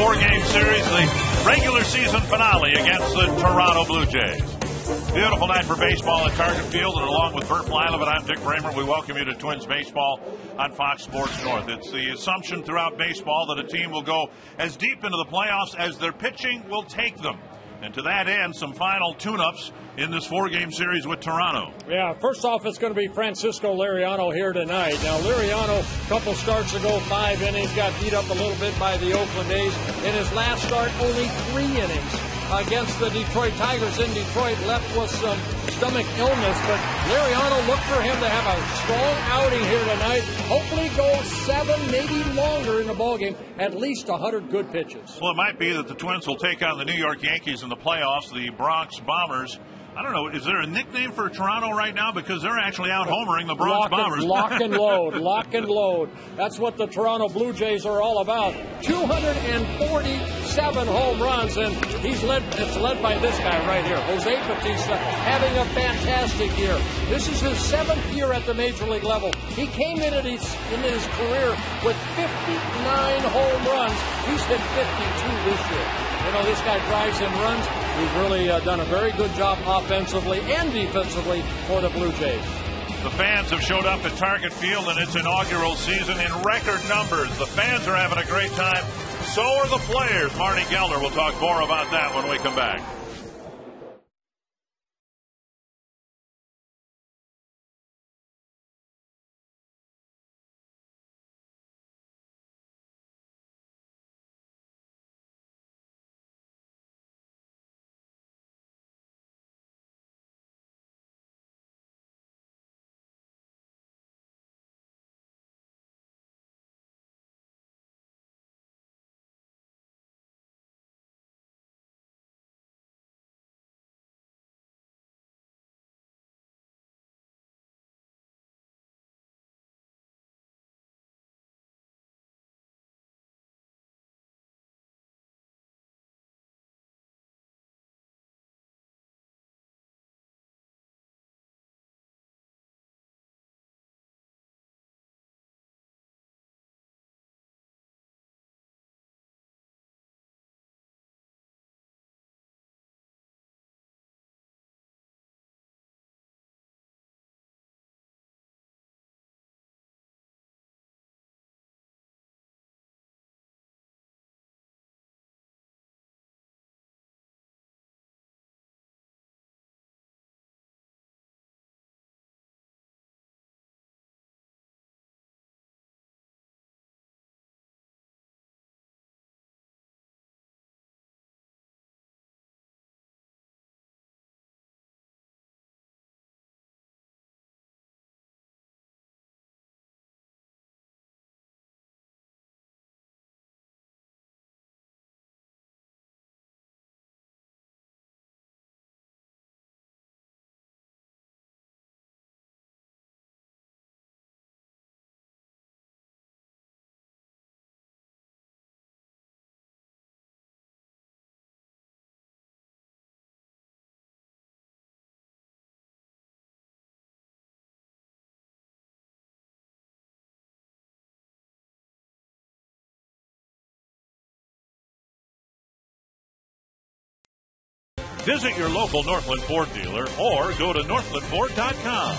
four-game series, the regular season finale against the Toronto Blue Jays. Beautiful night for baseball at Target Field, and along with Bert Flylev, I'm Dick Bramer. We welcome you to Twins Baseball on Fox Sports North. It's the assumption throughout baseball that a team will go as deep into the playoffs as their pitching will take them. And to that end, some final tune-ups in this four-game series with Toronto. Yeah, first off, it's going to be Francisco Liriano here tonight. Now, Liriano, a couple starts ago, 5 innings, got beat up a little bit by the Oakland A's. In his last start, only 3 innings against the Detroit Tigers in Detroit, left with some stomach illness. But Liriano, look for him to have a strong outing here tonight. Hopefully go 7, maybe longer in the ballgame, at least 100 good pitches. Well, it might be that the Twins will take on the New York Yankees in the playoffs, the Bronx Bombers. I don't know, is there a nickname for Toronto right now? Because they're actually out homering the Bronx Bombers. Lock and load, lock and load. That's what the Toronto Blue Jays are all about. 247 home runs, and it's led by this guy right here, Jose Bautista, having a fantastic year. This is his 7th year at the Major League level. He came into his career with 59 home runs. He's hit 52 this year. You know, this guy drives in runs. He's really done a very good job offensively and defensively for the Blue Jays. The fans have showed up at Target Field in its inaugural season in record numbers. The fans are having a great time. So are the players. Marty Gelder will talk more about that when we come back. Visit your local Northland Ford dealer or go to northlandford.com.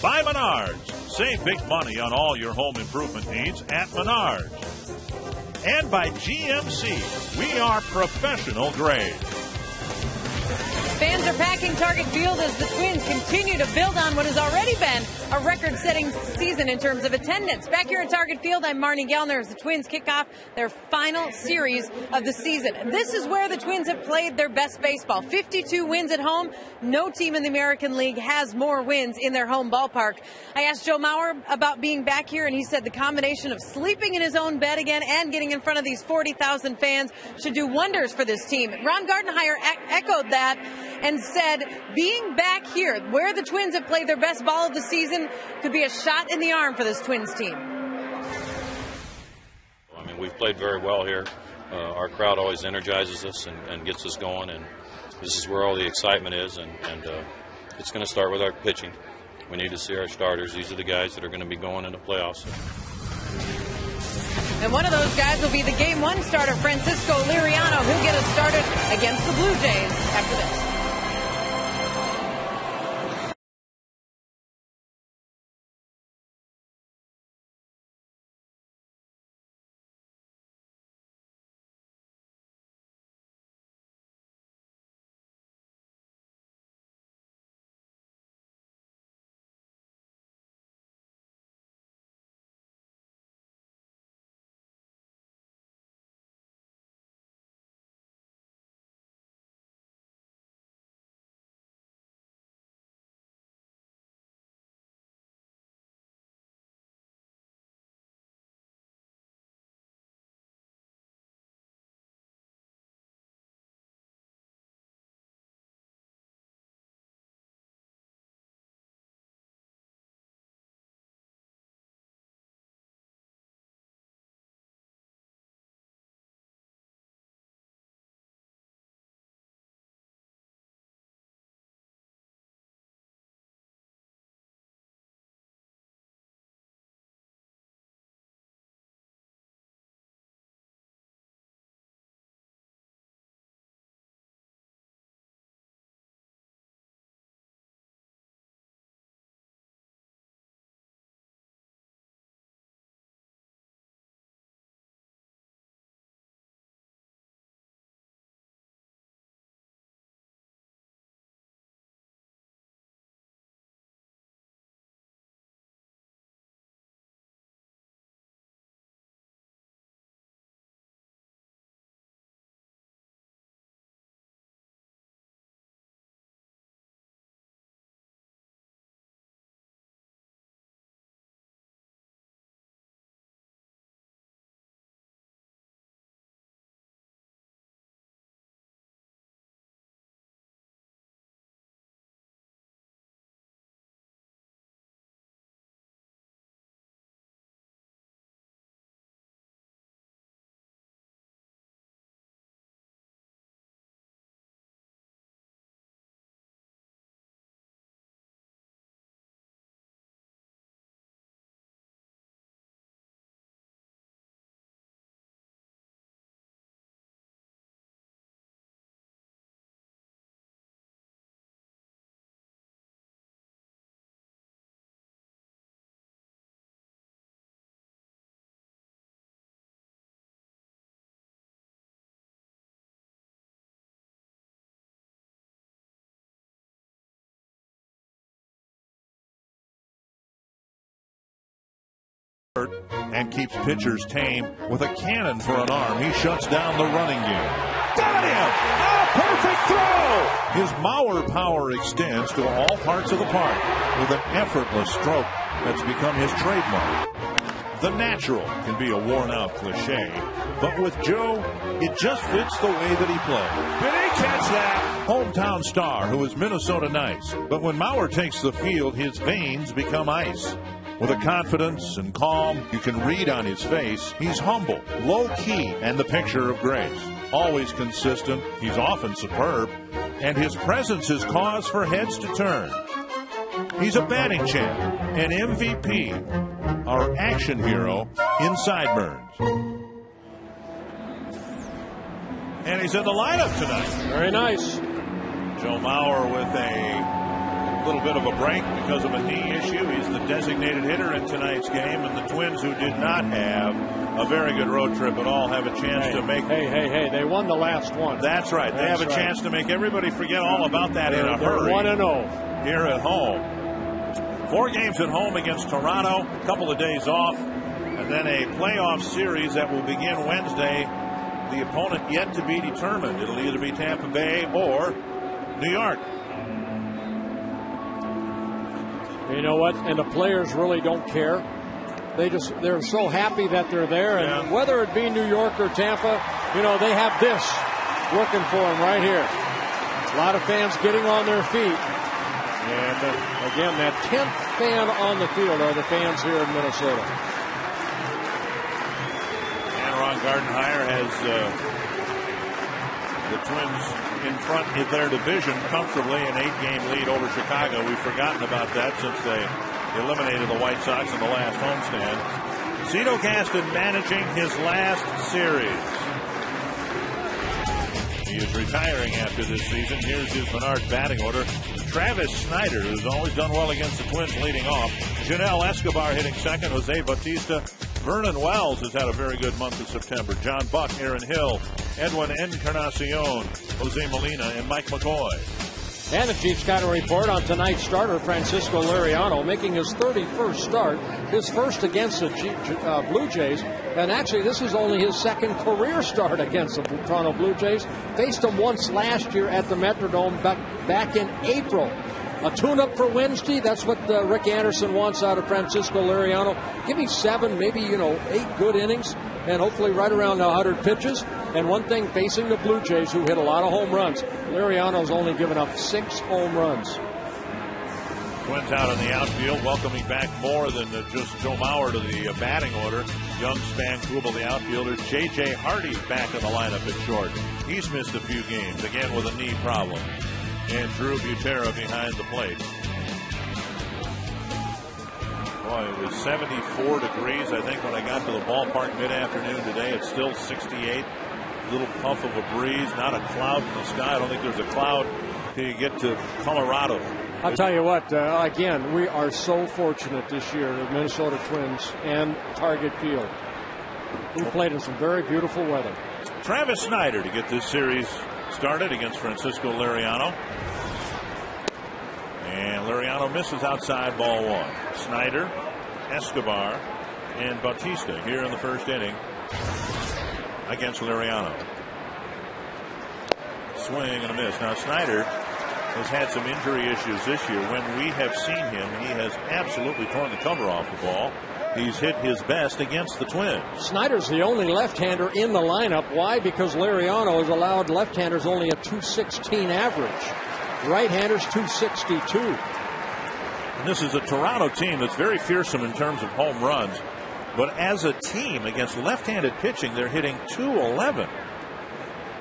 By Menards. Save big money on all your home improvement needs at Menards. And by GMC. We are professional grade. Fans are packing Target Field as the Twins continue to build on what has already been a record-setting season in terms of attendance. Back here at Target Field, I'm Marnie Gellner as the Twins kick off their final series of the season. This is where the Twins have played their best baseball. 52 wins at home. No team in the American League has more wins in their home ballpark. I asked Joe Mauer about being back here, and he said the combination of sleeping in his own bed again and getting in front of these 40,000 fans should do wonders for this team. Ron Gardenhire echoed that and said being back here where the Twins have played their best ball of the season could be a shot in the arm for this Twins team. I mean, we've played very well here. Our crowd always energizes us and gets us going, and this is where all the excitement is, and it's going to start with our pitching. We need to see our starters. These are the guys that are going to be going into playoffs. And one of those guys will be the Game 1 starter, Francisco Liriano, who'll get us started against the Blue Jays after this. And keeps pitchers tame with a cannon for an arm. He shuts down the running game. Got him! A perfect throw! His Mauer power extends to all parts of the park with an effortless stroke that's become his trademark. The natural can be a worn-out cliche, but with Joe, it just fits the way that he plays. Did he catch that? Hometown star who is Minnesota nice, but when Mauer takes the field, his veins become ice. With a confidence and calm you can read on his face, he's humble, low-key, and the picture of grace. Always consistent, he's often superb, and his presence is cause for heads to turn. He's a batting champ, an MVP, our action hero in Sideburns. And he's in the lineup tonight. Very nice. Joe Mauer with a little bit of a break because of a knee issue. He's the designated hitter in tonight's game, and the Twins, who did not have a very good road trip at all, have a chance to make... Hey, they won the last one. That's right. They have a chance to make everybody forget all about that in a hurry. 1-0 here at home. 4 games at home against Toronto, a couple of days off, and then a playoff series that will begin Wednesday. The opponent yet to be determined. It'll either be Tampa Bay or New York. You know what? And the players really don't care. They're so happy that they're there. And whether it be New York or Tampa, you know, they have this working for them right here. A lot of fans getting on their feet. And again, that 10th fan on the field are the fans here in Minnesota. And Ron Gardenhire has the Twins in front in their division comfortably, an 8-game lead over Chicago. We've forgotten about that since they eliminated the White Sox in the last homestand. Cito Gaston managing his last series. He is retiring after this season. Here's his Menard batting order. Travis Snyder, who's always done well against the Twins, leading off. Janelle Escobar hitting second. Jose Bautista. Vernon Wells has had a very good month of September. John Buck, Aaron Hill, Edwin Encarnacion, Jose Molina, and Mike McCoy. And the Chiefs got a report on tonight's starter, Francisco Liriano, making his 31st start, his first against the Blue Jays. And actually, this is only his second career start against the Toronto Blue Jays. Faced them once last year at the Metrodome back in April. A tune-up for Wednesday. That's what Rick Anderson wants out of Francisco Liriano. Give me 7, maybe 8 good innings, and hopefully right around 100 pitches. And one thing, facing the Blue Jays, who hit a lot of home runs, Liriano's only given up 6 home runs. Twins out in the outfield, welcoming back more than just Joe Mauer to the batting order. Young Span Kubel, the outfielder. J.J. Hardy's back in the lineup at short. He's missed a few games, again with a knee problem. And Drew Butera behind the plate. Boy, it was 74 degrees, I think, when I got to the ballpark mid-afternoon today. It's still 68. A little puff of a breeze, not a cloud in the sky. I don't think there's a cloud till you get to Colorado. I'll tell you what, again, we are so fortunate this year, the Minnesota Twins and Target Field. We played in some very beautiful weather. Travis Snyder to get this series started against Francisco Liriano. And Liriano misses outside, ball 1. Snyder, Escobar, and Bautista here in the first inning against Liriano. Swing and a miss. Now Snyder has had some injury issues this year. When we have seen him, he has absolutely torn the cover off the ball. He's hit his best against the Twins. Snyder's the only left-hander in the lineup. Why? Because Liriano has allowed left-handers only a .216 average. Right-handers .262. And this is a Toronto team that's very fearsome in terms of home runs. But as a team against left-handed pitching, they're hitting .211.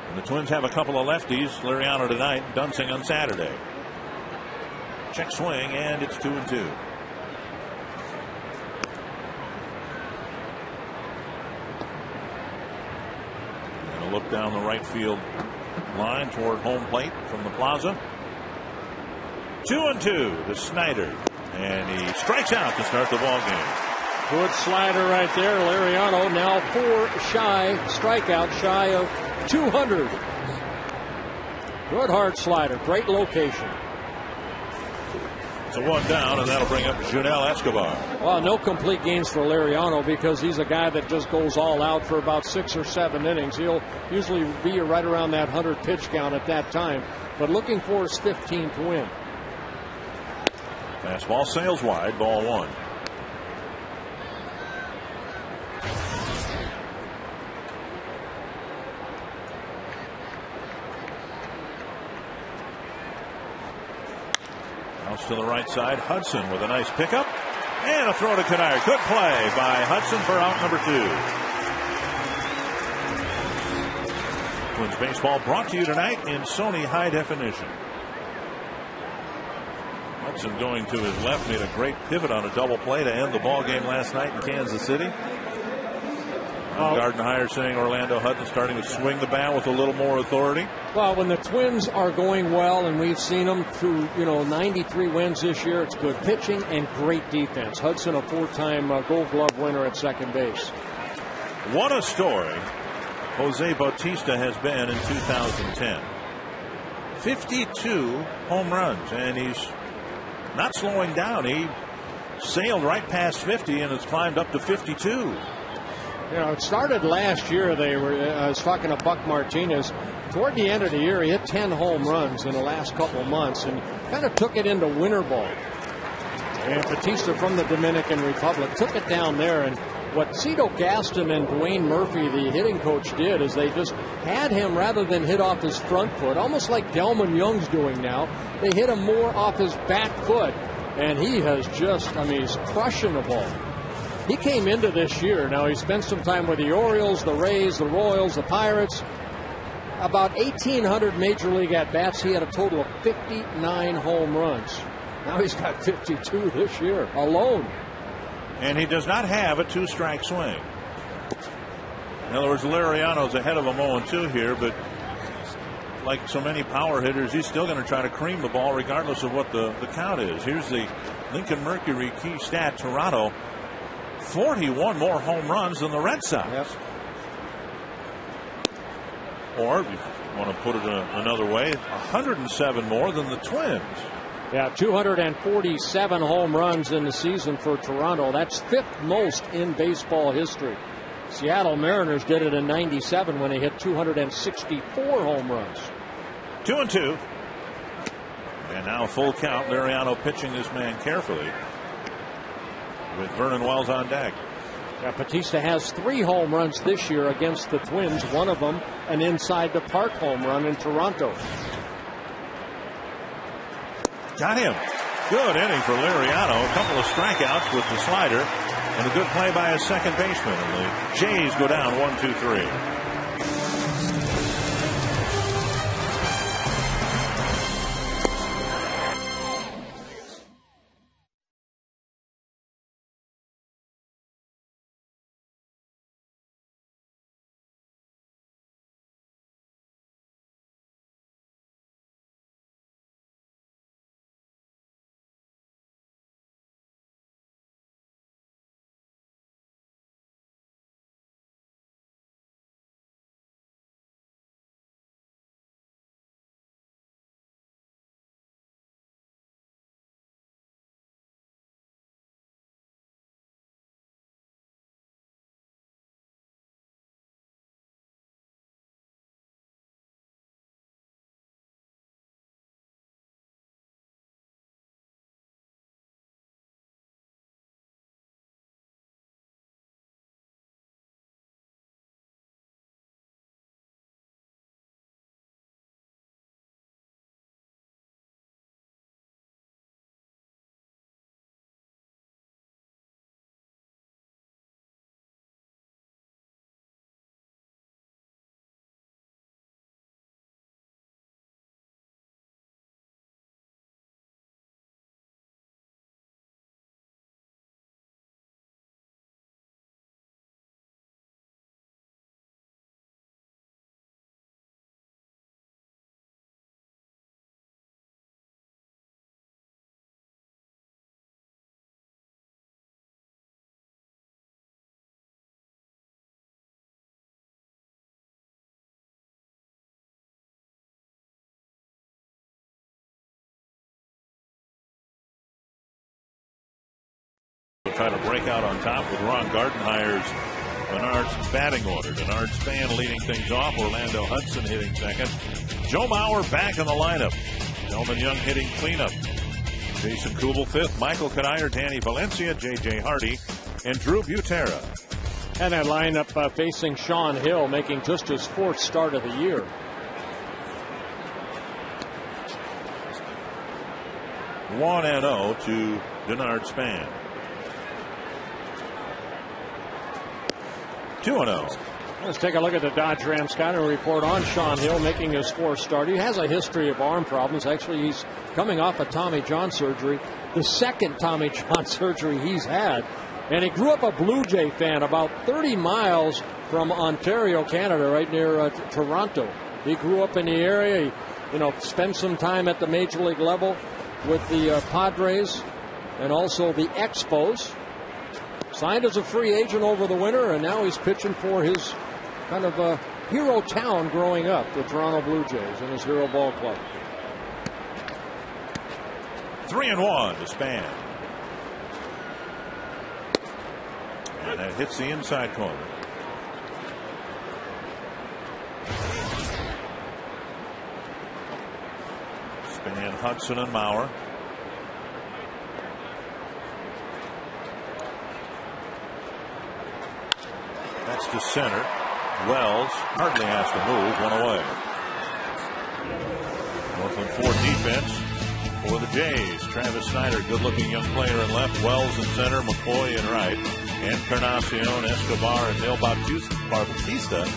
And the Twins have a couple of lefties. Liriano tonight, Dunsing on Saturday. Check swing, and it's 2-2. And a look down the right field line toward home plate from the plaza. 2-2 to Snyder. And he strikes out to start the ball game. Good slider right there. Liriano now 4 strikeouts shy of 200. Good hard slider. Great location. So 1 down, and that'll bring up Janelle Escobar. Well, no complete games for Liriano because he's a guy that just goes all out for about 6 or 7 innings. He'll usually be right around that 100 pitch count at that time. But looking for his 15th win. Fastball sails wide, ball 1. To the right side, Hudson with a nice pickup and a throw to Kennard. Good play by Hudson for out number 2. Twins baseball brought to you tonight in Sony High Definition. Hudson going to his left made a great pivot on a double play to end the ball game last night in Kansas City. Gardenhire saying Orlando Hudson starting to swing the bat with a little more authority. Well, when the Twins are going well, and we've seen them through 93 wins this year, it's good pitching and great defense. Hudson, a 4-time Gold Glove winner at second base. What a story Jose Bautista has been in 2010. 52 home runs, and he's not slowing down. He sailed right past 50 and has climbed up to 52. It started last year. I was talking to Buck Martinez. Toward the end of the year, he hit 10 home runs in the last couple of months and kind of took it into winter ball. And Bautista from the Dominican Republic took it down there. And what Cito Gaston and Dwayne Murphy, the hitting coach, did is they just had him, rather than hit off his front foot, almost like Delman Young's doing now, they hit him more off his back foot. And he has he's crushing the ball. He came into this year. Now, he spent some time with the Orioles, the Rays, the Royals, the Pirates. About 1,800 major league at-bats. He had a total of 59 home runs. Now he's got 52 this year alone. And he does not have a 2-strike swing. In other words, Liriano's ahead of him 0-2 here, but like so many power hitters, he's still going to try to cream the ball regardless of what the count is. Here's the Lincoln Mercury key stat. Toronto, 41 more home runs than the Red Sox. Yep. Or, if you want to put it another way, 107 more than the Twins. Yeah, 247 home runs in the season for Toronto. That's 5th most in baseball history. Seattle Mariners did it in '97 when they hit 264 home runs. 2-2. And now a full count. Liriano pitching this man carefully with Vernon Wells on deck. Yeah, Bautista has 3 home runs this year against the Twins. One of them an inside the park home run in Toronto. Got him. Good inning for Liriano. A couple of strikeouts with the slider and a good play by his second baseman. And the Jays go down 1-2-3. Try to break out on top with Ron Gardenhire's Bernard's batting order. Bernard Span leading things off. Orlando Hudson hitting second. Joe Mauer back in the lineup. Delman Young hitting cleanup. Jason Kubel fifth. Michael Kadire, Danny Valencia, J.J. Hardy, and Drew Butera. And that lineup facing Sean Hill, making just his 4th start of the year. One 1-0 to Bernard Span. 2-0. Let's take a look at the Dodge Ram scouting report on Sean Hill making his 4th start. He has a history of arm problems. Actually, he's coming off a Tommy John surgery, the 2nd Tommy John surgery he's had. And he grew up a Blue Jay fan about 30 miles from Ontario, Canada, right near Toronto. He grew up in the area. He, spent some time at the Major League level with the Padres and also the Expos. Signed as a free agent over the winter, and now he's pitching for his kind of hero town growing up, the Toronto Blue Jays, in his hero ball club. 3-1 to Span. And that hits the inside corner. Span, Hudson, and Mauer. That's to center. Wells hardly has to move. One away. Northland Ford defense for the Jays. Travis Snyder, good-looking young player in left. Wells in center. McCoy in right. Encarnacion, Escobar, and Neil Bautista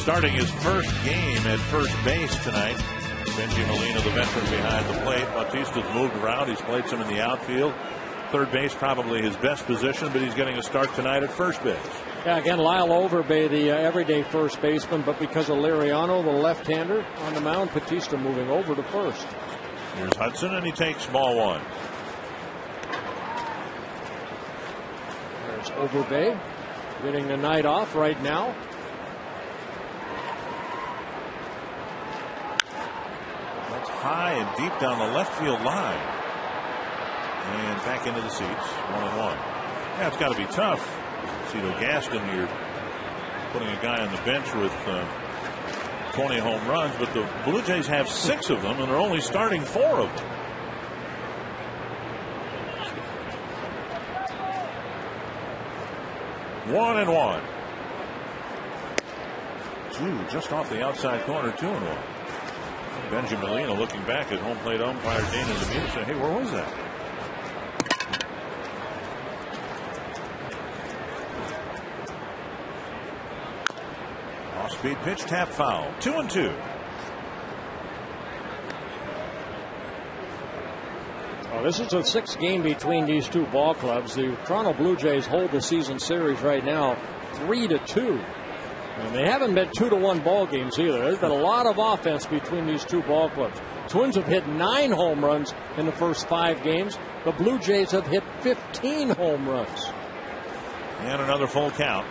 starting his first game at first base tonight. Benji Molina, the veteran, behind the plate. Bautista's moved around. He's played some in the outfield. Third base probably his best position, but he's getting a start tonight at first base. Yeah, again, Lyle Overbay, the everyday first baseman, but because of Liriano, the left-hander on the mound, Batista moving over to first. Here's Hudson, and he takes ball one. There's Overbay getting the night off right now. That's high and deep down the left field line. And back into the seats. 1-1. Yeah, it's got to be tough. Cito Gaston, you're putting a guy on the bench with 20 home runs, but the Blue Jays have 6 of them, and they're only starting 4 of them. One and one. Just off the outside corner, 2-1. Benjamin Molina looking back at home plate umpire Dana Demita saying, hey, where was that? Off-speed pitch, tap foul. 2-2. Well, this is a 6th game between these two ball clubs. The Toronto Blue Jays hold the season series right now 3-2. And they haven't been 2-1 ball games either. There's been a lot of offense between these two ball clubs. Twins have hit 9 home runs in the first 5 games. The Blue Jays have hit 15 home runs. And another full count.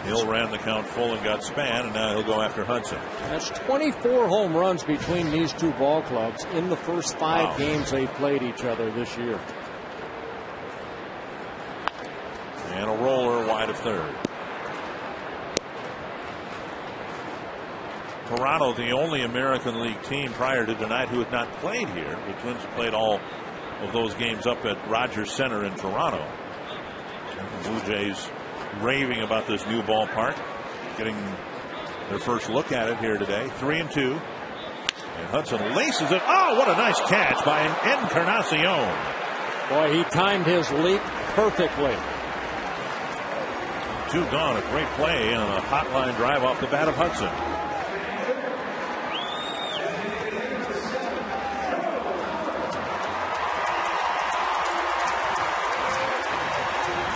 Hill ran the count full and got Span, and now he'll go after Hudson. That's 24 home runs between these two ball clubs in the first 5 games they played each other this year. And a roller wide of third. Toronto, the only American League team prior to tonight who had not played here. The Twins have played all of those games up at Rogers Center in Toronto. And the Blue Jays raving about this new ballpark, getting their first look at it here today. 3-2. And Hudson laces it. Oh, what a nice catch by Encarnacion. Boy, he timed his leap perfectly. 2 gone. A great play on a hot line drive off the bat of Hudson.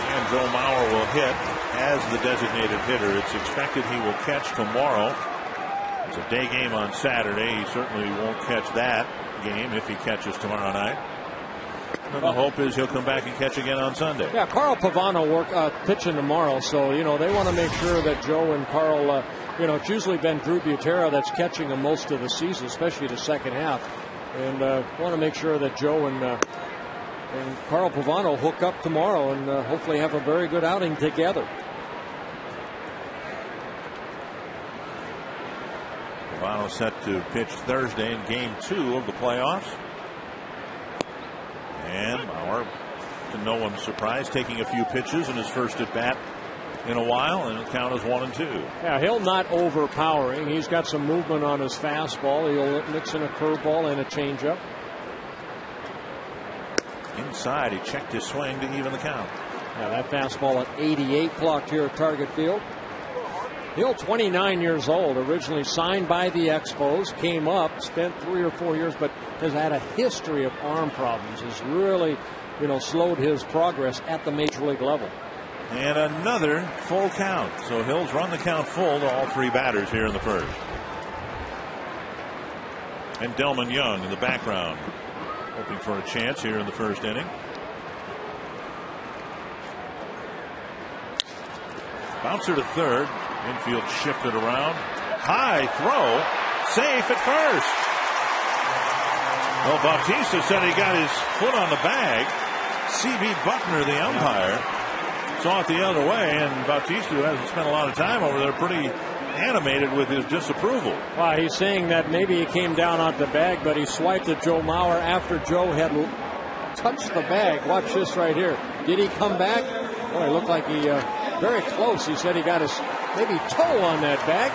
And Joe Mauer will hit as the designated hitter. It's expected he will catch tomorrow. It's a day game on Saturday. He certainly won't catch that game if he catches tomorrow night. And the hope is he'll come back and catch again on Sunday. Yeah, Carl Pavano pitching tomorrow, so they want to make sure that Joe and Carl, it's usually been Drew Butera that's catching them most of the season, especially the second half, and want to make sure that Joe and Carl Pavano hook up tomorrow and hopefully have a very good outing together. Pavano set to pitch Thursday in Game 2 of the playoffs. And Mauer, to no one's surprise, taking a few pitches in his first at bat in a while, and the count is 1-2. Yeah, Hill not overpowering. He's got some movement on his fastball. He'll mix in a curveball and a changeup. Inside, he checked his swing to even the count. Yeah, that fastball at 88 clocked here at Target Field. Hill, 29 years old, originally signed by the Expos, came up, spent 3 or 4 years, but has had a history of arm problems. Has really, slowed his progress at the major league level. And another full count. So Hill's run the count full to all 3 batters here in the first. And Delman Young in the background, hoping for a chance here in the first inning. Bouncer to third. Infield shifted around. High throw. Safe at first. Well, Bautista said he got his foot on the bag. C.B. Buckner, the umpire, saw it the other way, and Bautista, who hasn't spent a lot of time over there, pretty animated with his disapproval. Well, he's saying that maybe he came down on the bag, but he swiped at Joe Mauer after Joe had touched the bag. Watch this right here. Did he come back? Boy, it looked like he very close. He said he got his maybe toe on that bag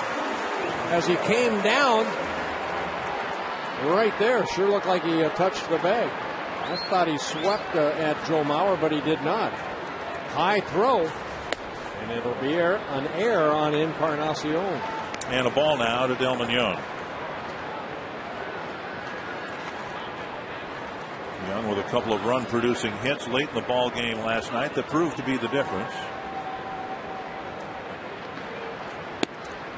as he came down right there. Sure looked like he touched the bag. I thought he swept at Joe Mauer, but he did not. High throw, and it'll be an error on Encarnacion. And a ball now to Delman Young. Young with a couple of run-producing hits late in the ball game last night that proved to be the difference.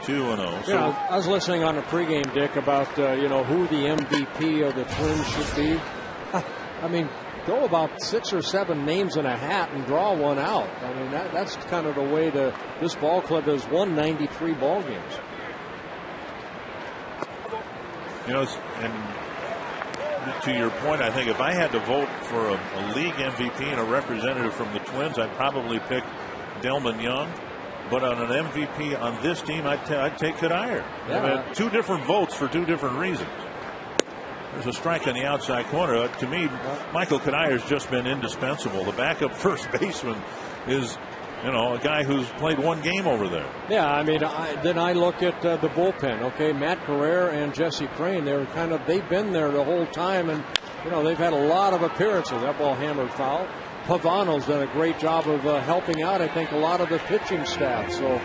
2-0. So yeah, I was listening on the pregame, Dick, about who the MVP of the Twins should be. I mean, go about 6 or 7 names in a hat and draw one out. I mean, that's kind of the way this ball club has won 93 ball games. And to your point, I think if I had to vote for a league MVP and a representative from the Twins, I'd probably pick Delman Young. But on an MVP on this team, I'd take Cuddyer. Yeah. I mean, 2 different votes for 2 different reasons. There's a strike on the outside corner. To me, Michael Cuddyer's just been indispensable. The backup first baseman is, a guy who's played 1 game over there. Yeah, I mean, then I look at the bullpen. Okay, Matt Carrera and Jesse Crain. They've been there the whole time, and they've had a lot of appearances. That ball hammered foul. Pavano's done a great job of helping out, I think, a lot of the pitching staff. So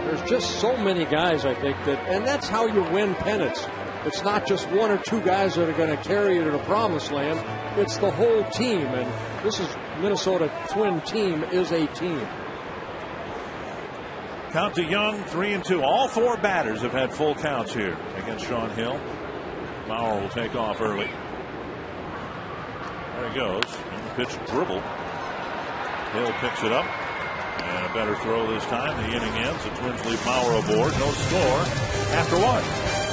there's just so many guys, I think, and that's how you win pennants. It's not just 1 or 2 guys that are going to carry you to the promised land. It's the whole team, and this is Minnesota Twin team is a team. Count to Young, 3-2. All 4 batters have had full counts here against Sean Hill. Mauer will take off early. There he goes. Pitch dribbled. Hill picks it up. And a better throw this time. The inning ends. The Twins leave Mauer aboard. No score after 1.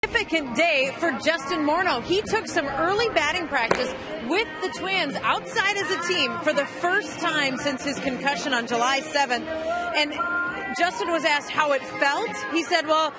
Significant day for Justin Morneau. He took some early batting practice with the Twins outside as a team for the first time since his concussion on July 7th. And Justin was asked how it felt. He said, well,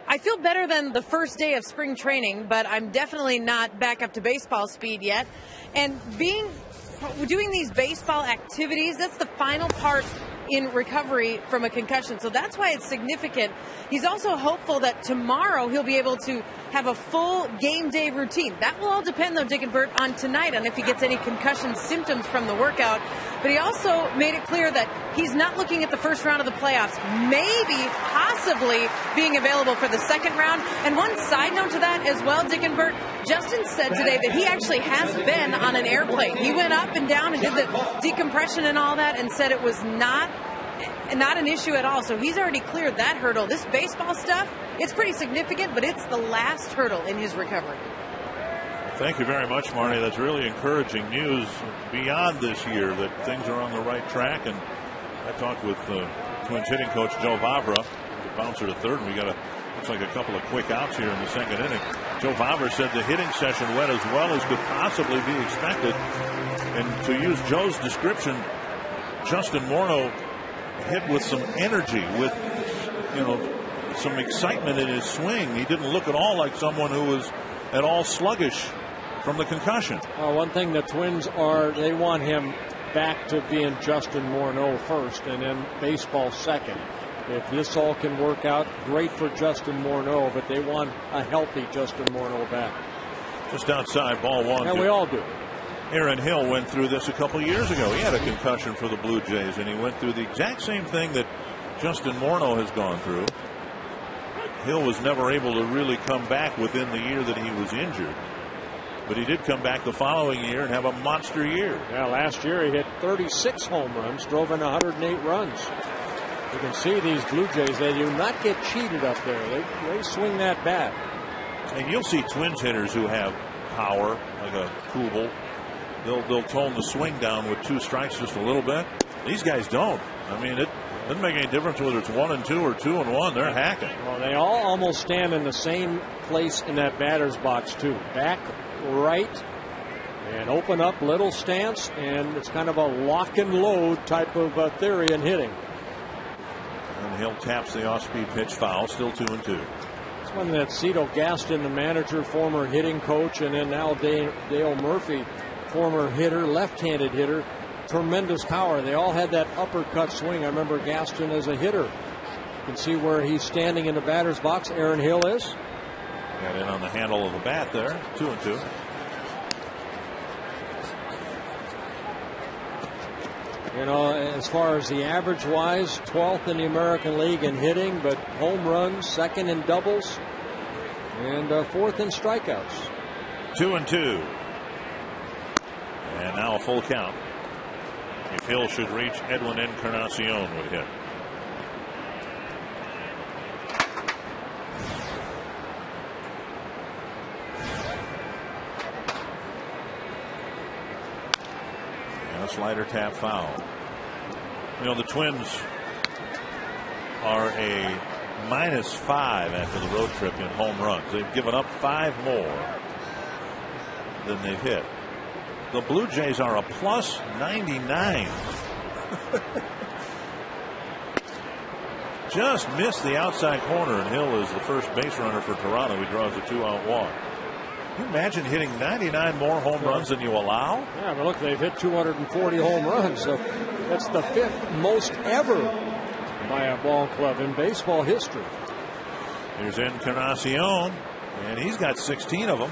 I feel better than the first day of spring training, but I'm definitely not back up to baseball speed yet. And doing these baseball activities, that's the final part in recovery from a concussion. So that's why it's significant. He's also hopeful that tomorrow he'll be able to have a full game day routine. That will all depend, though, Dick and Bert, on tonight, on if he gets any concussion symptoms from the workout. But he also made it clear that he's not looking at the first round of the playoffs, maybe, possibly being available for the second round. And one side note to that as well, Dick and Bert, Justin said today that he actually has been on an airplane. He went up and down and did the decompression and all that and said it was not an issue at all. So he's already cleared that hurdle. This baseball stuff, it's pretty significant, but it's the last hurdle in his recovery. Thank you very much, Marnie. That's really encouraging news beyond this year that things are on the right track. And I talked with Twins hitting coach Joe Vavra, the bouncer to third, and we got looks like a couple of quick outs here in the second inning. Joe Vavra said the hitting session went as well as could possibly be expected. And to use Joe's description, Justin Morneau hit with some energy, with some excitement in his swing. He didn't look at all like someone who was at all sluggish from the concussion. One thing the Twins they want him back to being Justin Morneau first and then baseball second. If this all can work out, great for Justin Morneau, but they want a healthy Justin Morneau back. Just outside, ball one. And we all do. Aaron Hill went through this a couple years ago. He had a concussion for the Blue Jays, and he went through the exact same thing that Justin Morneau has gone through. Hill was never able to really come back within the year that he was injured. But he did come back the following year and have a monster year. Yeah, last year he hit 36 home runs, drove in 108 runs. You can see these Blue Jays, they do not get cheated up there. They swing that bat. And you'll see Twins hitters who have power, like a Kubel. They'll tone the swing down with 2 strikes just a little bit. These guys don't. I mean, it doesn't make any difference whether it's 1-2 or 2-1. They're hacking. Well, they all almost stand in the same place in that batter's box, too. Back right and open up little stance, and it's kind of a lock and load type of theory in hitting. And Hill taps the off-speed pitch foul, still 2-2. It's one that Cito Gaston, the manager, former hitting coach, and then now Dale Murphy, former hitter, left-handed hitter, tremendous power. They all had that uppercut swing. I remember Gaston as a hitter. You can see where he's standing in the batter's box. Aaron Hill is. Got in on the handle of the bat there. 2-2. You know, as far as the average wise, 12th in the American League in hitting, but home runs, 2nd in doubles, and 4th in strikeouts. 2-2. And now a full count. If Hill should reach, Edwin Encarnacion would hit. And a slider tap foul. You know, the Twins are a -5 after the road trip in home runs. They've given up 5 more than they've hit. The Blue Jays are a +99. Just missed the outside corner, and Hill is the first base runner for Toronto. He draws a 2-out walk. Can you imagine hitting 99 more home runs than you allow? Yeah, but look, they've hit 240 home runs. So that's the 5th most ever by a ball club in baseball history. Here's Encarnacion, and he's got 16 of them.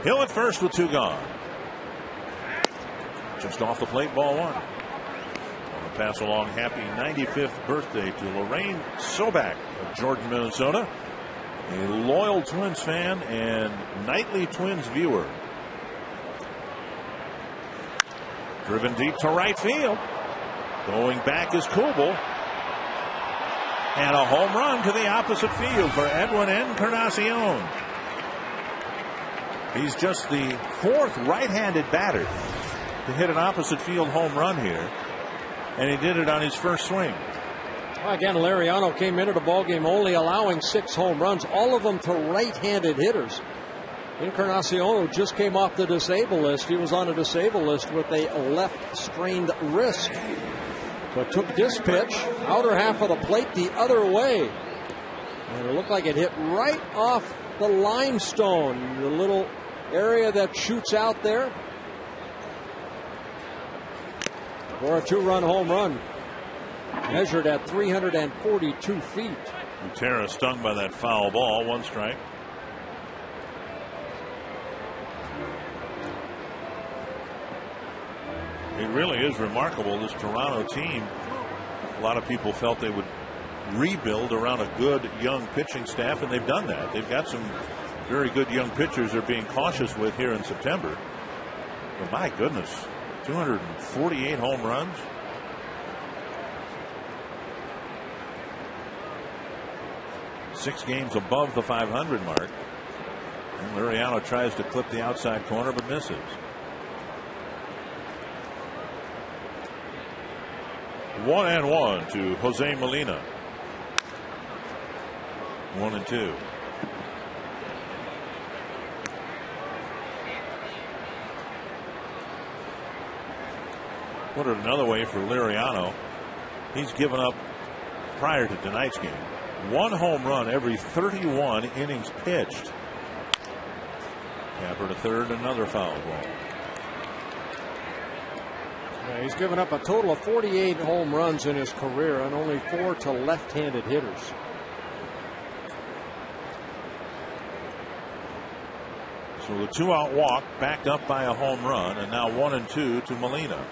Hill at first with 2 gone. Just off the plate, ball 1. Want to pass along happy 95th birthday to Lorraine Sobak of Jordan, Minnesota. A loyal Twins fan and nightly Twins viewer. Driven deep to right field. Going back is Kubel. And a home run to the opposite field for Edwin Encarnacion. He's just the 4th right-handed batter to hit an opposite field home run here, and he did it on his first swing. Well, again, Lariano came into the ballgame only allowing 6 home runs, all of them to right-handed hitters. Encarnacion just came off the disabled list. He was on a disabled list with a left strained wrist, but took this pitch outer half of the plate the other way, and it looked like it hit right off the limestone, the little area that shoots out there, for a 2-run home run, measured at 342 feet. Butera stung by that foul ball. 1 strike. It really is remarkable, this Toronto team. A lot of people felt they would rebuild around a good young pitching staff, and they've done that. They've got some very good young pitchers they're being cautious with here in September. But my goodness, 248 home runs. Six games above the 500 mark. And Lariano tries to clip the outside corner but misses. One and one to Jose Molina. 1-2. Put it another way for Lariano. He's given up, prior to tonight's game, 1 home run every 31 innings pitched. Capper to third, another foul ball. Yeah, he's given up a total of 48 home runs in his career and only 4 to left-handed hitters. So the 2-out walk backed up by a home run, and now 1-2 to Molina.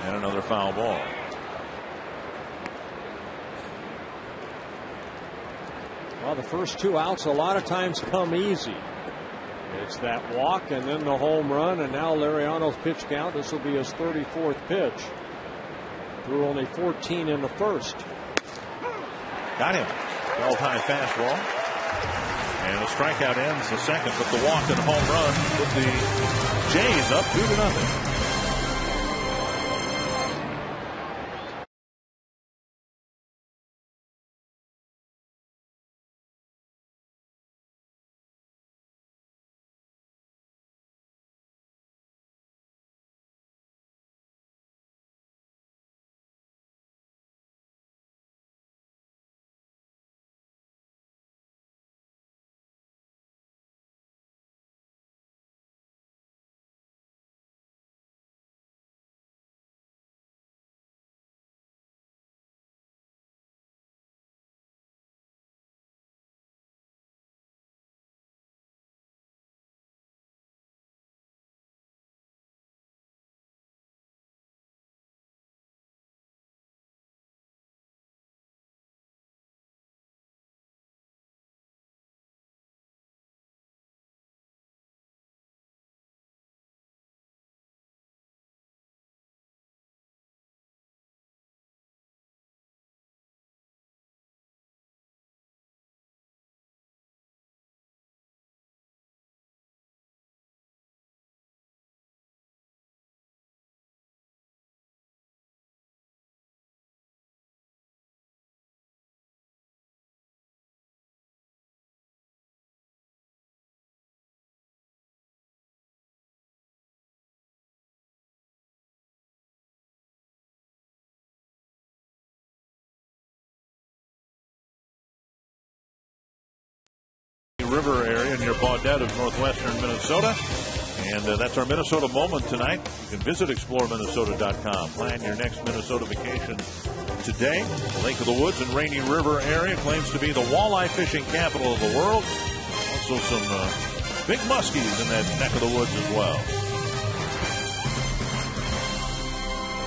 And another foul ball. Well, the first 2 outs a lot of times come easy. It's that walk and then the home run, and now Liriano's pitch count. This will be his 34th pitch. Threw only 14 in the first. Got him. Ball-high fastball. And a strikeout ends the second, but the walk and home run put the Jays up 2-0. River area near Baudette of northwestern Minnesota. And that's our Minnesota moment tonight. You can visit exploreminnesota.com. Plan your next Minnesota vacation today. The Lake of the Woods and Rainy River area claims to be the walleye fishing capital of the world. Also some big muskies in that neck of the woods as well.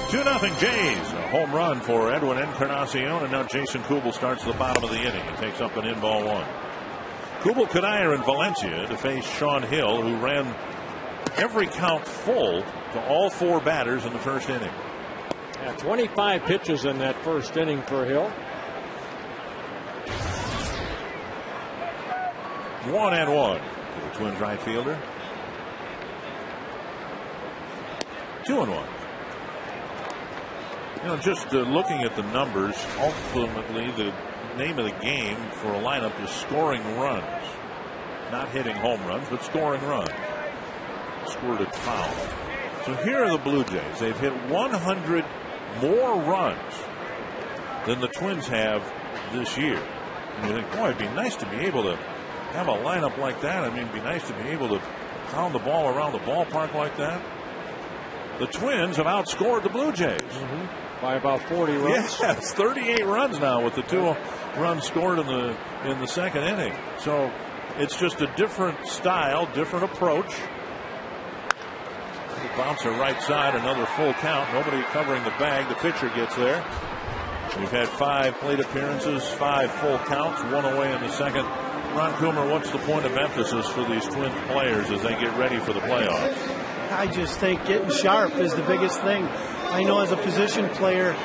2-0 Jays. A home run for Edwin Encarnacion, and now Jason Kubel starts the bottom of the inning and takes up an in-ball 1. Kubel, Kanaya, and Valencia to face Sean Hill, who ran every count full to all 4 batters in the first inning. Yeah, 25 pitches in that first inning for Hill. 1-1 to the Twins right fielder. 2-1. You know, just looking at the numbers, ultimately the name of the game for a lineup is scoring runs. Not hitting home runs, but scoring runs. Squirted foul. So here are the Blue Jays. They've hit 100 more runs than the Twins have this year. And you think, boy, it'd be nice to be able to have a lineup like that. I mean, it'd be nice to be able to pound the ball around the ballpark like that. The Twins have outscored the Blue Jays. By about 40 runs. Yes, 38 runs now with the 2 runs scored in the second inning. So it's just a different style, different approach. Bouncer right side, another full count. Nobody covering the bag. The pitcher gets there. We've had 5 plate appearances, 5 full counts, 1 away in the second. Ron Coomer, what's the point of emphasis for these Twins players as they get ready for the playoffs? I just think getting sharp is the biggest thing. I know as a position player,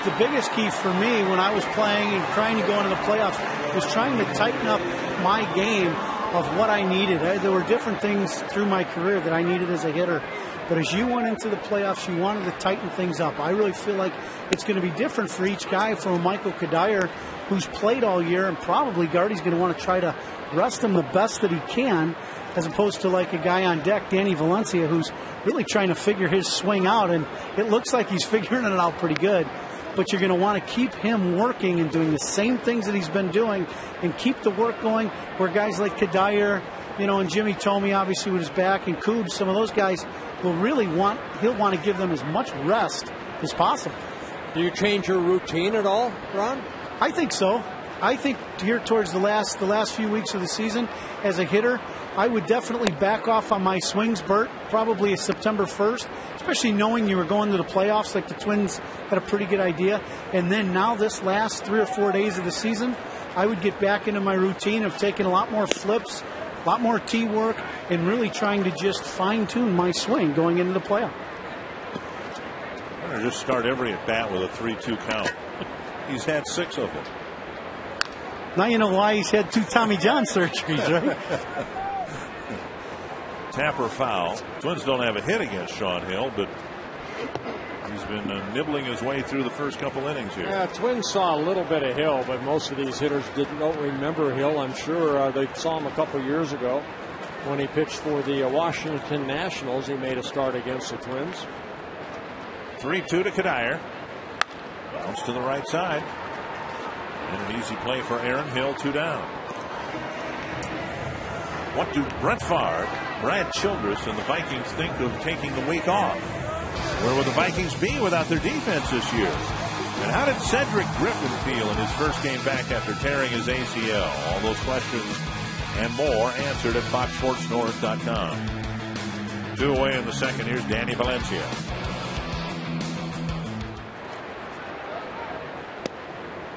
the biggest key for me when I was playing and trying to go into the playoffs was trying to tighten up my game of what I needed. There were different things through my career that I needed as a hitter. But as you went into the playoffs, you wanted to tighten things up. I really feel like it's going to be different for each guy. From Michael Kadire, who's played all year, and probably Gardy's going to want to try to rest him the best that he can. as opposed to like a guy on deck, Danny Valencia, who's really trying to figure his swing out, and it looks like he's figuring it out pretty good. But you're going to want to keep him working and doing the same things that he's been doing and keep the work going, where guys like Kadire, and Jimmy Tomey, obviously with his back, and Coombs, some of those guys he'll want to give them as much rest as possible. Do you change your routine at all, Ron? I think so. I think here towards the last few weeks of the season, as a hitter, I would definitely back off on my swings, Bert, probably September 1st, especially knowing you were going to the playoffs, like the Twins had a pretty good idea. And then now this last 3 or 4 days of the season, I would get back into my routine of taking a lot more flips, a lot more tee work, and really trying to just fine-tune my swing going into the playoff. I'm going to just start every at-bat with a 3-2 count. He's had 6 of them. Now you know why he's had 2 Tommy John surgeries, right? Tapper foul. Twins don't have a hit against Sean Hill, but he's been nibbling his way through the first couple innings here. Yeah, Twins saw a little bit of Hill, but most of these hitters don't remember Hill. I'm sure they saw him a couple years ago when he pitched for the Washington Nationals. He made a start against the Twins. 3-2 to Kadire. Bounce to the right side. And an easy play for Aaron Hill, 2 down. What do Brett Favre, Brad Childress, and the Vikings think of taking the week off? Where will the Vikings be without their defense this year? And how did Cedric Griffin feel in his first game back after tearing his ACL? All those questions and more answered at FoxSportsNorth.com. 2 away in the second. Here's Danny Valencia.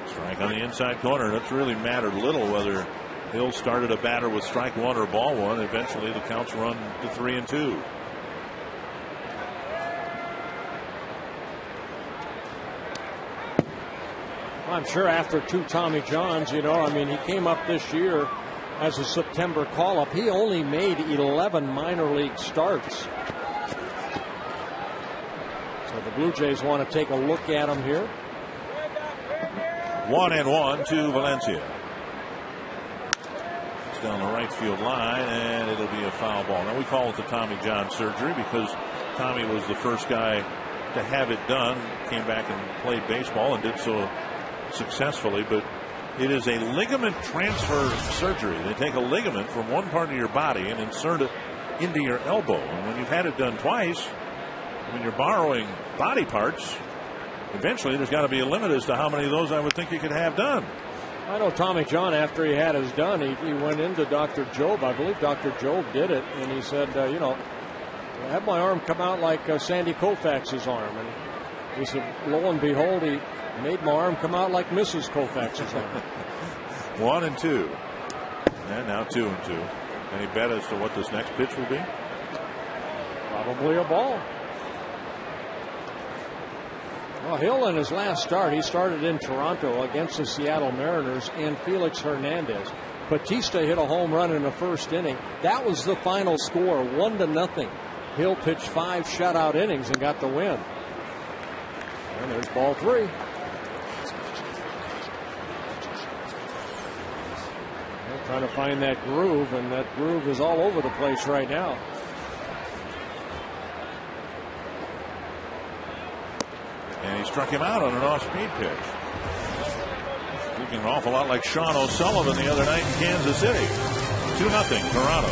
Strike on the inside corner. That's really mattered little whether Hill started a batter with strike 1 or ball 1. Eventually the counts run to 3-2. I'm sure after 2 Tommy Johns, he came up this year as a September call-up. He only made 11 minor league starts. So the Blue Jays want to take a look at him here. 1-1 to Valencia. It's down the right field line, and it'll be a foul ball. Now we call it the Tommy John surgery because Tommy was the first guy to have it done. Came back and played baseball and did so successfully, but it is a ligament transfer surgery. They take a ligament from one part of your body and insert it into your elbow. And when you've had it done twice, when you're borrowing body parts, eventually there's got to be a limit as to how many of those I would think you could have done. I know Tommy John, after he had his done, he went into Dr. Job. I believe Dr. Job did it, and he said, I had my arm come out like Sandy Koufax's arm. And he said, lo and behold, he made my arm come out like Mrs. Koufax's arm. 1-2. And now 2-2. Any bet as to what this next pitch will be? Probably a ball. Well, Hill in his last start, he started in Toronto against the Seattle Mariners and Felix Hernandez. Batista hit a home run in the first inning. That was the final score, 1-0. Hill pitched 5 shutout innings and got the win. And there's ball 3. They're trying to find that groove, and that groove is all over the place right now. And he struck him out on an off-speed pitch. Looking an awful lot like Sean O'Sullivan the other night in Kansas City. 2-0 Toronto.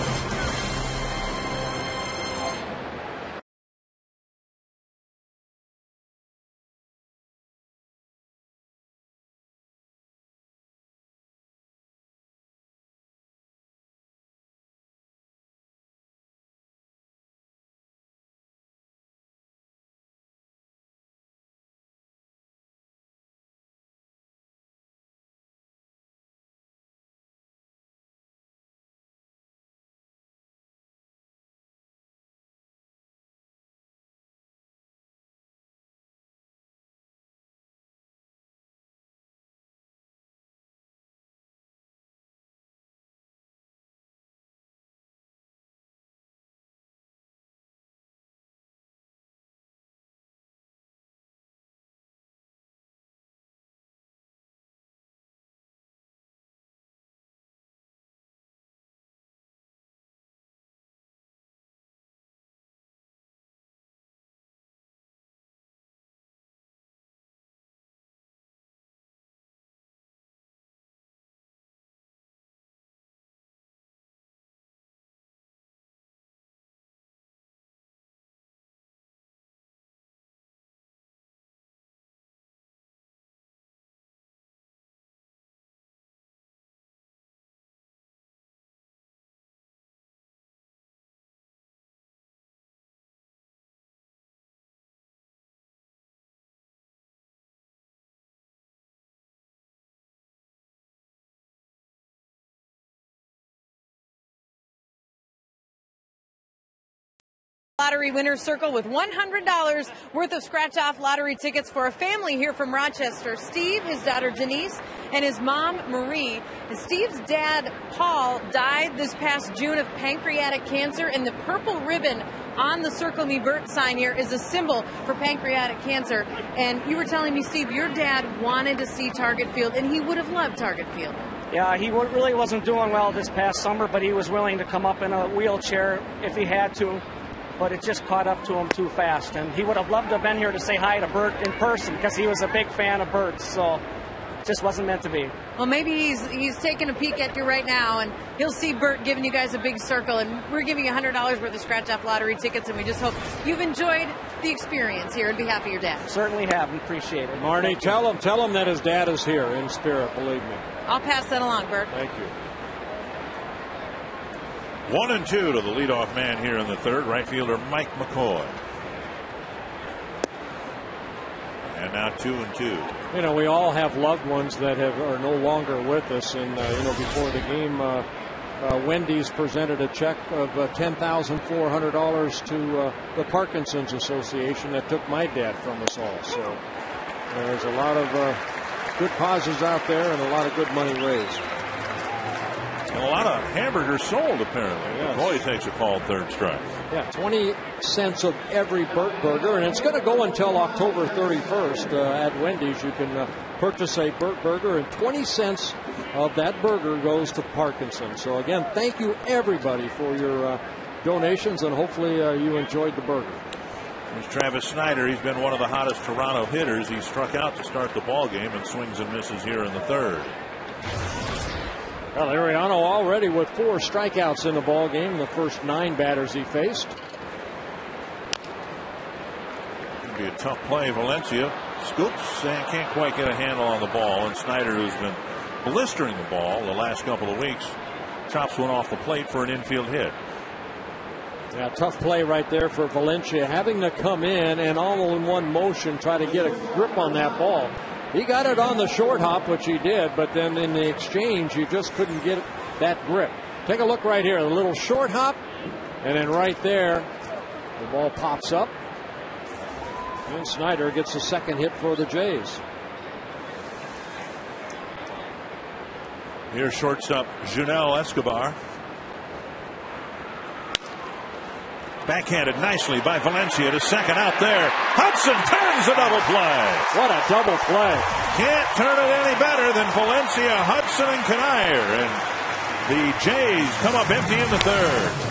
Lottery Winners Circle with $100 worth of scratch-off lottery tickets for a family here from Rochester. Steve, his daughter Denise, and his mom Marie. And Steve's dad Paul died this past June of pancreatic cancer, and the purple ribbon on the Circle Me Bert sign here is a symbol for pancreatic cancer. And you were telling me, Steve, your dad wanted to see Target Field, and he would have loved Target Field. Yeah, he really wasn't doing well this past summer, but he was willing to come up in a wheelchair if he had to. But it just caught up to him too fast. And he would have loved to have been here to say hi to Bert in person because he was a big fan of Bert's. So it just wasn't meant to be. Well, maybe he's taking a peek at you right now, and he'll see Bert giving you guys a big circle. And we're giving you $100 worth of scratch-off lottery tickets, and we just hope you've enjoyed the experience here on behalf of your dad. Certainly have. We appreciate it. Marnie, tell him that his dad is here in spirit, believe me. I'll pass that along, Bert. Thank you. 1-2 to the leadoff man here in the third, right fielder Mike McCoy. And now 2-2. You know, we all have loved ones that are no longer with us. And, before the game, Wendy's presented a check of $10,400 to the Parkinson's Association that took my dad from us all. So there's a lot of good causes out there and a lot of good money raised. And a lot of hamburgers sold, apparently. Yes. McCoy takes a called third strike. Yeah, 20 cents of every Burt Burger, and it's going to go until October 31st at Wendy's. You can purchase a Burt Burger, and 20 cents of that burger goes to Parkinson. So, again, thank you, everybody, for your donations, and hopefully you enjoyed the burger. There's Travis Snyder. He's been one of the hottest Toronto hitters. He struck out to start the ball game and swings and misses here in the third. Well, Ariano already with 4 strikeouts in the ball game, the first 9 batters he faced. It'll be a tough play. Valencia scoops and can't quite get a handle on the ball. And Snyder, who's been blistering the ball the last couple of weeks, chops one off the plate for an infield hit. Yeah, tough play right there for Valencia, having to come in and all in one motion try to get a grip on that ball. He got it on the short hop, which he did, but then in the exchange, he just couldn't get that grip. Take a look right here, the little short hop, and then right there, the ball pops up, and Snyder gets a second hit for the Jays. Here's shortstop Junel Escobar. Backhanded nicely by Valencia to second out there. Hudson turns a double play. What a double play. Can't turn it any better than Valencia, Hudson, and Kanier. And the Jays come up empty in the third.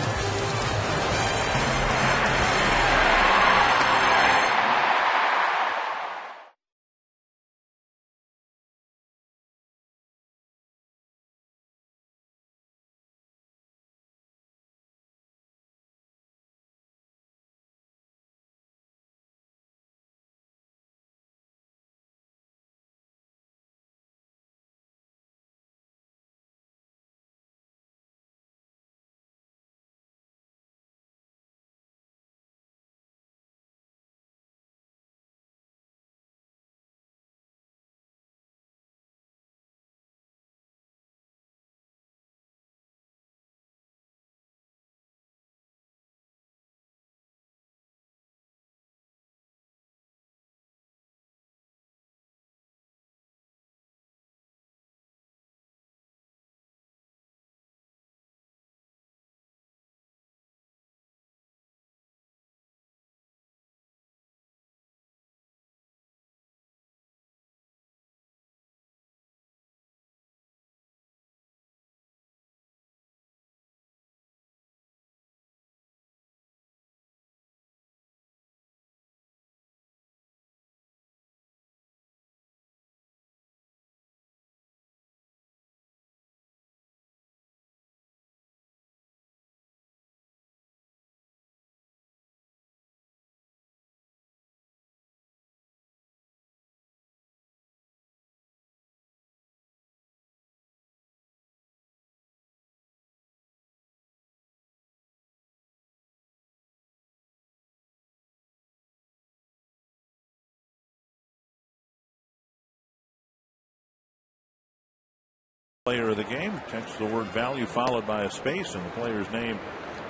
Player of the game. Text the word value followed by a space and the player's name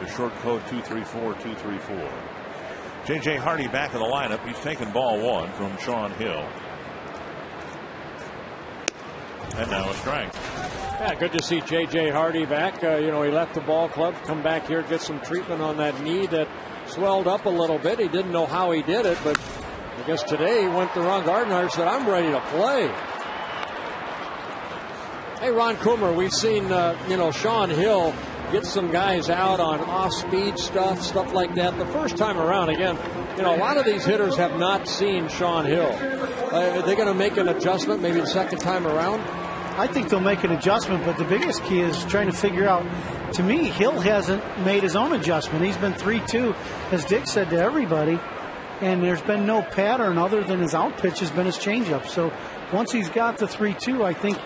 The short code 234-234. J.J. Hardy back in the lineup. He's taken ball 1 from Sean Hill. And now a strike. Yeah, good to see J.J. Hardy back. He left the ball club, come back here, get some treatment on that knee that swelled up a little bit. He didn't know how he did it, but I guess today he went to Ron Gardner and said, I'm ready to play. Hey, Ron Coomer, we've seen, Sean Hill get some guys out on off-speed stuff like that. The first time around, again, a lot of these hitters have not seen Sean Hill. Are they going to make an adjustment maybe the second time around? I think they'll make an adjustment, but the biggest key is trying to figure out, to me, Hill hasn't made his own adjustment. He's been 3-2, as Dick said to everybody, and there's been no pattern other than his out pitch has been his changeup. So once he's got the 3-2, I think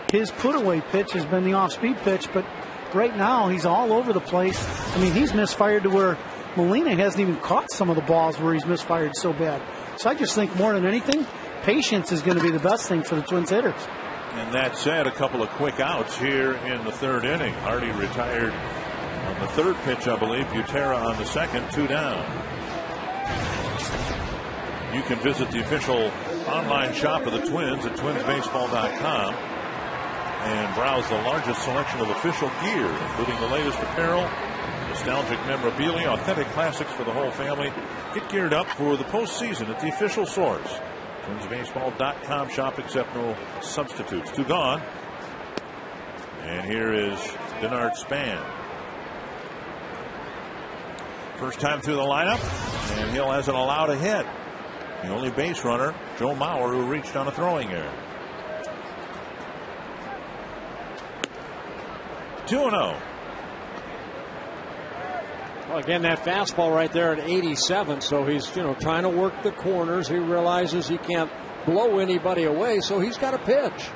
his put-away pitch has been the off-speed pitch, but right now he's all over the place. I mean, he's misfired to where Molina hasn't even caught some of the balls where he's misfired so bad. So I just think more than anything, patience is going to be the best thing for the Twins hitters. And that said, a couple of quick outs here in the 3rd inning. Hardy retired on the 3rd pitch, I believe. Butera on the 2nd, 2 down. You can visit the official online shop of the Twins at twinsbaseball.com and browse the largest selection of official gear, including the latest apparel, nostalgic memorabilia, authentic classics for the whole family. Get geared up for the postseason at the official source. TwinsBaseball.com. Shop, accept no substitutes. 2 gone. And here is Denard Span. First time through the lineup, and Hill hasn't allowed a hit. The only base runner, Joe Mauer, who reached on a throwing error. 2-0. Well, again, that fastball right there at 87. So he's, trying to work the corners. He realizes he can't blow anybody away, so he's got to pitch.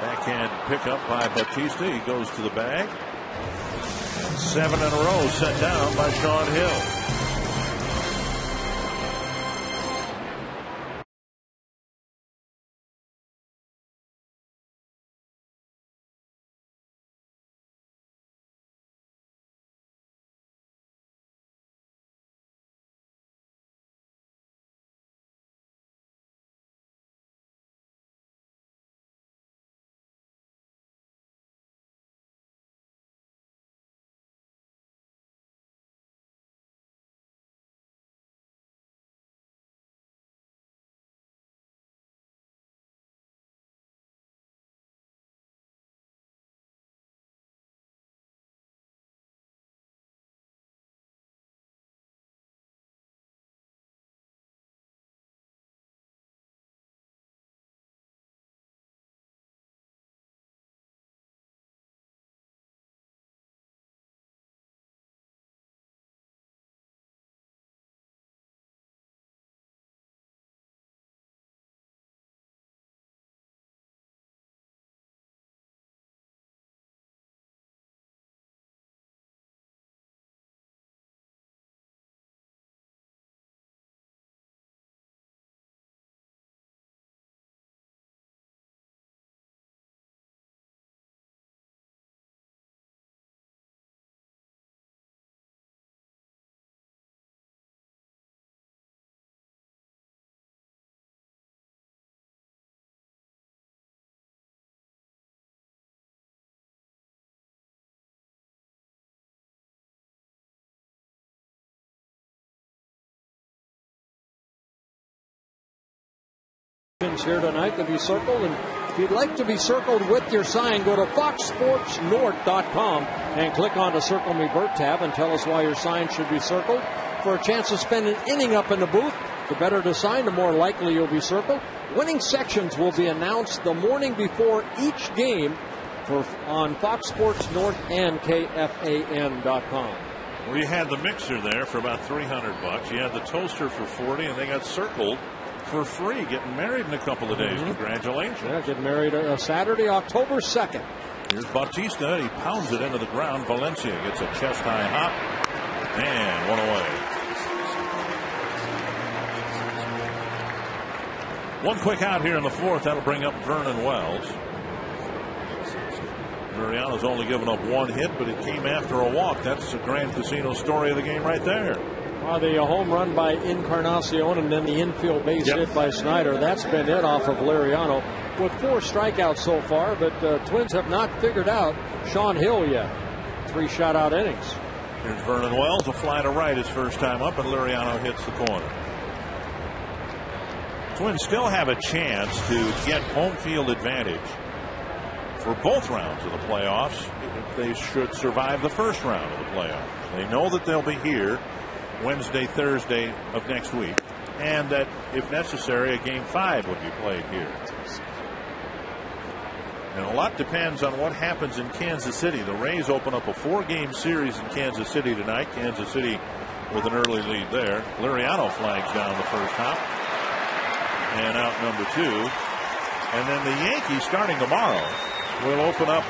Backhand pickup by Bautista. He goes to the bag. 7 in a row set down by Sean Hill. Here tonight to be circled, and if you'd like to be circled with your sign, go to foxsportsnorth.com and click on the Circle Me Bert tab and tell us why your sign should be circled. For a chance to spend an inning up in the booth, the better the sign, the more likely you'll be circled. Winning sections will be announced the morning before each game on Fox Sports North and KFAN.com. Well, you had the mixer there for about $300. You had the toaster for $40, and they got circled for free, getting married in a couple of days. Congratulations. Yeah, getting married Saturday, October 2nd. Here's Bautista. He pounds it into the ground. Valencia gets a chest-high hop. And one away. One quick out here in the 4th. That'll bring up Vernon Wells. Liriano's only given up one hit, but it came after a walk. That's the Grand Casino story of the game right there. The home run by Encarnacion and then the infield base hit by Snyder. That's been it off of Liriano with 4 strikeouts so far, but Twins have not figured out Sean Hill yet. 3 shutout innings. Here's Vernon Wells, a fly to right his first time up, and Liriano hits the corner. Twins still have a chance to get home field advantage for both rounds of the playoffs if they should survive the first round of the playoffs. They know that they'll be here Wednesday, Thursday of next week, and that if necessary a game 5 would be played here. And a lot depends on what happens in Kansas City. The Rays open up a 4-game series in Kansas City tonight. Kansas City with an early lead there. Liriano flags down the first hop. And out number 2. And then the Yankees starting tomorrow will open up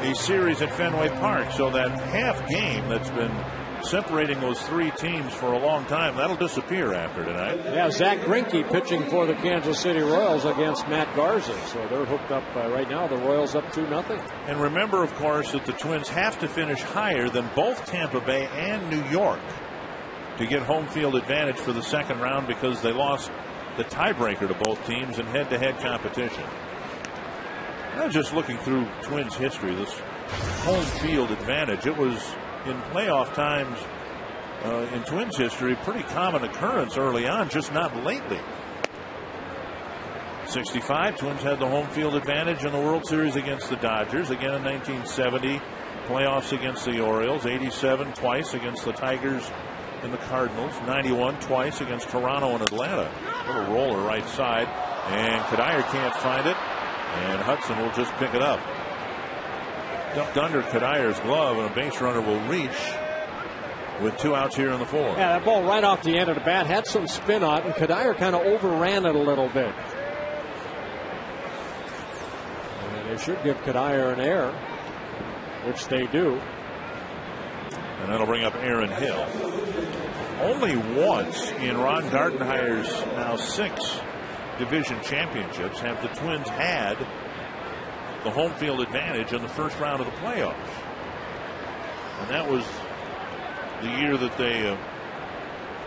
a series at Fenway Park. So that half game that's been separating those 3 teams for a long time, that'll disappear after tonight. Yeah, Zach Greinke pitching for the Kansas City Royals against Matt Garza. So they're hooked up right now. The Royals up 2-0. And remember, of course, that the Twins have to finish higher than both Tampa Bay and New York to get home field advantage for the second round, because they lost the tiebreaker to both teams in head-to-head competition. Now, just looking through Twins history, this home field advantage, it was in playoff times in Twins history pretty common occurrence early on, just not lately. 65, Twins had the home field advantage in the World Series against the Dodgers. Again in 1970, playoffs against the Orioles. 87, twice against the Tigers and the Cardinals. 91, twice against Toronto and Atlanta. Little roller right side, and Kadire can't find it, and Hudson will just pick it up. Ducked under Kadire's glove, and a base runner will reach with 2 outs here in the 4th. Yeah, that ball right off the end of the bat had some spin on it, and Kadire kind of overran it a little bit. And they should give Kadire an error, which they do. And that'll bring up Aaron Hill. Only once in Ron Gardenhire's now 6 division championships have the Twins had the home field advantage in the first round of the playoffs. And that was the year that they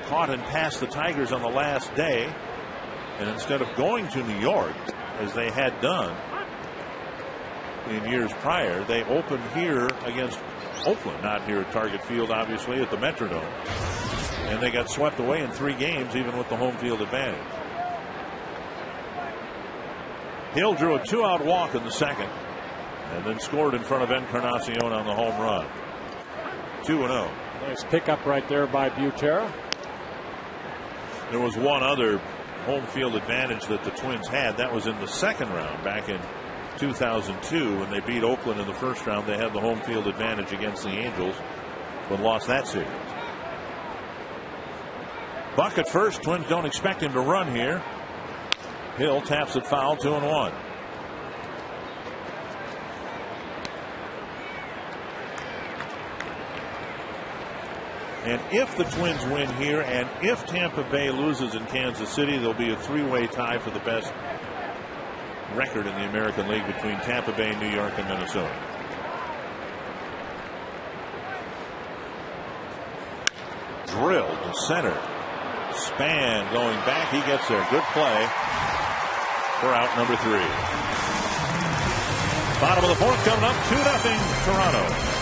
caught and passed the Tigers on the last day. And instead of going to New York, as they had done in years prior, they opened here against Oakland, not here at Target Field, obviously, at the Metrodome. And they got swept away in 3 games, even with the home field advantage. Hill drew a 2-out walk in the second, and then scored in front of Encarnacion on the home run. 2-0. Nice pickup right there by Butera. There was one other home field advantage that the Twins had. That was in the second round back in 2002 when they beat Oakland in the first round. They had the home field advantage against the Angels, but lost that series. Buck at first. Twins don't expect him to run here. Hill taps it foul, 2-1. And if the Twins win here, and if Tampa Bay loses in Kansas City, there'll be a 3-way tie for the best record in the American League between Tampa Bay, New York, and Minnesota. Drilled to center. Span going back. He gets there. Good play for out number 3. Bottom of the 4th coming up. 2-0 Toronto.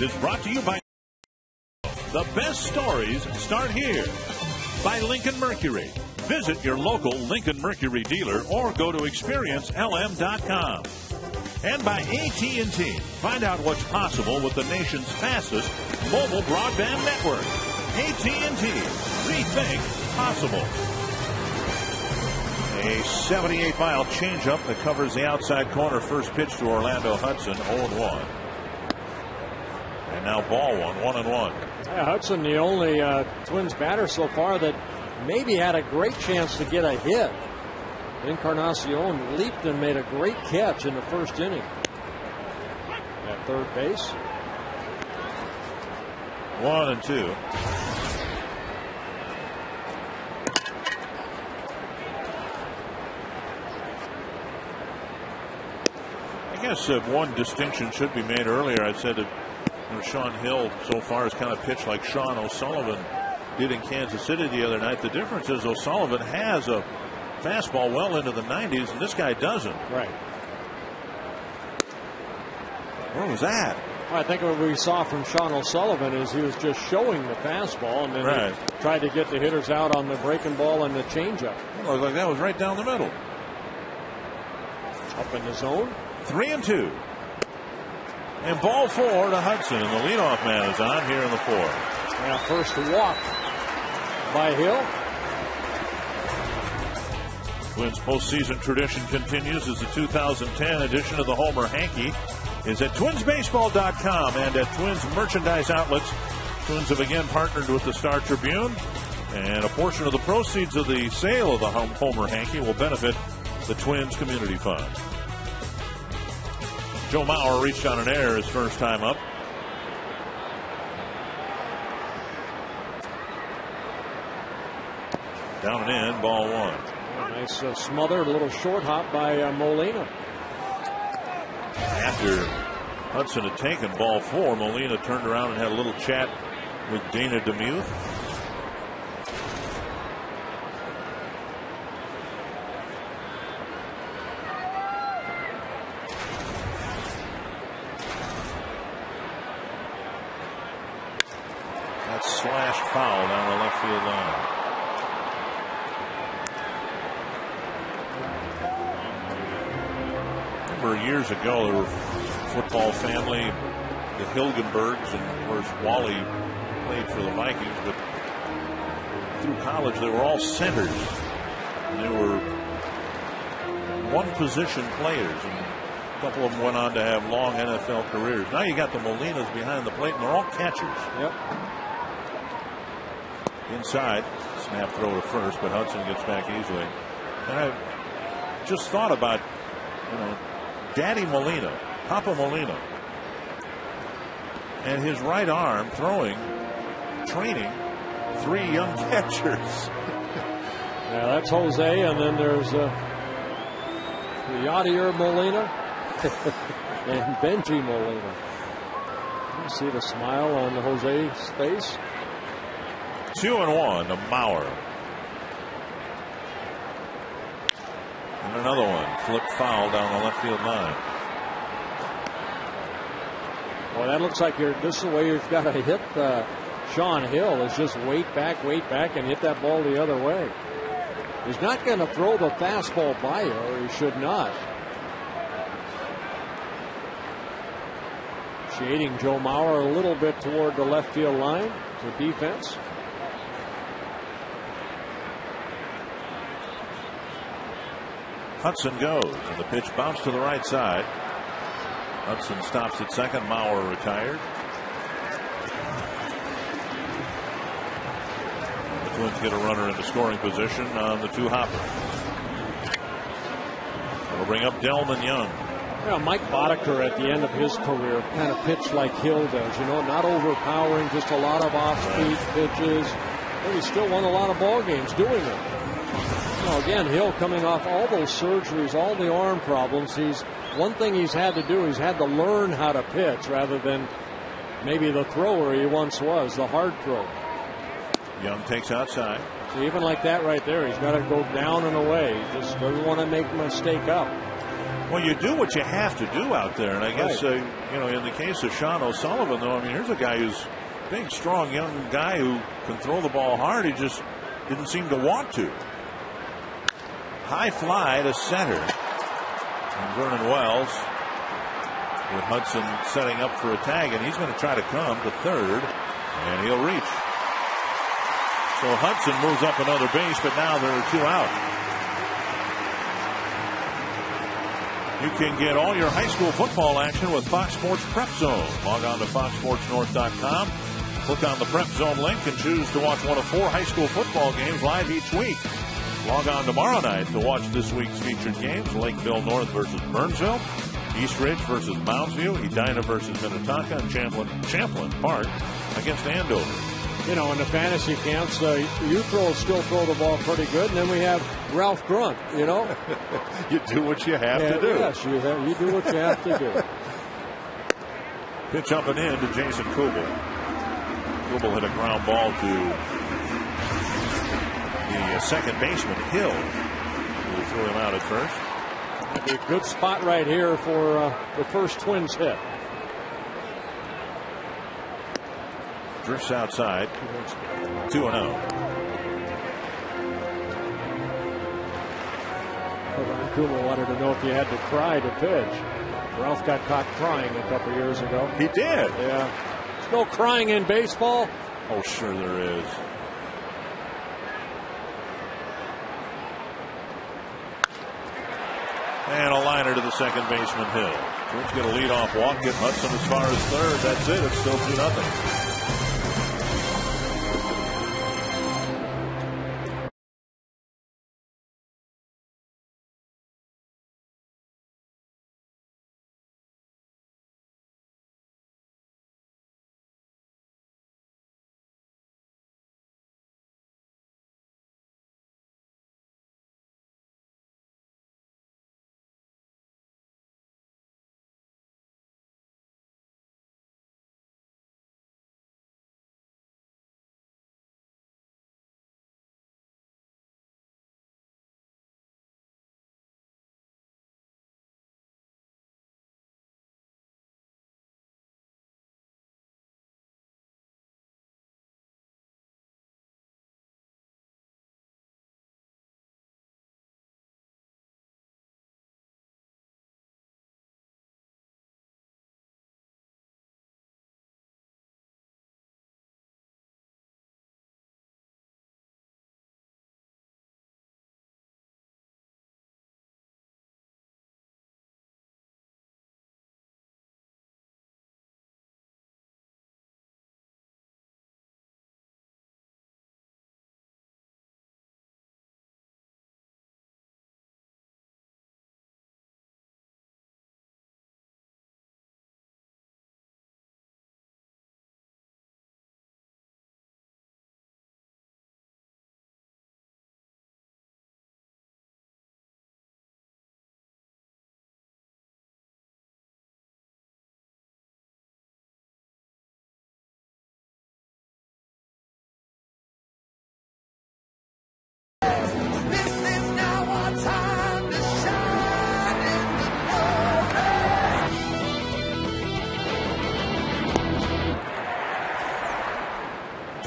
is brought to you by the best stories start here. By Lincoln Mercury. Visit your local Lincoln Mercury dealer or go to experiencelm.com. And by AT&T. Find out what's possible with the nation's fastest mobile broadband network. AT&T. Rethink possible. A 78-mile changeup that covers the outside corner. First pitch to Orlando Hudson, 0-1. And now ball one, 1-1. Yeah, Hudson, the only Twins batter so far that maybe had a great chance to get a hit. Encarnacion leaped and made a great catch in the first inning. At third base. 1-2. I guess one distinction should be made earlier. I said that Sean Hill so far has kind of pitched like Sean O'Sullivan did in Kansas City the other night. The difference is O'Sullivan has a fastball well into the 90s, and this guy doesn't. Right. Where was that? Well, I think what we saw from Sean O'Sullivan is he was just showing the fastball, and then he tried to get the hitters out on the breaking ball and the changeup. It looked like that was right down the middle. Up in the zone. 3-2. And ball 4 to Hudson, and the leadoff man is on here in the 4th. Yeah, first walk by Hill. Twins postseason tradition continues as the 2010 edition of the Homer Hanky is at twinsbaseball.com and at Twins merchandise outlets. Twins have again partnered with the Star Tribune, and a portion of the proceeds of the sale of the Homer Hanky will benefit the Twins Community Fund. Joe Mauer reached on an error his first time up. Down and in, ball 1. A nice smothered little short hop by Molina. After Hudson had taken ball 4, Molina turned around and had a little chat with Dana DeMuth. Slashed foul down the left field line. Remember years ago, there were football family, the Hilgenbergs, and of course Wally played for the Vikings, but through college they were all centers. And they were one position players, and a couple of them went on to have long NFL careers. Now you got the Molinas behind the plate, and they're all catchers. Yep. Inside, snap throw to first, but Hudson gets back easily. And I just thought about, Daddy Molina, Papa Molina, and his right arm training 3 young catchers. Yeah, that's Jose, and then there's Yadier Molina and Benji Molina. You see the smile on Jose's face. 2-1 to Mauer. And another one. Flip foul down the left field line. Well, that looks like this is the way you've got to hit Sean Hill, is just wait back, and hit that ball the other way. He's not going to throw the fastball by you, or he should not. Shading Joe Mauer a little bit toward the left field line. The defense. Hudson goes, and the pitch bounced to the right side. Hudson stops at second. Mauer retired. The Twins get a runner into scoring position on the 2-hopper. That'll bring up Delman Young. Yeah, Mike Boddicker at the end of his career kind of pitched like Hill does, not overpowering, just a lot of off-speed pitches. But he still won a lot of ball games doing it. Again, Hill coming off all those surgeries, all the arm problems. One thing he's had to do, he's had to learn how to pitch rather than maybe the thrower he once was, the hard throw. Young takes outside. So even like that right there, he's got to go down and away. He just doesn't want to make a mistake up. Well, you do what you have to do out there, and I guess you know, in the case of Sean O'Sullivan, though, I mean, here's a guy who's a big, strong, young guy who can throw the ball hard. He just didn't seem to want to. High fly to center, and Vernon Wells with Hudson setting up for a tag, and he's going to try to come to third, and he'll reach. So Hudson moves up another base, but now there are 2 out. You can get all your high school football action with Fox Sports Prep Zone. Log on to foxsportsnorth.com. Click on the Prep Zone link and choose to watch one of 4 high school football games live each week. Log on tomorrow night to watch this week's featured games. Lakeville North versus Burnsville, East Ridge versus Moundsview, Edina versus Minnetonka, and Champlin Park against Andover. You know, in the fantasy camps, you still throw the ball pretty good, and then we have Ralph Grunt, you know. You do what you have to do. Yes, you do what you have to do. Pitch up and in to Jason Kubel. Kubel hit a ground ball to the second baseman, Hill, who threw him out at first. That'd be a good spot right here for the first Twins hit. Drifts outside. 2-0. Ron Kumar wanted to know if you had to cry to pitch. Ralph got caught crying a couple years ago. He did? Yeah. There's no crying in baseball. Oh, sure there is. And a liner to the second baseman, Hill. Twins get a leadoff walk, get Hudson as far as third. That's it. It's still 2-0.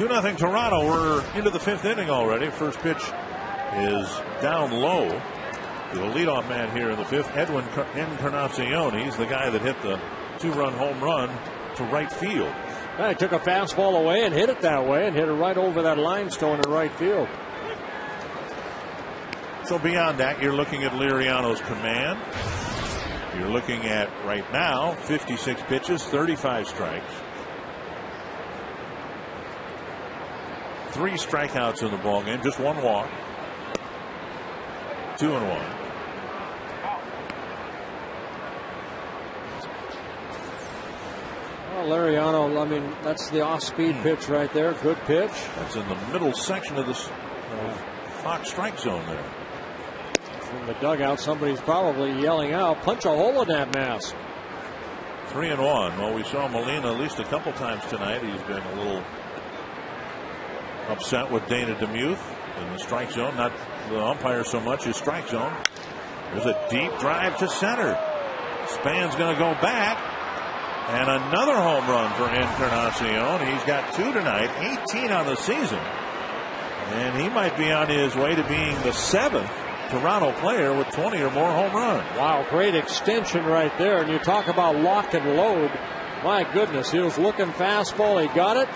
Nothing Toronto. We're into the 5th inning already. First pitch is down low to the leadoff man here in the 5th, Edwin Encarnacion. He's the guy that hit the 2-run home run to right field. He took a fastball away and hit it that way and hit it right over that limestone in right field. So beyond that, you're looking at Liriano's command. You're looking at right now 56 pitches, 35 strikes. 3 strikeouts in the ballgame, just 1 walk. 2-1. Well, Liriano, I mean, that's the off-speed pitch right there. Good pitch. That's in the middle section of the Fox strike zone there. From the dugout, somebody's probably yelling out, punch a hole in that mask. 3-1. Well, we saw Molina at least a couple times tonight. He's been a little upset with Dana DeMuth in the strike zone. Not the umpire so much as strike zone. There's a deep drive to center. Span's going to go back. And another home run for Encarnacion. He's got 2 tonight, 18 on the season. And he might be on his way to being the 7th Toronto player with 20 or more home runs. Wow, great extension right there. And you talk about lock and load. My goodness, he was looking fastball. He got it.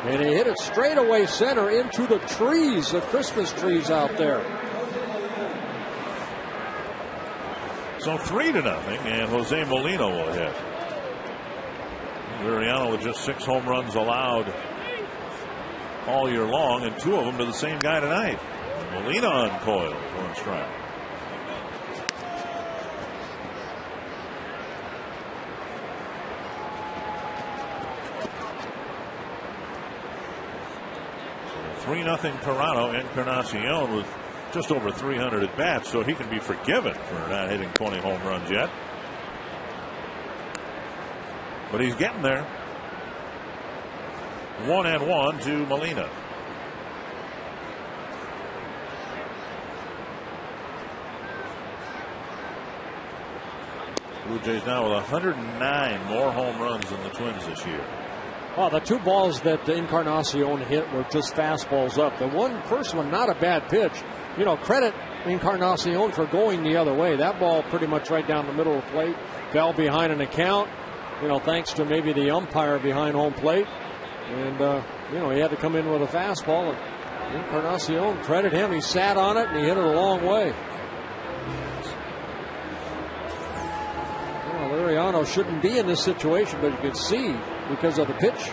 And he hit it straight away center into the trees, the Christmas trees out there. So 3-0, and Jose Molina will hit. Liriano with just 6 home runs allowed all year long, and 2 of them to the same guy tonight. Molina uncoils, 1 strike. So 3-0 Toronto. Encarnacion with just over 300 at bats, so he can be forgiven for not hitting 20 home runs yet. But he's getting there. 1-1 to Molina. Blue Jays now with 109 more home runs than the Twins this year. Well, the 2 balls that Encarnacion hit were just fastballs up. The first one, not a bad pitch. You know, credit Encarnacion for going the other way. That ball pretty much right down the middle of the plate. Fell behind an account. You know, thanks to maybe the umpire behind home plate. And, you know, he had to come in with a fastball. And Encarnacion, credit him. He sat on it and he hit it a long way. Well, Liriano shouldn't be in this situation, but you can see because of the pitch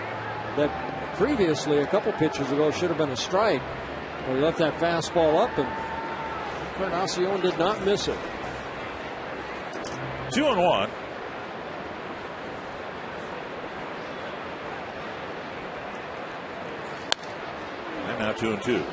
that previously, a couple pitches ago, should have been a strike. Well, he left that fastball up, and Encarnacion did not miss it. 2-1. And now 2-2.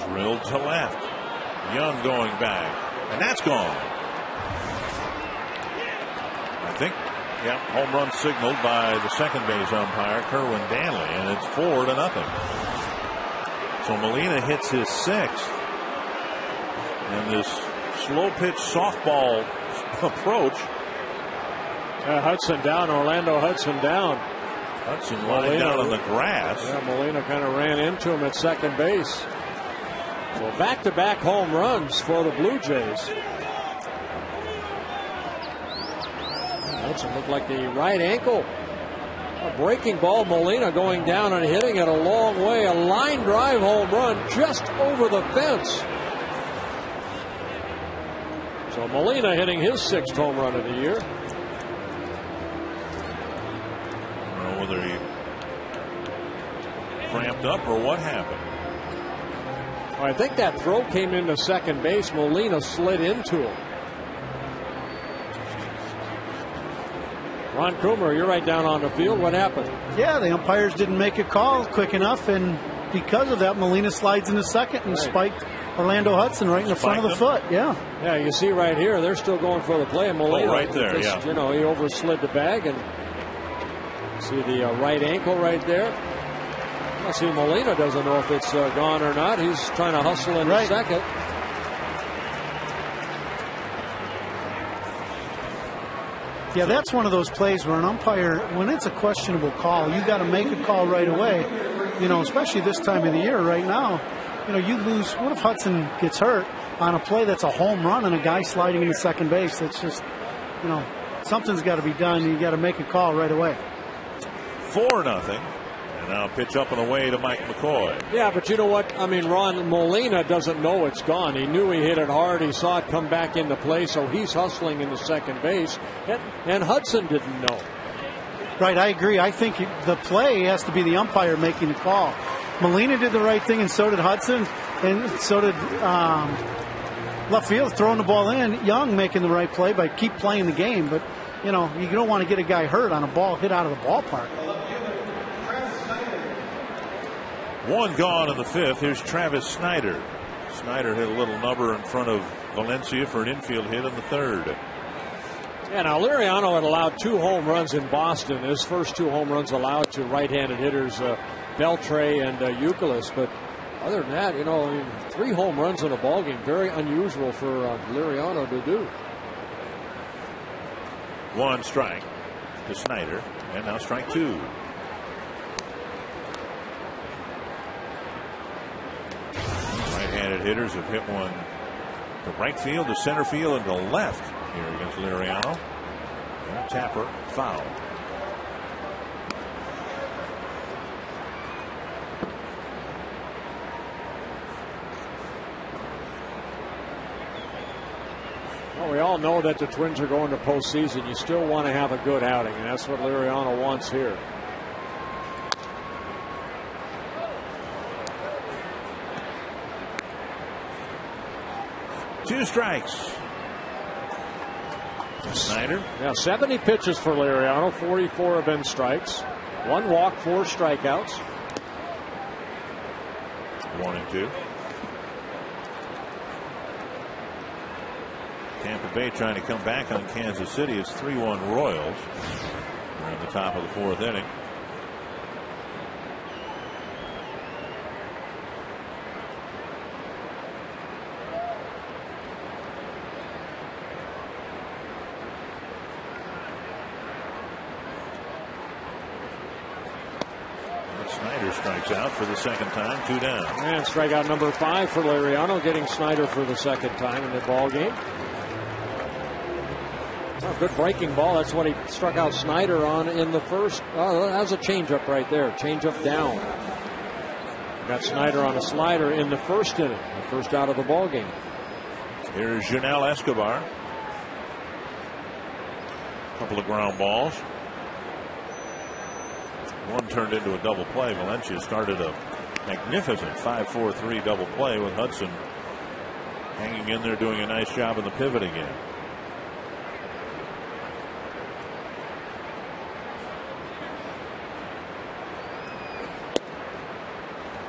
Drilled to left. Young going back. And that's gone. I think, yeah, home run signaled by the second base umpire, Kerwin Danley, and it's 4-0. So Molina hits his 6th. And this slow pitch softball approach. Hudson down, Orlando Hudson down. Hudson lying down on the grass. Yeah, Molina kind of ran into him at second base. So back-to-back home runs for the Blue Jays. Hudson looked like the right ankle. A breaking ball. Molina going down and hitting it a long way. A line drive home run just over the fence. So Molina hitting his 6th home run of the year. I don't know whether he cramped up or what happened. I think that throw came into second base. Molina slid into him. Ron Coomer, you're right down on the field. What happened? Yeah, the umpires didn't make a call quick enough, and because of that, Molina slides into second and spiked Orlando Hudson right in the front of the foot. Yeah. Yeah, you see right here, they're still going for the play. And Molina, right there, just, you know, he overslid the bag, and see the right ankle right there. I see Molina doesn't know if it's gone or not. He's trying to hustle in second. Yeah, that's one of those plays where an umpire, when it's a questionable call, you got to make a call right away. You know, especially this time of the year right now. You know, you lose. What if Hudson gets hurt on a play that's a home run and a guy sliding into second base? That's just, you know, something's got to be done. You got to make a call right away. 4-0. And now pitch up and away to Mike McCoy. Yeah, but you know what? I mean, Ron, Molina doesn't know it's gone. He knew he hit it hard. He saw it come back into play, so he's hustling into second base. And Hudson didn't know. Right, I agree. I think the play has to be the umpire making the call. Molina did the right thing, and so did Hudson, and so did left field throwing the ball in. Young making the right play by keep playing the game, but you know you don't want to get a guy hurt on a ball hit out of the ballpark. 1 gone in the 5th. Here's Travis Snyder. Snyder hit a little number in front of Valencia for an infield hit in the third. Yeah, now Liriano had allowed 2 home runs in Boston. His first 2 home runs allowed to right-handed hitters Beltre and Youkilis. But other than that, 3 home runs in a ballgame, very unusual for Liriano to do. 1 strike to Snyder, and now strike 2. Right-handed hitters have hit one to right field, to center field, and to left here against Liriano. And a tapper foul. Well, we all know that the Twins are going to postseason. You still want to have a good outing, and that's what Liriano wants here. Two strikes. Snyder. Yeah, 70 pitches for Liriano. 44 have been strikes. 1 walk, 4 strikeouts. 1-2. Tampa Bay trying to come back on Kansas City. It's 3-1 Royals. We're in the top of the 4th inning. Snyder strikes out for the second time, 2 down. And strikeout number 5 for Liriano, getting Snyder for the second time in the ball game. Oh, good breaking ball. That's what he struck out Snyder on in the first. Oh, that was a changeup right there. Changeup down. Got Snyder on a slider in the first inning, the first out of the ball game. Here's Janel Escobar. Couple of ground balls. One turned into a double play. Valencia started a magnificent 5-4-3 double play with Hudson hanging in there, doing a nice job in the pivot again.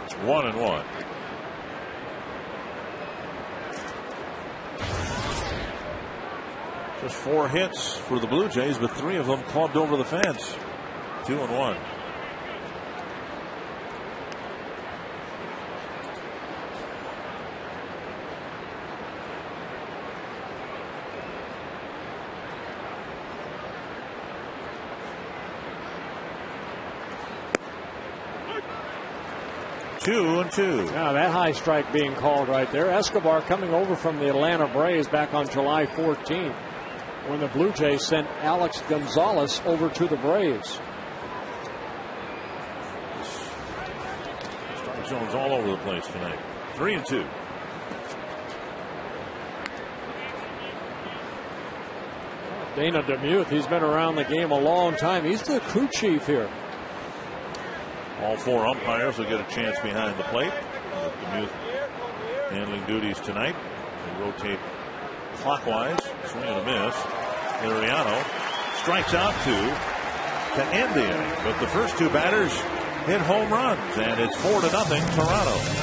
It's 1-1. Just 4 hits for the Blue Jays, but 3 of them clubbed over the fence. 2-1. Two and 2. Now that high strike being called right there. Escobar coming over from the Atlanta Braves back on July 14th when the Blue Jays sent Alex Gonzalez over to the Braves. Strike zones all over the place tonight. 3-2. Dana DeMuth, he's been around the game a long time. He's the crew chief here. All 4 umpires will get a chance behind the plate. DeMuth handling duties tonight. They rotate clockwise. Swing and a miss. Liriano strikes out 2 to end the inning. But the first 2 batters hit home runs, and it's 4-0 Toronto.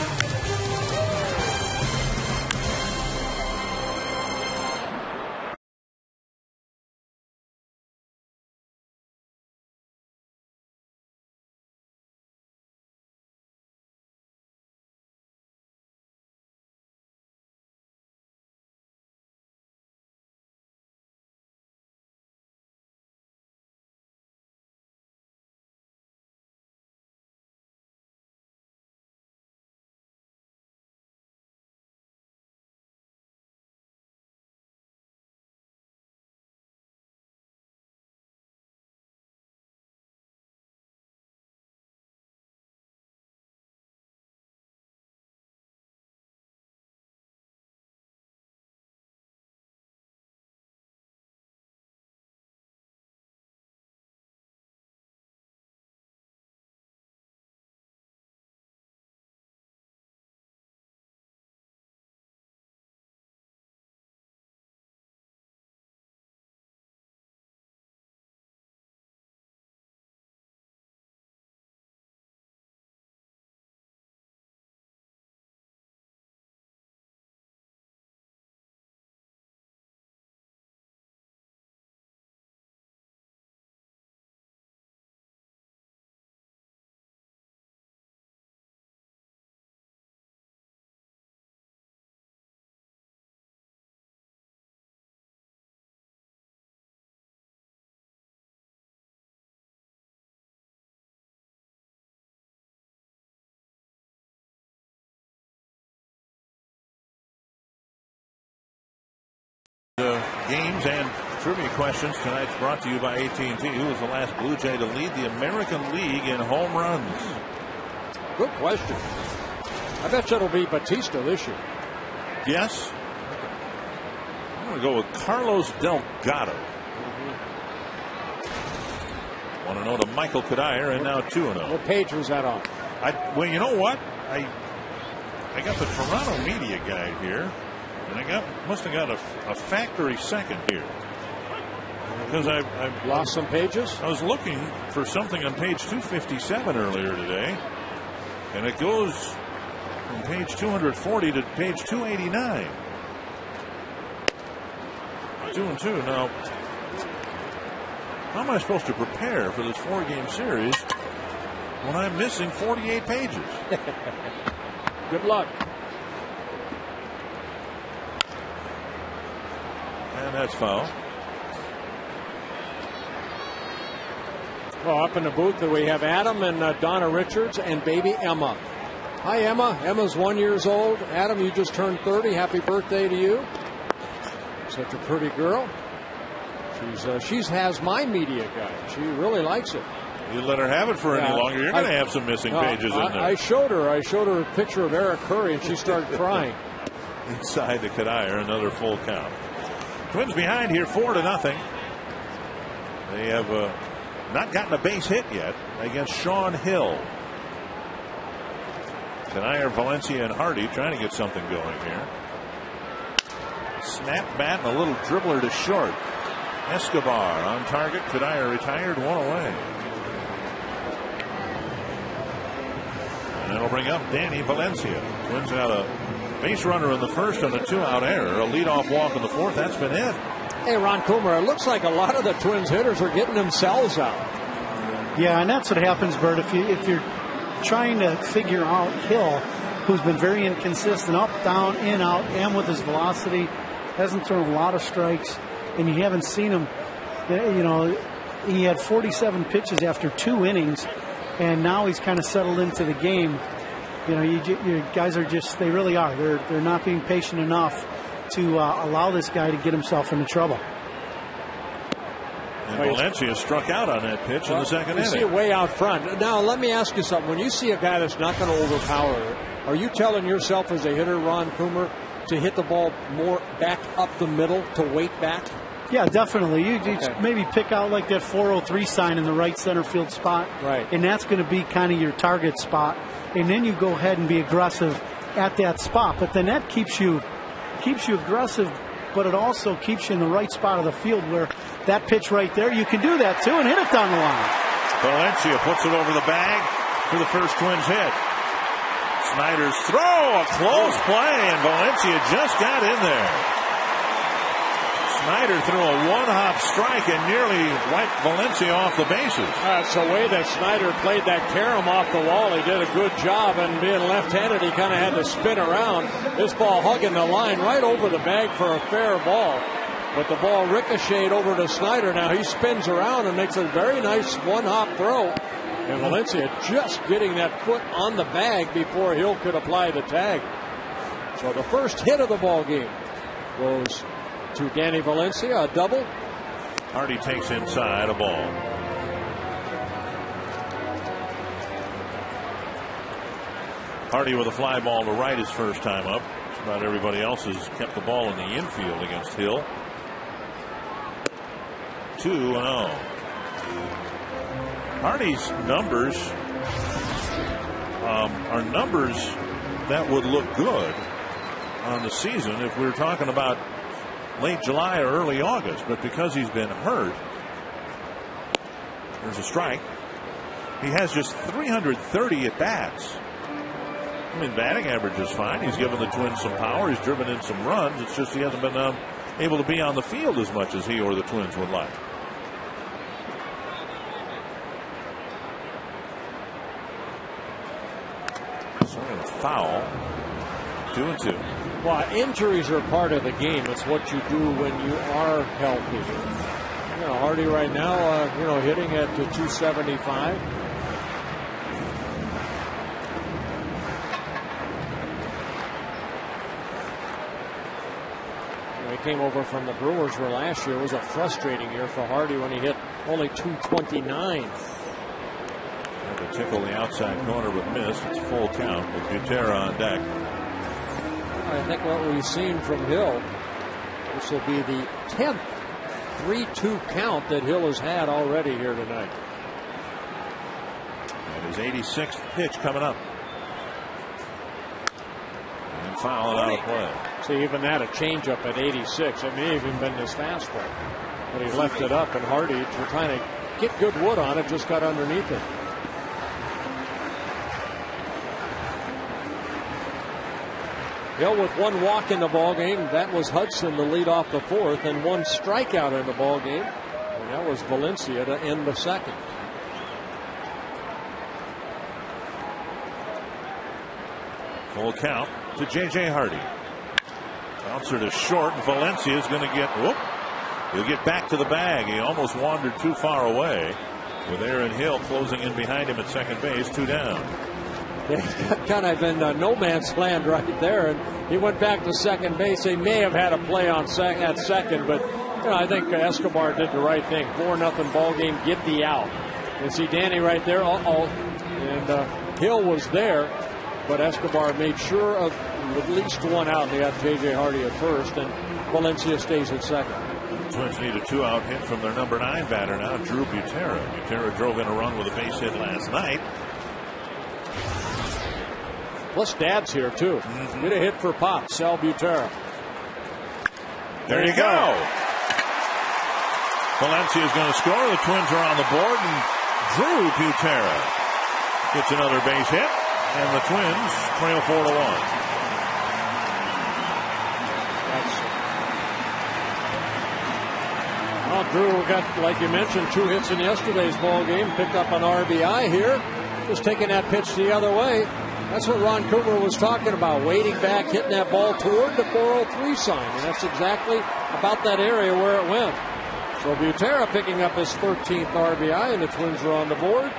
games and trivia questions. Tonight's brought to you by AT&T. Who was the last Blue Jay to lead the American League in home runs? Good question. I bet you it'll be Batista this year. Yes. I'm going to go with Carlos Delgado. 1-0 to Michael Cuddyer, and now 2-0. What page was that on? Well, you know what? I got the Toronto media guide here, and must have got a factory second here. Because I lost some pages. I was looking for something on page 257 earlier today, and it goes from page 240 to page 289. 2-2 now. How am I supposed to prepare for this 4-game series when I'm missing 48 pages? Good luck. And that's foul. Well, up in the booth we have Adam and Donna Richards and baby Emma. Hi, Emma. Emma's 1 year old. Adam, you just turned 30. Happy birthday to you. Such a pretty girl. She has my media guide. She really likes it. You let her have it for any longer, you're going to have some missing pages in there. I showed her a picture of Eric Curry, and she started crying. Inside to Cuddyer, another full count. Twins behind here, 4-0. They have not gotten a base hit yet against Sean Hill. Cuddyer, Valencia, and Hardy trying to get something going here. Snap bat and a little dribbler to short. Escobar on target. Cuddyer retired, 1 away. And that'll bring up Danny Valencia. Twins got a base runner in the first and a 2-out error. A leadoff walk in the fourth. That's been it. Hey, Ron Coomer, it looks like a lot of the Twins hitters are getting themselves out. Yeah, and that's what happens, Bert. If you're trying to figure out Hill, who's been very inconsistent, up, down, in, out, and with his velocity, hasn't thrown a lot of strikes, and you haven't seen him. He had 47 pitches after 2 innings, and now he's kind of settled into the game. You guys are they really are. They're not being patient enough to allow this guy to get himself into trouble. And Valencia struck out on that pitch in the second inning. You see it way out front. Now, let me ask you something. When you see a guy that's not going to overpower, are you telling yourself as a hitter, Ron Coomer, to hit the ball more back up the middle, to weight back? Yeah, definitely. You maybe pick out like that 403 sign in the right center field spot. Right. And that's going to be kind of your target spot. And then you go ahead and be aggressive at that spot. But then that keeps you aggressive, but it also keeps you in the right spot of the field where that pitch right there, you can do that too and hit it down the line. Valencia puts it over the bag for the first Twins hit. Snyder's throw, a close play, and Valencia just got in there. Snyder threw a one-hop strike and nearly wiped Valencia off the bases. That's the way that Snyder played that carom off the wall. He did a good job, and being left-handed, he kind of had to spin around. This ball hugging the line right over the bag for a fair ball. But the ball ricocheted over to Snyder. Now he spins around and makes a very nice one-hop throw. And Valencia just getting that foot on the bag before Hill could apply the tag. So the first hit of the ball game goes to Danny Valencia, a double. Hardy takes inside a ball. Hardy with a fly ball to right his first time up. Just about everybody else has kept the ball in the infield against Hill. 2-0. Hardy's numbers are numbers that would look good on the season if we were talking about late July or early August, but because he's been hurt, there's a strike. He has just 330 at bats. I mean, batting average is fine. He's given the Twins some power. He's driven in some runs. It's just he hasn't been able to be on the field as much as he or the Twins would like. Swing a foul. 2-2. Well, injuries are part of the game. It's what you do when you are healthy. Hardy right now, hitting at 275. He came over from the Brewers were last year. It was a frustrating year for Hardy when he hit only .229. To tickle the outside corner but missed. It's full count with Butera on deck. I think what we've seen from Hill, this will be the 10th 3-2 count that Hill has had already here tonight. And his 86th pitch coming up. And foul it out of play. See, even that, a changeup at 86. It may have even been his fastball. But he left it up, and Hardy, trying to get good wood on it, just got underneath it. Hill with one walk in the ball game. That was Hudson to lead off the fourth, and one strikeout in the ball game. And that was Valencia to end the second. Full count to J.J. Hardy. Bouncer to short, and Valencia is going to get, he'll get back to the bag. He almost wandered too far away with Aaron Hill closing in behind him at second base, 2 down. Yeah, he got kind of in no man's land right there, and he went back to second base. They may have had a play on at second, but I think Escobar did the right thing. 4-0 ball game, get the out. And see Danny right there, and Hill was there, but Escobar made sure of at least one out. They got J.J. Hardy at first, and Valencia stays at second. Twins need a 2-out hit from their number 9 batter now, Drew Butera. Butera drove in a run with a base hit last night. Plus Dad's here too. Get a hit for Pop, Sal Butera. There you go. Valencia is going to score. The Twins are on the board, and Drew Butera gets another base hit, and the Twins trail 4-1. Well, Drew got, like you mentioned, 2 hits in yesterday's ball game. Picked up an RBI here. Just taking that pitch the other way. That's what Ron Cooper was talking about, waiting back, hitting that ball toward the 403 sign, and that's exactly about that area where it went. So Butera picking up his 13th RBI, and the Twins are on the board.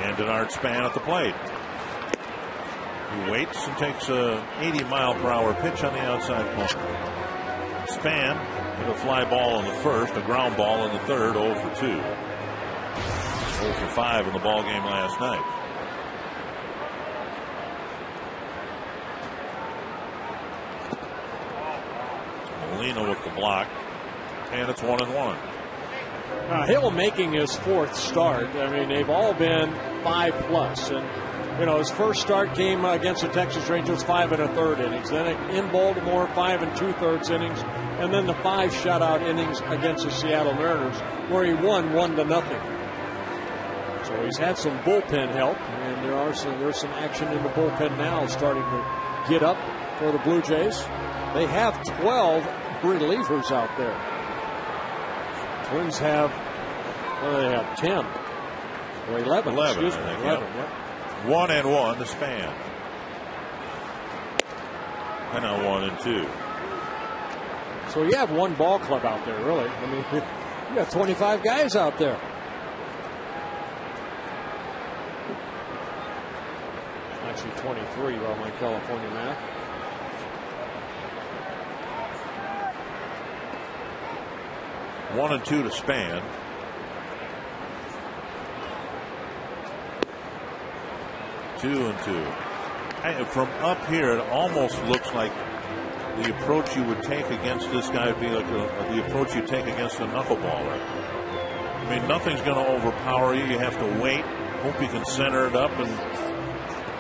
And an Art Span at the plate. He waits and takes a 80-mile-per-hour pitch on the outside corner. Span hit a fly ball in the first, a ground ball in the third, 0 for 2. 0 for 5 in the ball game last night. Molina with the block, and it's 1-1. Hill making his 4th start. I mean, they've all been 5+, and his first start came against the Texas Rangers, 5 1/3 innings. Then in Baltimore, 5 2/3 innings, and then the 5 shutout innings against the Seattle Mariners, where he won 1-0. So he's had some bullpen help, and there's some action in the bullpen now starting to get up for the Blue Jays. They have 12 relievers out there. Twins have, what do they have, 10? Or 11, excuse me. 11, yep. 1-1 to Span. And now 1-2. So you have one ball club out there, really. I mean, you got 25 guys out there. Actually 23 by my California math. One and 2 to Span. Two and 2. From up here, it almost looks like the approach you would take against this guy would be like the approach you take against a knuckleballer. I mean, nothing's going to overpower you. You have to wait, hope you can center it up and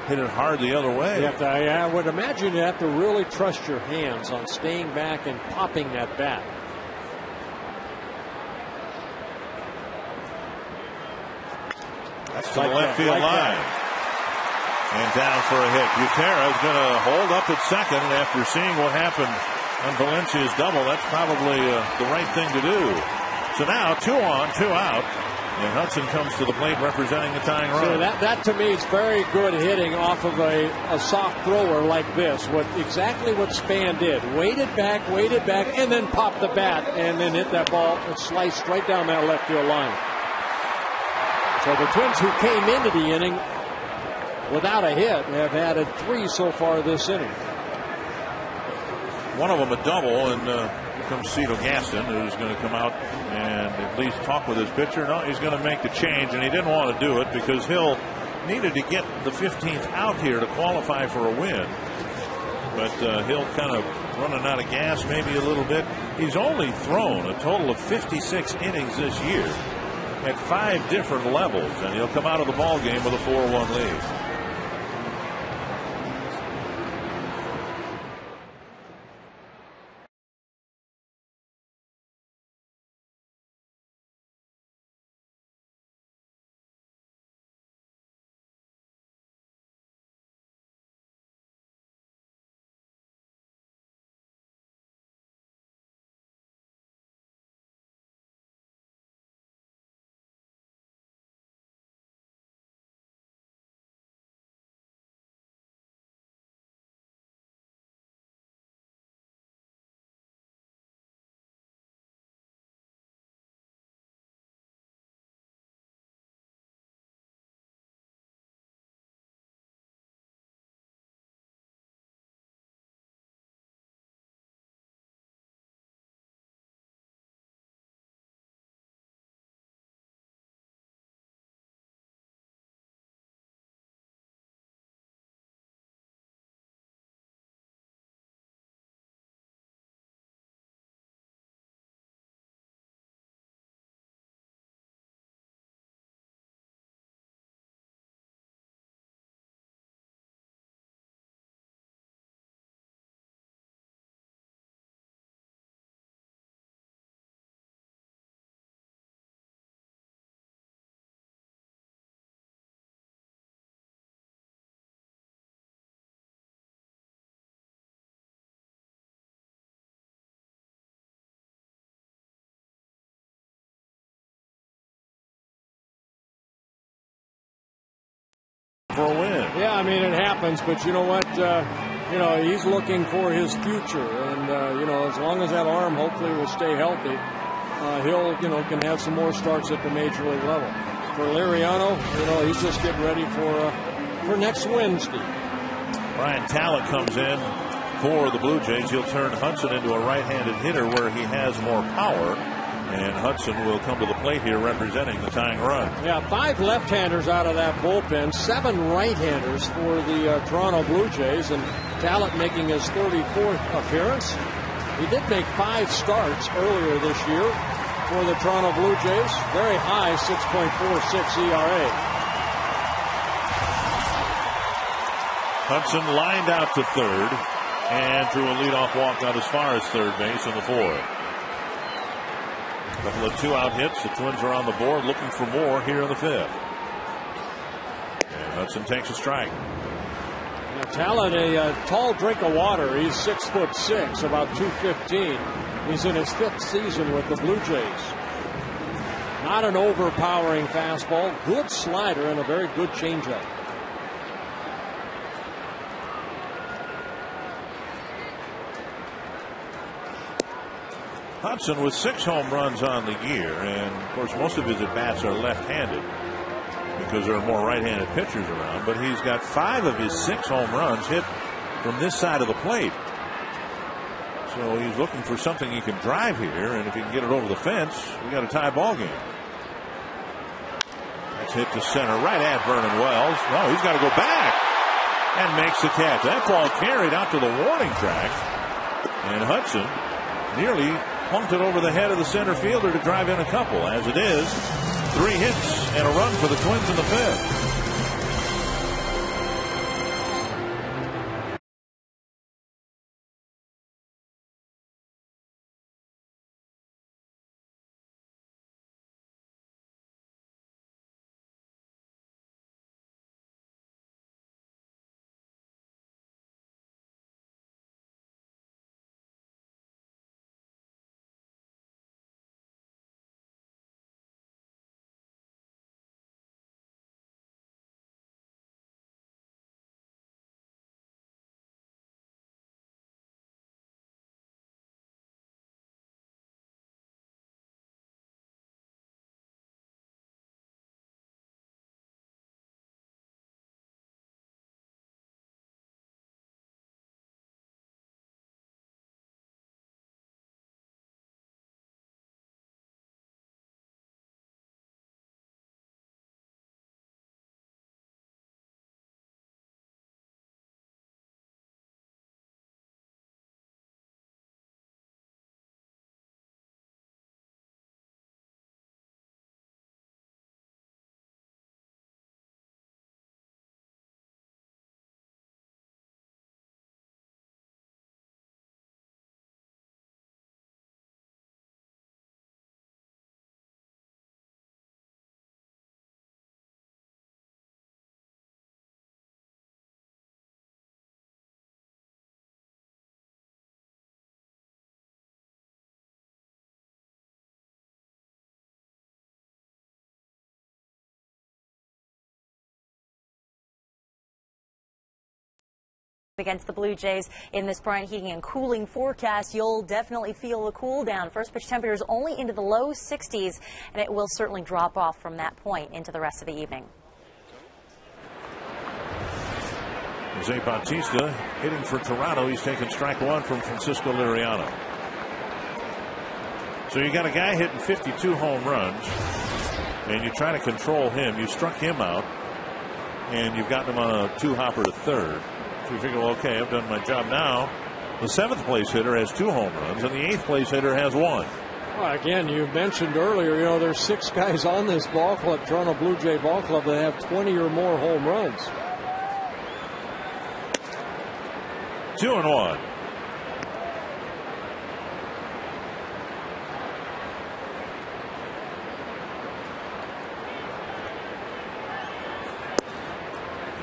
hit it hard the other way. You have to, I would imagine you have to really trust your hands on staying back and popping that bat. That's to the left field line. And down for a hit. Butera is going to hold up at second, and after seeing what happened on Valencia's double, that's probably the right thing to do. So now 2 on, 2 out, and Hudson comes to the plate representing the tying run. So that to me is very good hitting off of a soft thrower like this. Exactly what Span did. Waited back, and then popped the bat, and then hit that ball and sliced right down that left field line. So the Twins, who came into the inning without a hit, have added 3 so far this inning. one of them a double, and here comes Cito Gaston, who's going to come out and at least talk with his pitcher. No, he's going to make the change, and he didn't want to do it because Hill needed to get the 15th out here to qualify for a win. But Hill kind of running out of gas maybe a little bit. He's only thrown a total of 56 innings this year at 5 different levels, and he'll come out of the ball game with a 4-1 lead. For a win. Yeah, I mean, it happens, but you know what? He's looking for his future, and as long as that arm hopefully will stay healthy, he'll can have some more starts at the major league level. For Liriano, he's just getting ready for next Wednesday. Brian Talent comes in for the Blue Jays. He'll turn Hudson into a right-handed hitter where he has more power. And Hudson will come to the plate here representing the tying run. Yeah, 5 left-handers out of that bullpen, 7 right-handers for the Toronto Blue Jays, and Talent making his 34th appearance. He did make 5 starts earlier this year for the Toronto Blue Jays. Very high, 6.46 ERA. Hudson lined out to third and drew a leadoff walk out as far as third base in the 4th. A couple of 2-out hits. The Twins are on the board looking for more here in the 5th. And Hudson takes a strike. Now, Talent, a tall drink of water. He's 6'6", about 215. He's in his 5th season with the Blue Jays. Not an overpowering fastball. Good slider and a very good changeup. Hudson with 6 home runs on the year, and of course most of his at-bats are left-handed because there are more right-handed pitchers around, but he's got 5 of his 6 home runs hit from this side of the plate. So he's looking for something he can drive here, and if he can get it over the fence, we got a tie ball game. That's hit to center right at Vernon Wells. No, he's got to go back and makes the catch. That ball carried out to the warning track, and Hudson nearly plunked it over the head of the center fielder to drive in a couple. As it is, 3 hits and a run for the Twins in the 5th. against the Blue Jays in this Bryant Heating and Cooling forecast. You'll definitely feel the cool down. First pitch temperatures only into the low 60s, and it will certainly drop off from that point into the rest of the evening. Jose Bautista hitting for Toronto. He's taken strike one from Francisco Liriano. So you got a guy hitting 52 home runs, and you try to control him. You struck him out, and you've gotten him on a two-hopper to third. So you figure, well, okay, I've done my job now. The 7th place hitter has 2 home runs, and the 8th place hitter has 1. Well, again, you mentioned earlier, you know, there's 6 guys on this ball club, Toronto Blue Jay ball club, that have 20 or more home runs. 2-1.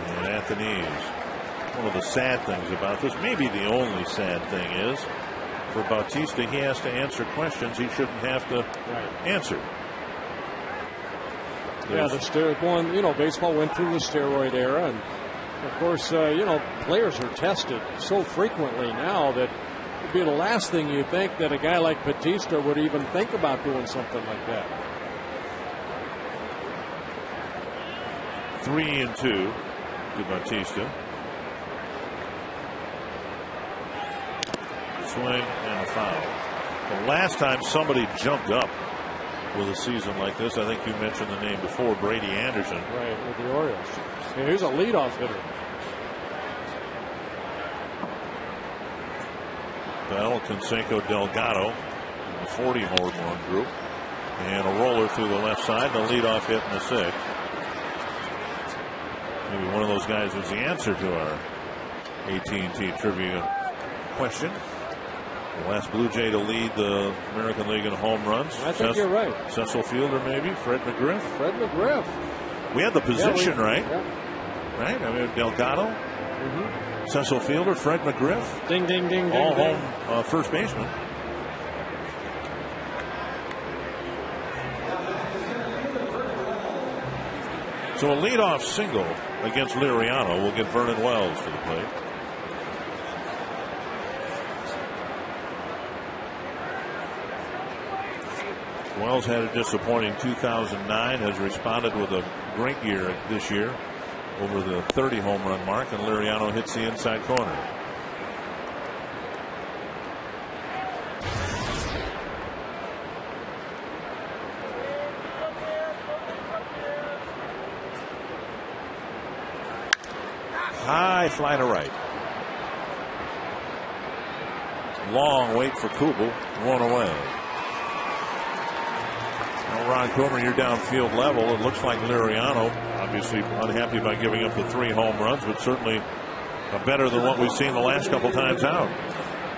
And at the knees. One of the sad things about this, maybe the only sad thing is, for Bautista, he has to answer questions he shouldn't have to answer. Yeah, the steroid one, you know, baseball went through the steroid era, and of course, you know, players are tested so frequently now that it'd be the last thing you think that a guy like Bautista would even think about doing something like that. 3-2 to Bautista. Swing and a foul. The last time somebody jumped up with a season like this, I think you mentioned the name before, Brady Anderson. Right, with the Orioles. Yeah, he's a leadoff hitter. Bell, Canseco, Delgado, the 40 home run group, and a roller through the left side, the leadoff hit in the 6th. Maybe one of those guys was the answer to our AT&T trivia question. The last Blue Jay to lead the American League in home runs. I think you're right. Cecil Fielder, maybe. Fred McGriff. Fred McGriff. We had the position right. Yeah. Right? I mean, Delgado, Cecil Fielder, Fred McGriff. Ding, ding, ding, all ding, home first baseman. So a leadoff single against Liriano will get Vernon Wells to the plate. Wells had a disappointing 2009, has responded with a great year this year, over the 30 home run mark, and Liriano hits the inside corner. High fly to right. Long wait for Kubel, 1 away. Ron Coomer, you're downfield level. It looks like Liriano, obviously unhappy by giving up the 3 home runs, but certainly better than what we've seen the last couple times out.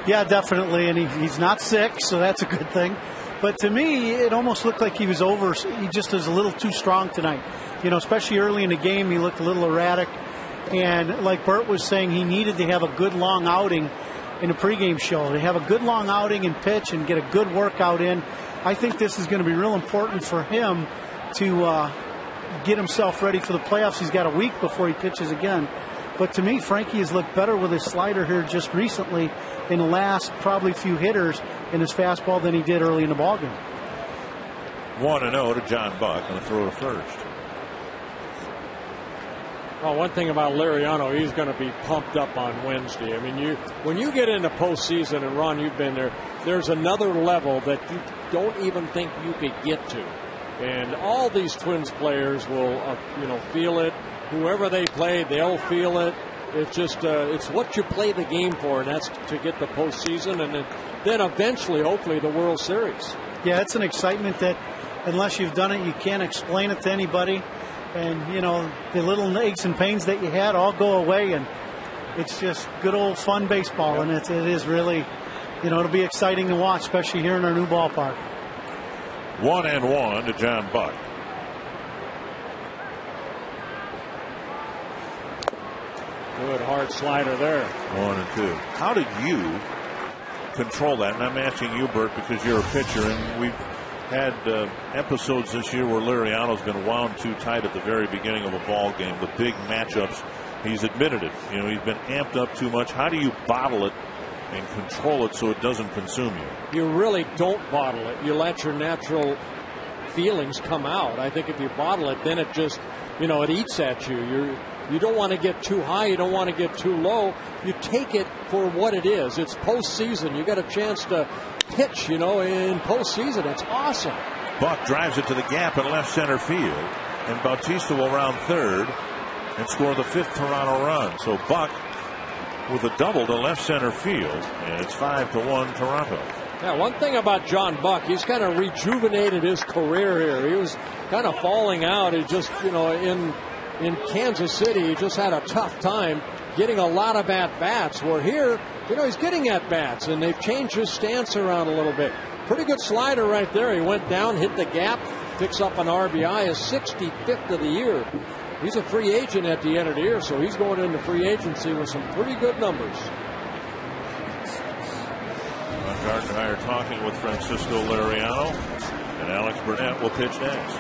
Yeah, definitely, and he's not sick, so that's a good thing. But to me, it almost looked like he was over. He just was a little too strong tonight. You know, especially early in the game, he looked a little erratic. And like Bert was saying, he needed to have a good long outing in the pregame show. To have a good long outing and pitch and get a good workout in. I think this is going to be real important for him to get himself ready for the playoffs. He's got a week before he pitches again. But to me, Frankie has looked better with his slider here just recently in the last probably few hitters in his fastball than he did early in the ballgame. 1-0 to John Buck on a throw to first. Well, one thing about Liriano, he's going to be pumped up on Wednesday. I mean, when you get into postseason, and Ron, you've been there, there's another level that you don't even think you could get to. And all these Twins players will, feel it. Whoever they play, they'll feel it. It's just, it's what you play the game for, and that's to get the postseason, and then eventually, hopefully, the World Series. Yeah, it's an excitement that, unless you've done it, you can't explain it to anybody. And, you know, the little aches and pains that you had all go away, and it's just good old fun baseball. Yep. And it is really, it'll be exciting to watch, especially here in our new ballpark. 1-1 to John Buck. Good hard slider there. 1-2. How did you control that? And I'm asking you, Bert, because you're a pitcher, and we've had episodes this year where Liriano's been wound too tight at the very beginning of a ball game. The big matchups He's admitted it. You know, he's been amped up too much. How do you bottle it and control it so it doesn't consume you? You really don't bottle it. You let your natural feelings come out. I think if you bottle it, then it just, you know, it eats at you. You don't want to get too high. You don't want to get too low. You take it for what it is. It's postseason. You got a chance to pitch, you know, in postseason. It's awesome. Buck drives it to the gap in left center field, and Bautista will round third and score the 5th Toronto run. So Buck with a double to left center field, and it's 5-1 Toronto. Yeah, one thing about John Buck, he's kind of rejuvenated his career here. He was kind of falling out. He just, you know, in Kansas City, he just had a tough time getting a lot of at-bats. Where here, you know, he's getting at-bats, and they've changed his stance around a little bit. Pretty good slider right there. He went down, hit the gap, picks up an RBI, his 65th of the year. He's a free agent at the end of the year, so he's going into free agency with some pretty good numbers. Gardner and I are talking with Francisco Liriano, and Alex Burnett will pitch next.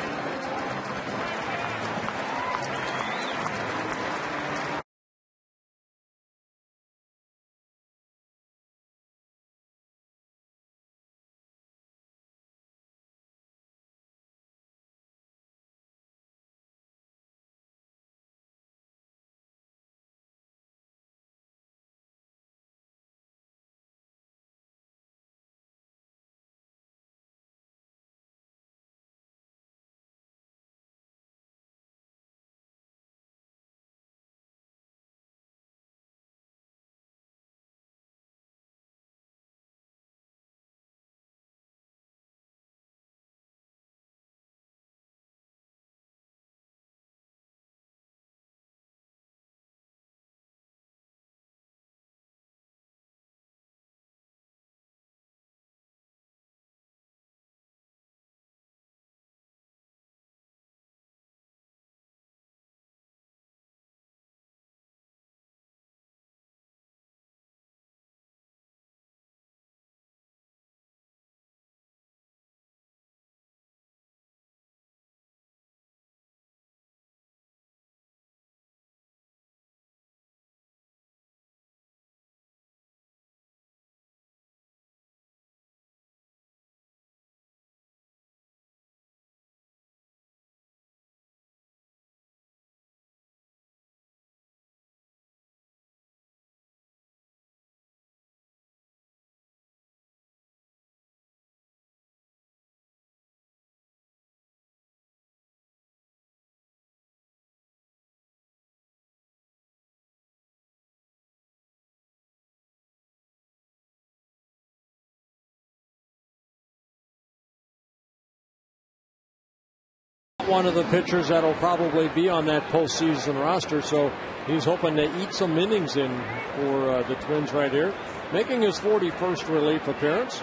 One of the pitchers that'll probably be on that postseason roster, so he's hoping to eat some innings in for the Twins right here. Making his 41st relief appearance.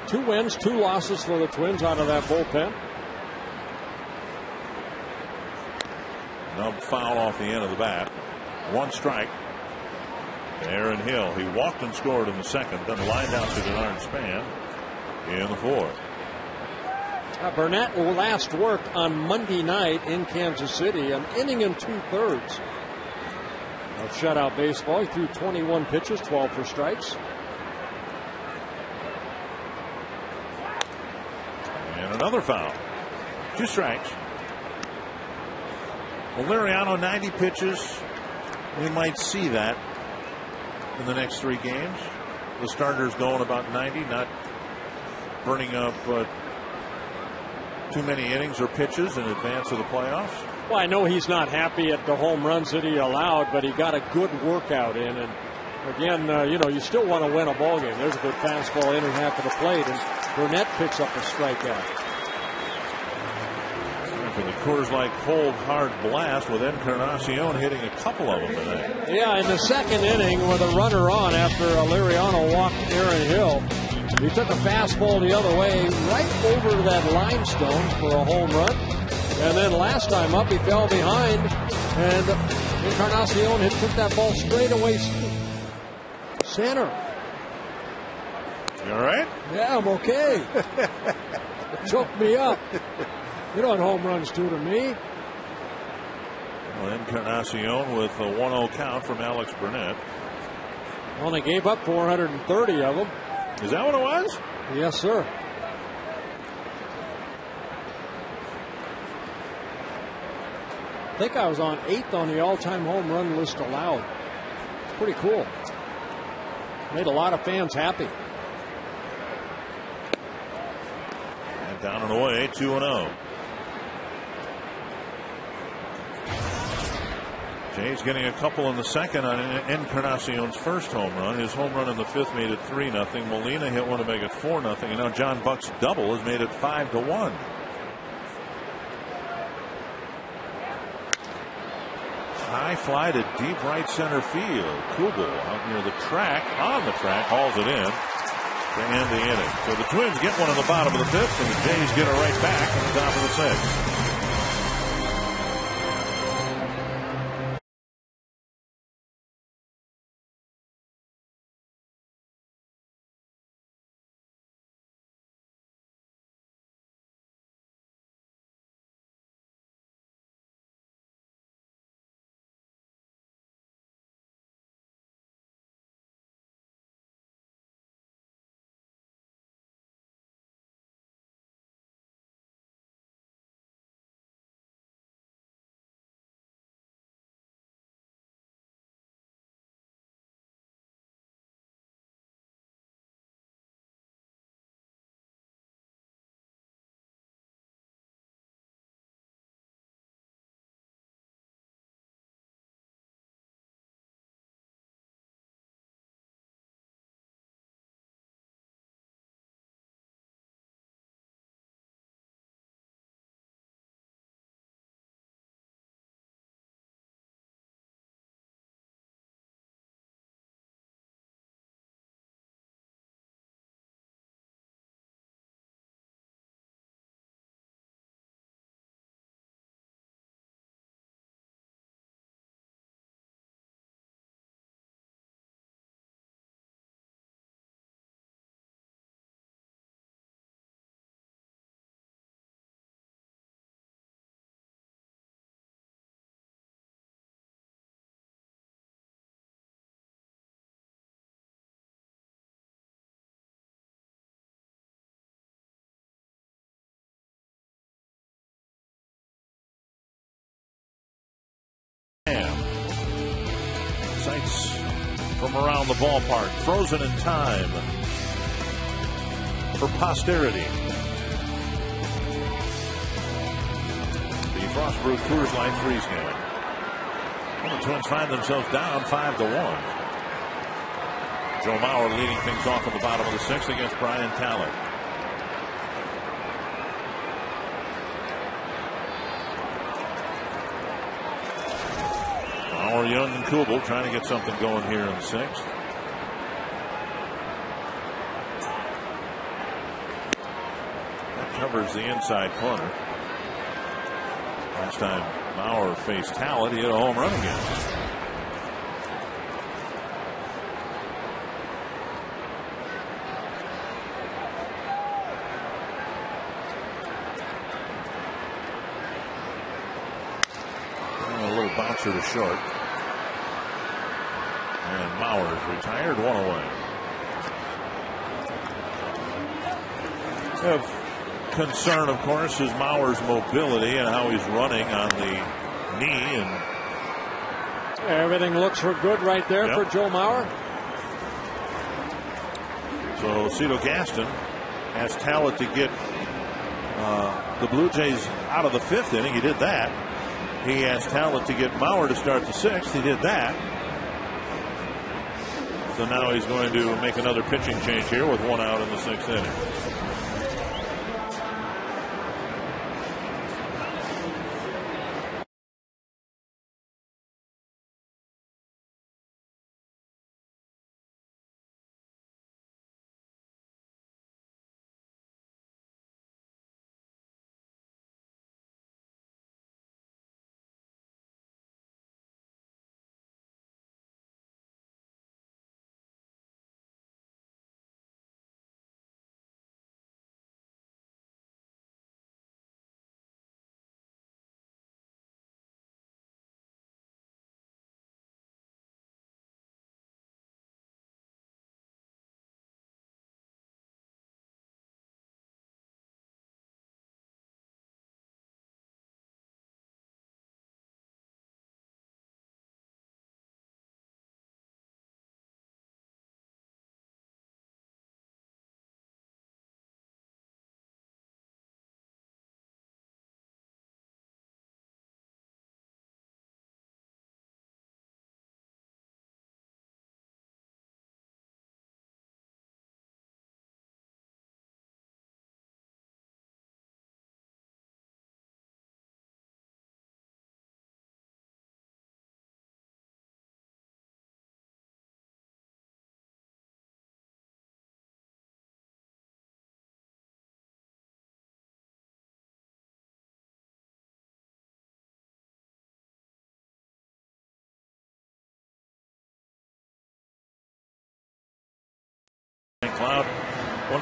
2 wins, 2 losses for the Twins out of that bullpen. Nub foul off the end of the bat. 1 strike. Aaron Hill. He walked and scored in the second, then lined out to Denard Span in the 4th. Burnett will last work on Monday night in Kansas City, an inning and 2/3 of shutout baseball. He threw 21 pitches, 12 for strikes. And another foul. 2 strikes. Well, Liriano, 90 pitches. We might see that in the next 3 games. The starters going about 90, not burning up too many innings or pitches in advance of the playoffs. Well, I know he's not happy at the home runs that he allowed, but he got a good workout in. And again, you know, you still want to win a ball game. There's a good fastball in and half of the plate, and Burnett picks up a strikeout. For the Coors Light Cold Hard Blast with Encarnacion hitting a couple of them tonight. Yeah, in the second inning with a runner on after Liriano walked Aaron Hill, he took a fastball the other way right over that limestone for a home run. And then last time up, he fell behind, and Encarnacion took that ball straight away center. You all right? Yeah, I'm okay. It choked me up. You know what home runs do to me? Well, Encarnacion with a 1-0 count from Alex Burnett. Well, they gave up 430 of them. Is that what it was? Yes, sir. I think I was on 8th on the all-time home run list allowed. It's pretty cool. Made a lot of fans happy. And down and away, 2-0. Jay's getting a couple in the second on Encarnacion's first home run. His home run in the 5th made it 3-0. Molina hit one to make it 4-0. And now John Buck's double has made it 5-1. High fly to deep right center field. Kubel out near the track, on the track, hauls it in to end the inning. So the Twins get one in the bottom of the 5th, and the Jays get it right back in the top of the 6th. Sights from around the ballpark, frozen in time for posterity. The Frostbrew Coors Light freeze game. Well, the Twins find themselves down 5-1. Joe Mauer leading things off in the bottom of the 6th against Brian Talley. Mauer, Young, and Kubel trying to get something going here in the 6th. That covers the inside corner. Last time Mauer faced Talley, he hit a home run again. And a little bouncer to short. And Mauer's retired, 1 away. Of concern, of course, is Mauer's mobility and how he's running on the knee. And everything looks good right there for Joe Mauer. So Cito Gaston has talent to get the Blue Jays out of the 5th inning. He did that. He has talent to get Mauer to start the 6th. He did that. So now he's going to make another pitching change here with 1 out in the 6th inning.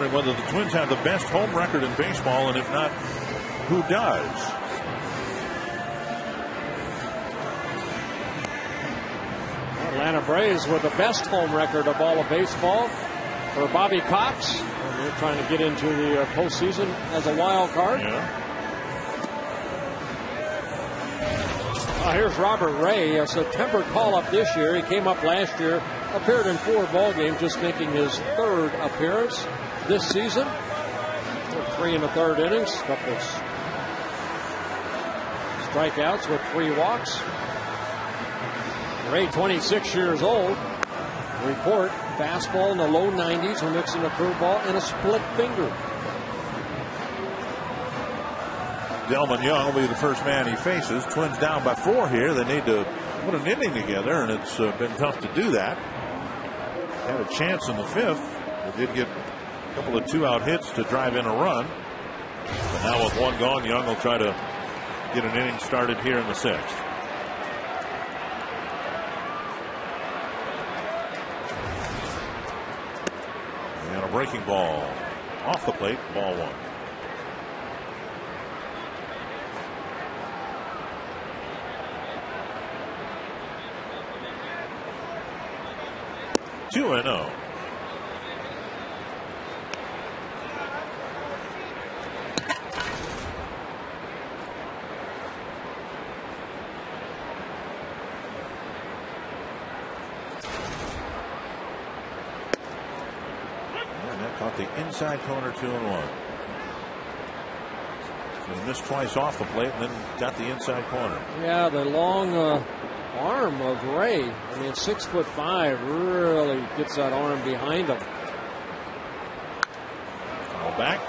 wondering whether the Twins have the best home record in baseball, and if not, who does? Atlanta Braves with the best home record of all of baseball for Bobby Cox. And they're trying to get into the postseason as a wild card. Yeah. Here's Robert Ray, a September call-up this year. He came up last year, appeared in 4 ball games, just making his 3rd appearance this season. 3 1/3 innings, couple of strikeouts with 3 walks. Ray, 26 years old. Report, fastball in the low 90s, we're mixing a curveball and a split finger. Delman Young will be the first man he faces. Twins down by 4 here. They need to put an inning together, and it's been tough to do that. Had a chance in the 5th. They did get a couple of 2-out hits to drive in a run. But now with 1 gone, Young will try to get an inning started here in the 6th. And a breaking ball off the plate, ball 1. Two and 0. That caught the inside corner, 2-1. So he missed twice off the plate and then got the inside corner. Yeah, the long arm of Ray. I mean, 6'5", really gets that arm behind him. All back.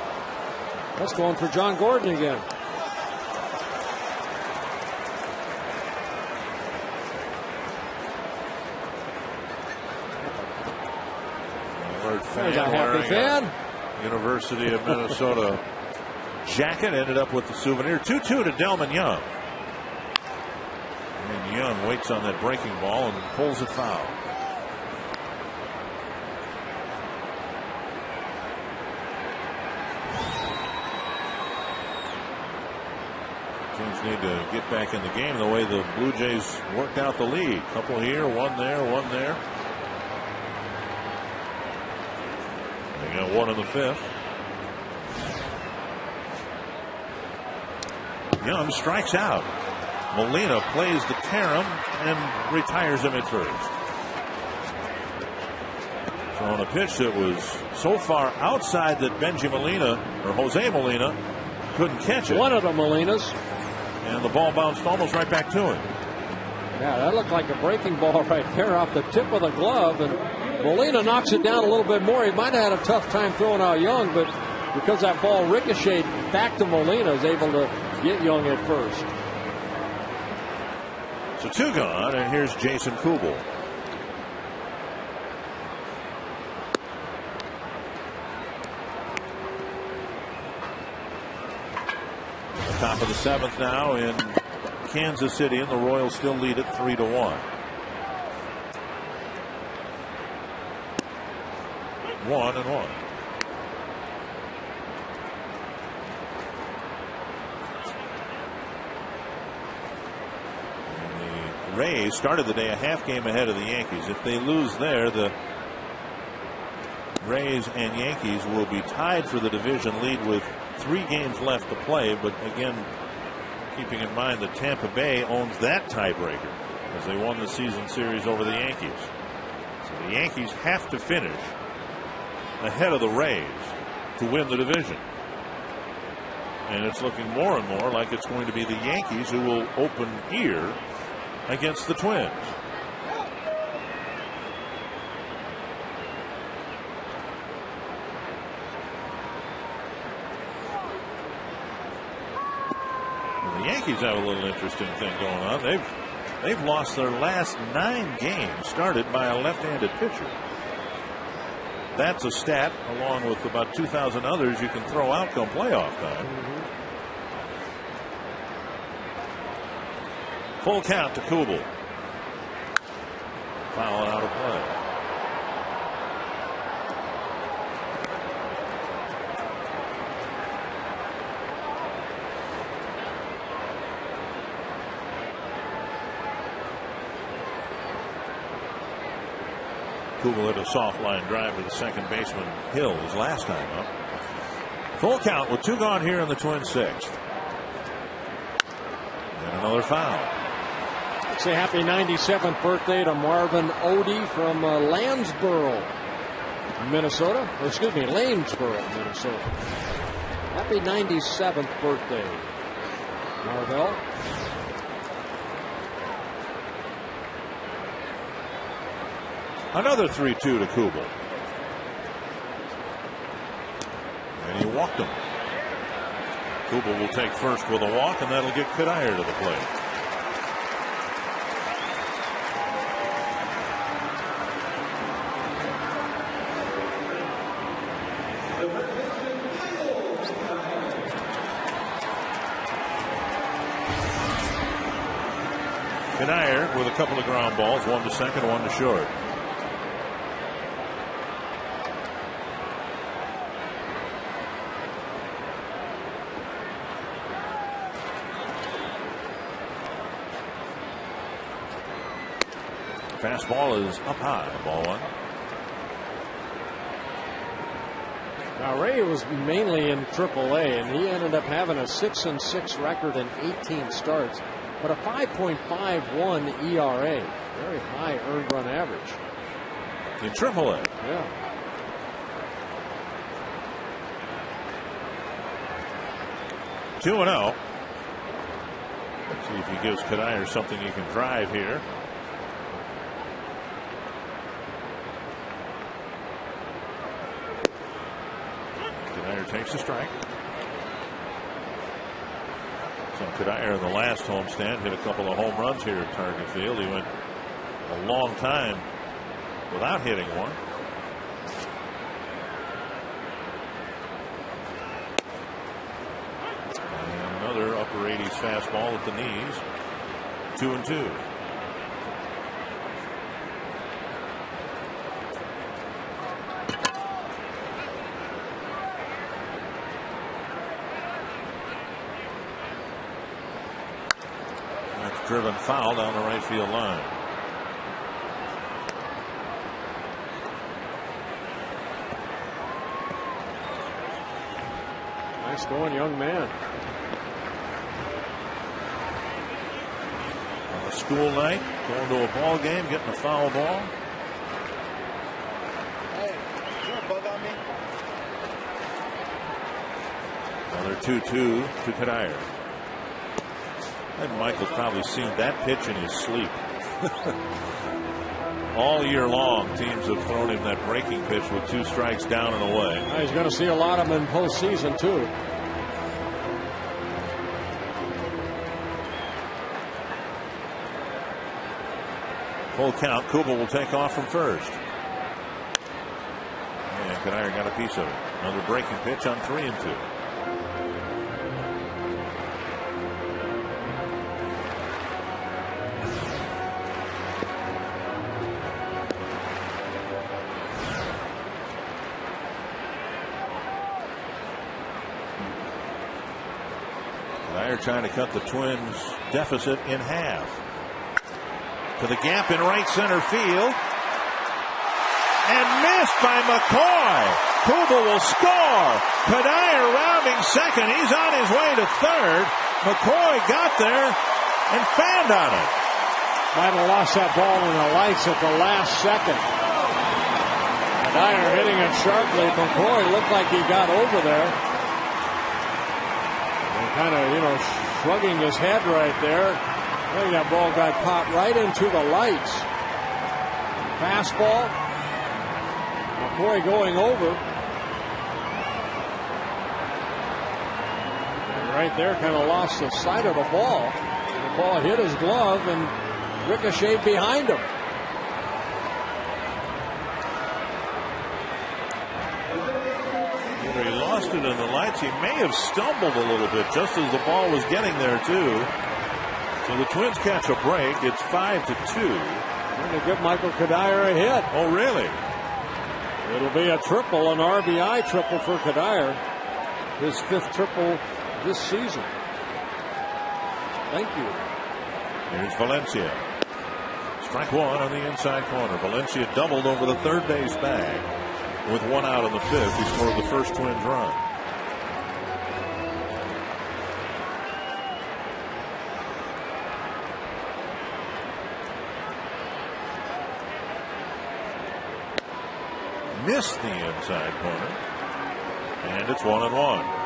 That's going for John Gordon again. There's a happy fan. University of Minnesota jacket, ended up with the souvenir. 2-2 to Delman Young. And Young waits on that breaking ball and pulls it foul. Twins need to get back in the game the way the Blue Jays worked out the lead. Couple here, 1 there, 1 there. They got 1 in the 5th. Young strikes out. Molina plays the carom and retires him at first. So on a pitch that was so far outside that Benji Molina, or Jose Molina, couldn't catch it. One of the Molinas. And the ball bounced almost right back to him. Yeah, that looked like a breaking ball right there off the tip of the glove. And Molina knocks it down a little bit more. He might have had a tough time throwing out Young, but because that ball ricocheted back to Molina, is able to get Young at first. So 2 gone, and here's Jason Kubel. Top of the 7th now in Kansas City, and the Royals still lead it 3-1. 1-1. The Rays started the day a half game ahead of the Yankees. If they lose there, the Rays and Yankees will be tied for the division lead with 3 games left to play. But again, keeping in mind that Tampa Bay owns that tiebreaker as they won the season series over the Yankees. So the Yankees have to finish ahead of the Rays to win the division. And it's looking more and more like it's going to be the Yankees who will open here against the Twins. And the Yankees have a little interesting thing going on. They've lost their last 9 games started by a left-handed pitcher. That's a stat, along with about 2,000 others you can throw out come playoff time. Full count to Kubel. Foul out of play. Kubel hit a soft line drive to the second baseman Hill his last time up. Full count with 2 gone here in the Twins' 6th. And another foul. Say happy 97th birthday to Marvin Odie from Lanesboro, Minnesota. Or excuse me, Lanesboro, Minnesota. Happy 97th birthday, Marvell. Another 3-2 to Kubel. And he walked him. Kubel will take first with a walk, and that'll get Cuddyer to the plate. Cuddyer with a couple of ground balls, 1 to second, 1 to short. Fastball is up high, ball 1. Now Ray was mainly in AAA, and he ended up having a 6-6 record in 18 starts, but a 5.51 ERA, very high earned run average in AAA. Yeah. Two and 0. See if he gives Cuddyer something he can drive here. Takes a strike. So Cuddyer in the last homestand hit a couple of home runs here at Target Field. He went a long time without hitting one. And another upper 80s fastball at the knees. 2-2. Driven foul down the right field line. Nice going, young man. On a school night, going to a ball game, getting a foul ball. Hey, you want to bug on me? Another 2-2 to Cuddyer. And Michael's probably seen that pitch in his sleep. All year long, teams have thrown him that breaking pitch with 2 strikes down and away. He's going to see a lot of them in postseason, too. Full count. Kubel will take off from first. And Cuddyer got a piece of it. Another breaking pitch on 3-2. Trying to cut the Twins' deficit in half. To the gap in right center field. And missed by McCoy. Kubel will score. Cuddyer rounding second. He's on his way to third. McCoy got there and fanned on it. Might have lost that ball in the lights at the last second. Cuddyer hitting it sharply. McCoy looked like he got over there. Kind of, shrugging his head right there. I think that ball got caught right into the lights. Fastball. McCoy going over. And right there kind of lost the sight of the ball. The ball hit his glove and ricocheted behind him. He lost it in the lights. He may have stumbled a little bit just as the ball was getting there, too. So the Twins catch a break. It's 5-2. Going to give Michael Cuddyer a hit. Oh, really? It'll be a triple, an RBI triple for Cuddyer. His 5th triple this season. Thank you. Here's Valencia. Strike one on the inside corner. Valencia doubled over the third base bag. With one out in the fifth, he scored the first Twins run. Missed the inside corner. And it's 1-1.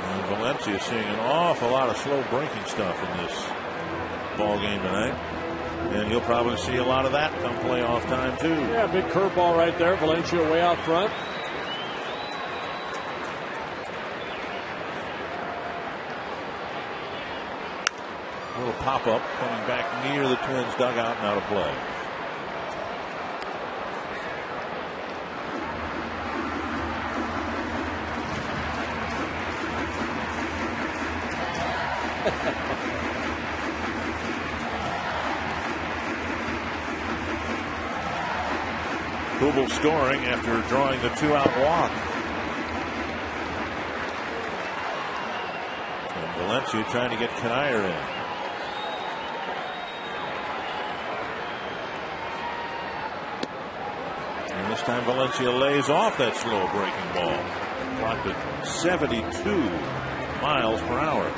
And Valencia seeing an awful lot of slow breaking stuff in this ball game tonight. And you'll probably see a lot of that come playoff time, too. Yeah, big curveball right there. Valencia way out front. A little pop-up coming back near the Twins dugout and out of play. Kubel scoring after drawing the 2-out walk. And Valencia trying to get Kanier in. And this time Valencia lays off that slow breaking ball. Clocked at 72 miles per hour.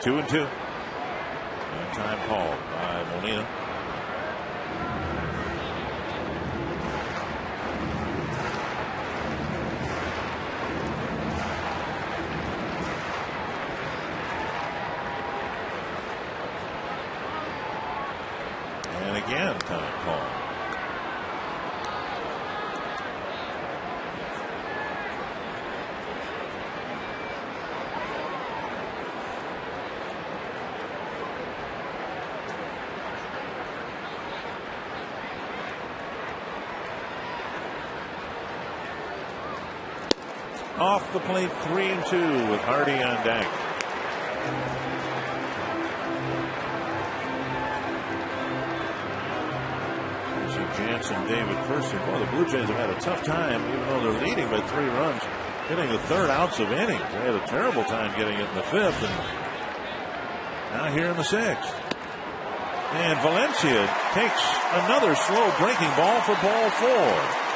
Two and two. And time called by Molina. And again, time called. Off the plate, 3-2 with Hardy on deck. Jansen, David Percy. Boy, the Blue Jays have had a tough time, even though they're leading by 3 runs, getting the third outs of innings. They had a terrible time getting it in the fifth, and now here in the sixth. And Valencia takes another slow breaking ball for ball 4.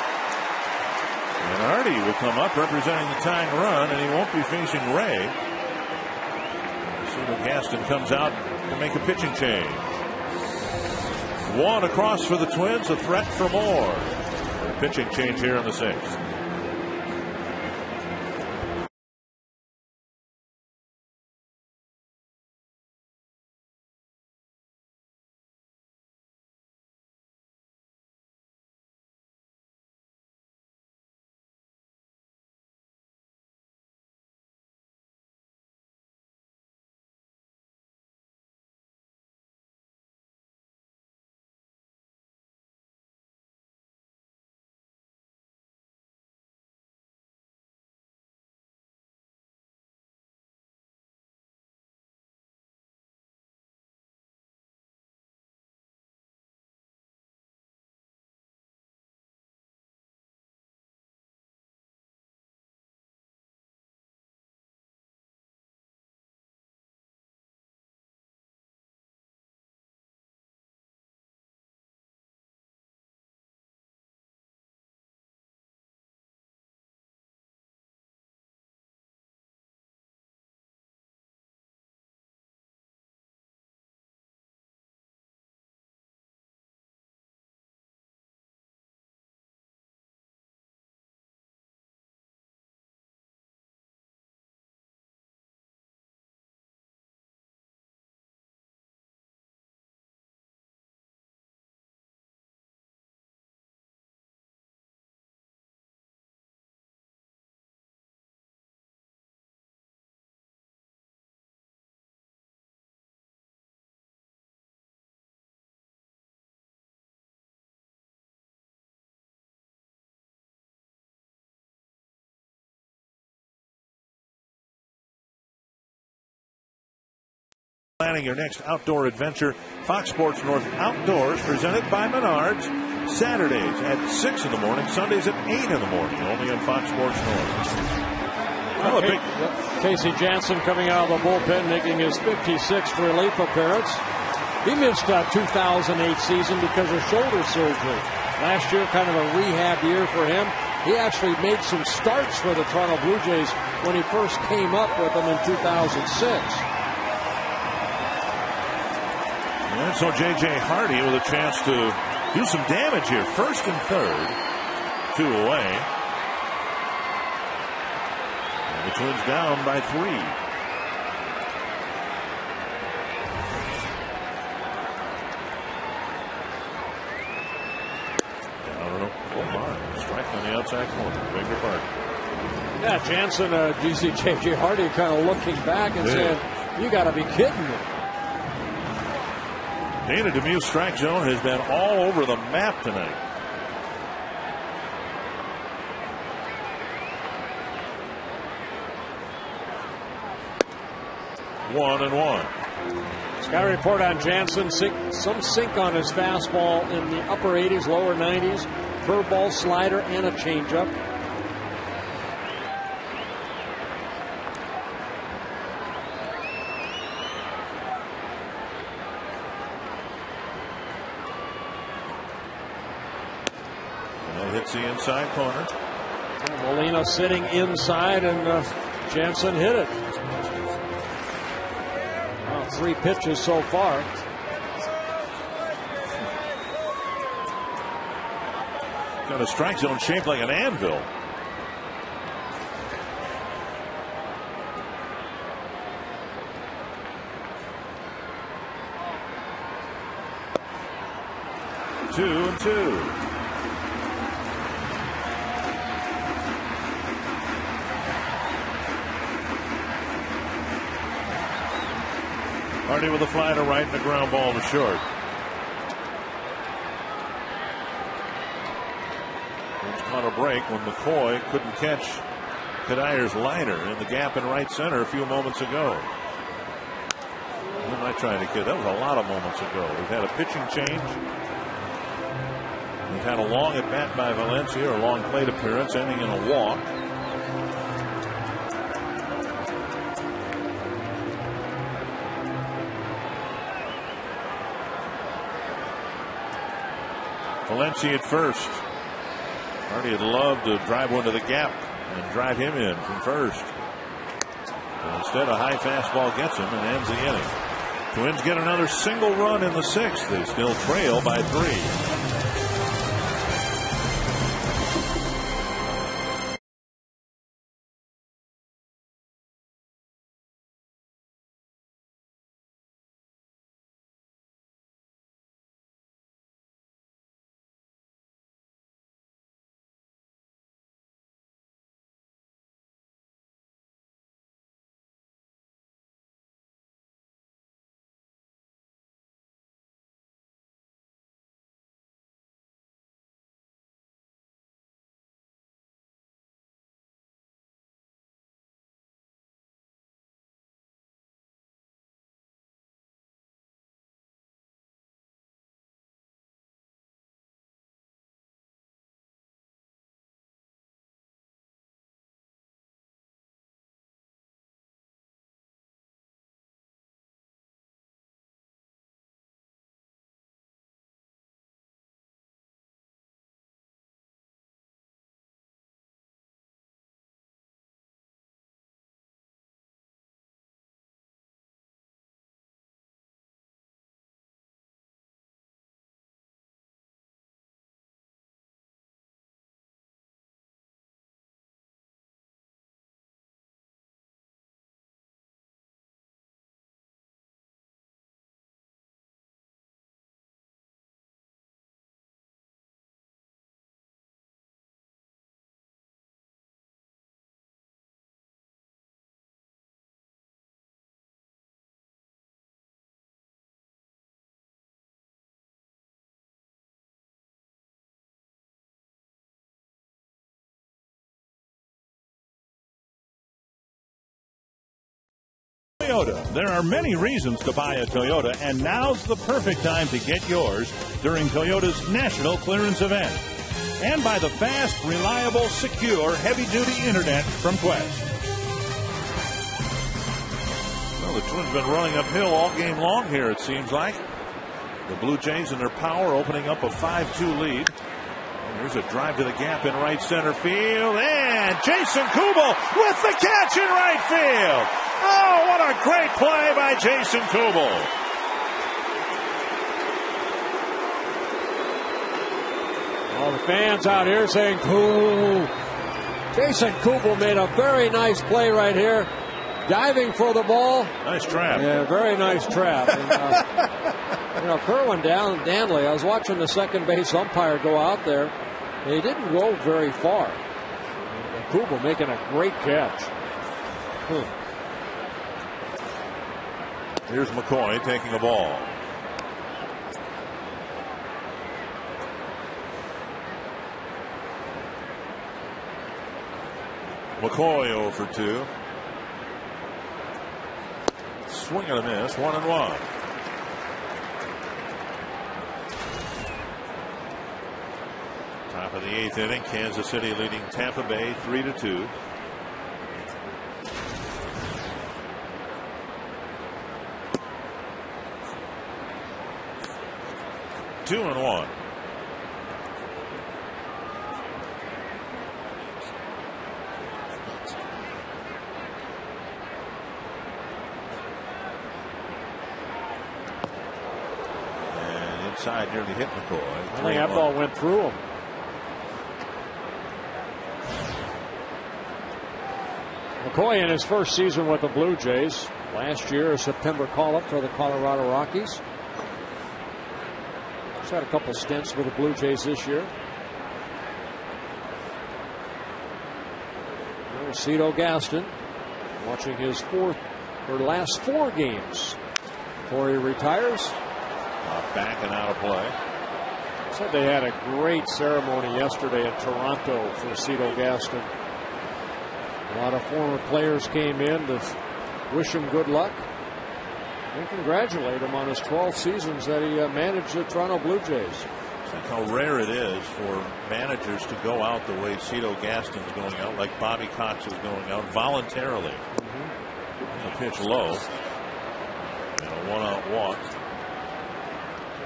And Hardy will come up representing the tying run, and he won't be facing Ray. So Gaston comes out to make a pitching change. One across for the Twins, a threat for more. A pitching change here in the sixth. Planning your next outdoor adventure. Fox Sports North Outdoors, presented by Menards. Saturdays at 6 in the morning, Sundays at 8 in the morning, only on Fox Sports North. Casey Janssen coming out of the bullpen, making his 56th relief appearance. He missed a 2008 season because of shoulder surgery. Last year, kind of a rehab year for him. He actually made some starts for the Toronto Blue Jays when he first came up with them in 2006. And so J.J. Hardy with a chance to do some damage here. First and third, 2 away. And the Twins down by 3. Strike on the outside corner. Bigger Park. Yeah, Jansen, J.J. Hardy kind of looking back and saying, you got to be kidding me. Dana Demue's strike zone has been all over the map tonight. One and one. Sky report on Jansen. Some sink on his fastball in the upper 80s, lower 90s. Curveball, slider, and a changeup. That hits the inside corner. Molina sitting inside, and Jansen hit it. 3 pitches so far. Got a strike zone shaped like an anvil. Two and two. Hardy with a fly to right and a ground ball to short. Caught a break when McCoy couldn't catch Kadyr's liner in the gap in right center a few moments ago. Who am I trying to kid? That was a lot of moments ago. We've had a pitching change. We've had a long at bat by Valencia, or a long plate appearance ending in a walk. Valencia at first. Hardy would love to drive one to the gap and drive him in from first. But instead, a high fastball gets him and ends the inning. Twins get another single run in the 6th. They still trail by 3. Toyota. There are many reasons to buy a Toyota, and now's the perfect time to get yours during Toyota's National Clearance Event. And by the fast, reliable, secure, heavy-duty internet from Quest. Well, the Twins have been running uphill all game long here, it seems like. The Blue Jays in their power opening up a 5-2 lead. There's a drive to the gap in right center field, and Jason Kubel with the catch in right field. Oh, what a great play by Jason Kubel. All the fans out here saying, "Cool." Jason Kubel made a very nice play right here, diving for the ball. Nice trap. Yeah, very nice trap. And, Kerwin Danley, I was watching the second base umpire go out there. He didn't go very far. Kubel making a great catch. Here's McCoy taking a ball. McCoy 0 for 2. Swing and a miss, 1-1. Top of the 8th inning, Kansas City leading Tampa Bay 3-2. Two and one. And inside nearly hit McCoy. I think that ball went through him. McCoy in his first season with the Blue Jays. Last year, a September call-up for the Colorado Rockies. He's had a couple stints with the Blue Jays this year. There's Cito Gaston watching his last 4 games before he retires. Back and out of play. Said they had a great ceremony yesterday in Toronto for Cito Gaston. A lot of former players came in to wish him good luck and congratulate him on his 12 seasons that he managed the Toronto Blue Jays. Think how rare it is for managers to go out the way Cito Gaston's going out, like Bobby Cox is going out voluntarily. A pitch low and a 1-out walk.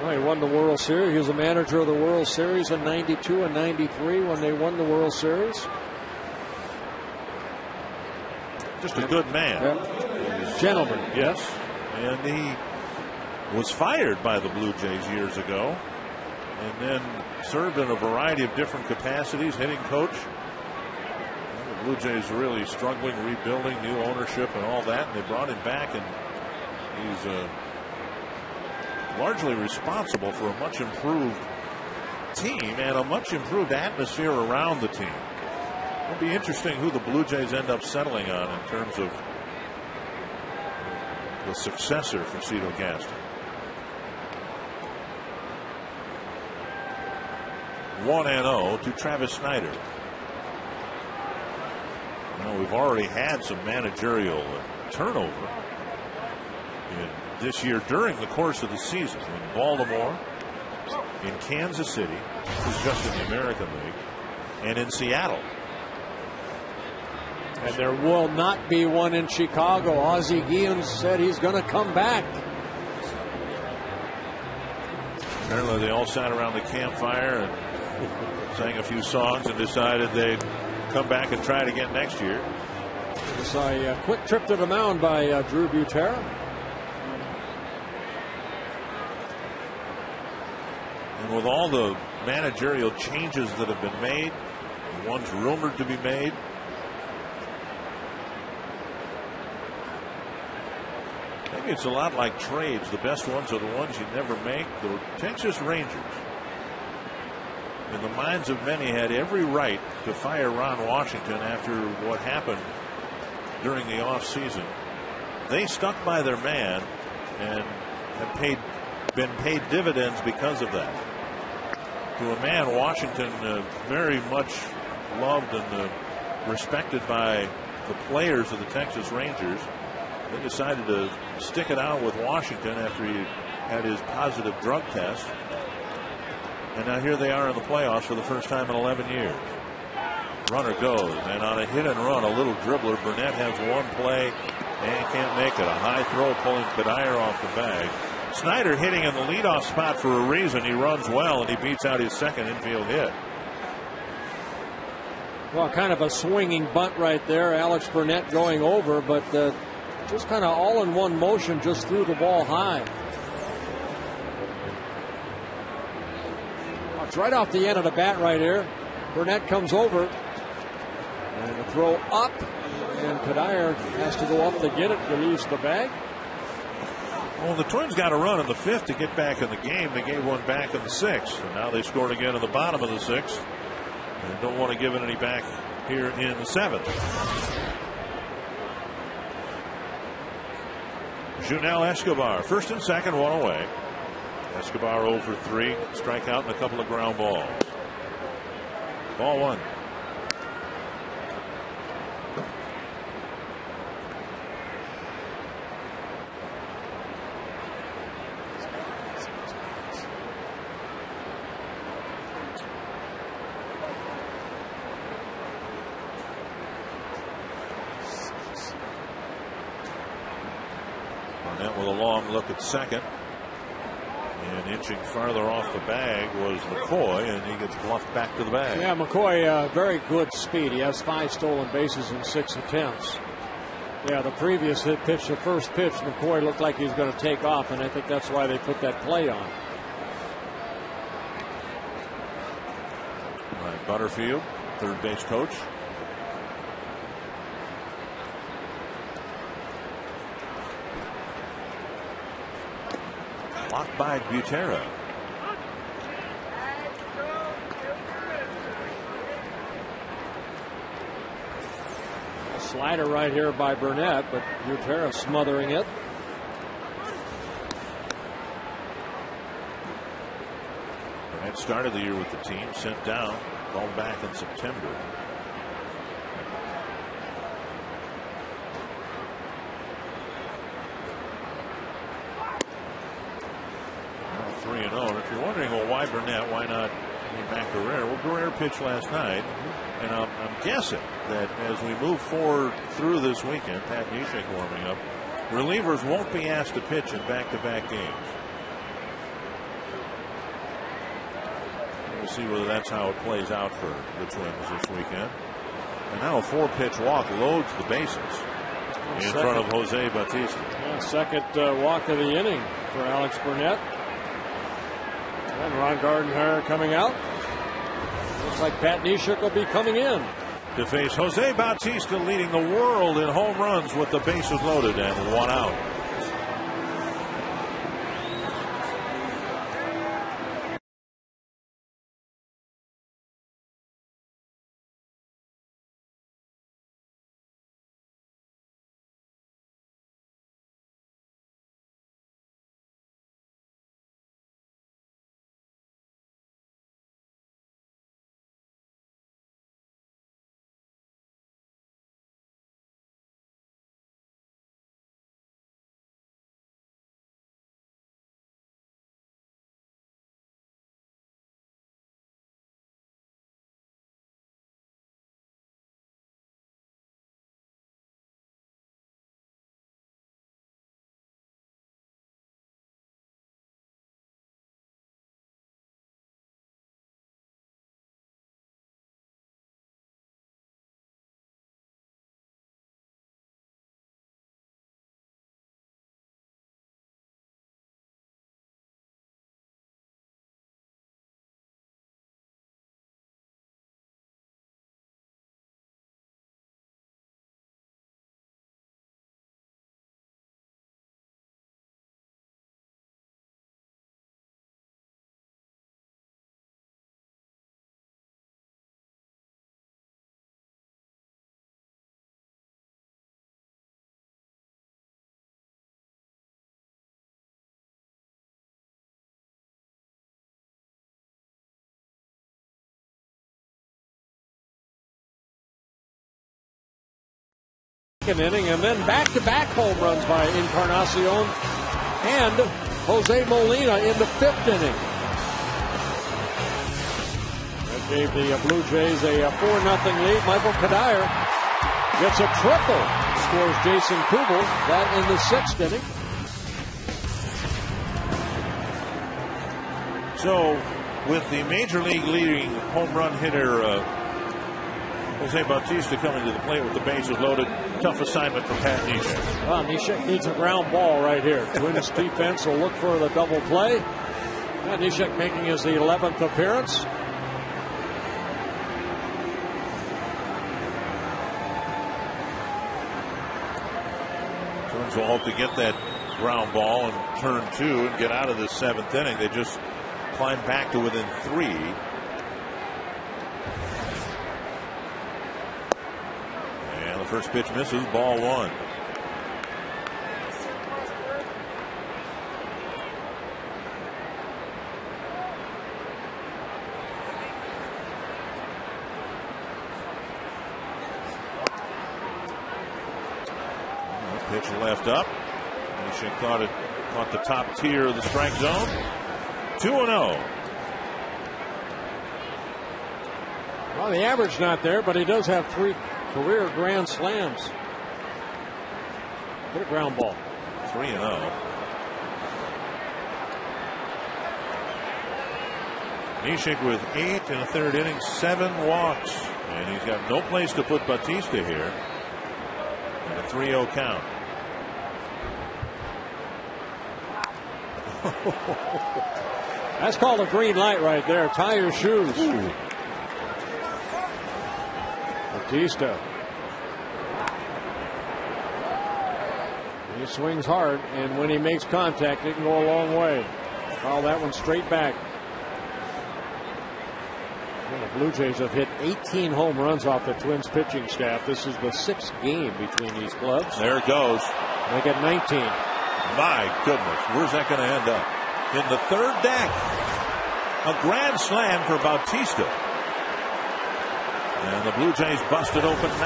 Well, he won the World Series. He was a manager of the World Series in '92 and '93 when they won the World Series. Just a good man. Yep. Gentleman. Yes. And he was fired by the Blue Jays years ago and then served in a variety of different capacities, hitting coach. The Blue Jays really struggling, rebuilding, new ownership and all that, and they brought him back, and he's largely responsible for a much improved team and a much improved atmosphere around the team. It'll be interesting who the Blue Jays end up settling on in terms of the successor for Cito Gaston. 1-0 to Travis Snyder. Well, we've already had some managerial turnover this year during the course of the season in Baltimore, in Kansas City, who's just in the American League, and in Seattle. And there will not be one in Chicago. Ozzie Guillen said he's going to come back. Apparently they all sat around the campfire and sang a few songs and decided they'd come back and try it again next year. It's a quick trip to the mound by Drew Butera. And with all the managerial changes that have been made, the ones rumored to be made, maybe it's a lot like trades. The best ones are the ones you never make. The Texas Rangers, in the minds of many, had every right to fire Ron Washington after what happened during the offseason. They stuck by their man and have been paid dividends because of that. To a man, Washington very much loved and respected by the players of the Texas Rangers. They decided to stick it out with Washington after he had his positive drug test. And now here they are in the playoffs for the first time in 11 years. Runner goes, and on a hit and run, a little dribbler, Burnett has one play and can't make it. A high throw pulling Kadir off the bag. Snyder hitting in the leadoff spot for a reason. He runs well, and he beats out his second infield hit. Well, kind of a swinging bunt right there. Alex Burnett going over, but just kind of all in one motion, just threw the ball high. It's right off the end of the bat right here. Burnett comes over, and the throw up, and Kadir has to go up to get it, release the bag. Well, the Twins got a run in the 5th to get back in the game. They gave one back in the 6th, and now they scored again in the bottom of the 6th. And don't want to give it any back here in the 7th. Junel Escobar, first and second, one away. Escobar 0 for 3, strikeout and a couple of ground balls. Ball 1. Barnett with a long look at second. And inching farther off the bag was McCoy, and he gets bluffed back to the bag. Yeah, McCoy, very good speed. He has 5 stolen bases in 6 attempts. Yeah, the previous hit pitch, the first pitch, McCoy looked like he was going to take off, and I think that's why they put that play on. Right, Butterfield, third base coach. Blocked by Butera. A slider right here by Burnett, but Butera smothering it. Burnett started the year with the team, sent down, called back in September. And if you're wondering, well, why Burnett, why not back Guerrero? Well, Guerrero pitched last night, and I'm guessing that as we move forward through this weekend, Pat Neshek warming up, relievers won't be asked to pitch in back-to-back games. We'll see whether that's how it plays out for the Twins this weekend. And now a 4-pitch walk loads the bases in front of Jose Bautista. Yeah, second walk of the inning for Alex Burnett. And Ron Gardenhire coming out. Looks like Pat Neshek will be coming in to face Jose Bautista, leading the world in home runs with the bases loaded and 1 out. second inning, and then back-to-back home runs by Encarnacion and Jose Molina in the fifth inning. That gave the Blue Jays a 4-0 lead. Michael Kadire gets a triple, scores Jason Kubel, that in the sixth inning. So, with the major league leading home run hitter Jose Bautista coming to the plate with the bases loaded, tough assignment for Pat Neshek. Well, Neshek needs a ground ball right here. Twins defense will look for the double play. Neshek making his 11th appearance. Twins will hope to get that ground ball and turn 2 and get out of this seventh inning. They just climbed back to within 3. And the first pitch misses, ball 1. Pitch left up. Neshek caught the top tier of the strike zone. 2-0. Well, the average not there, but he does have 3 career grand slams. Get a ground ball. 3-0. Neshek with 8 in the third inning, 7 walks. And he's got no place to put Bautista here. And a 3-0 count. That's called a green light right there. Tie your shoes. Ooh. Bautista. He swings hard, and when he makes contact, it can go a long way. Foul that one straight back. And the Blue Jays have hit 18 home runs off the Twins pitching staff. This is the 6th game between these clubs. There it goes. They get 19. My goodness, where's that going to end up? In the third deck, a grand slam for Bautista. And the Blue Jays busted open 9-2.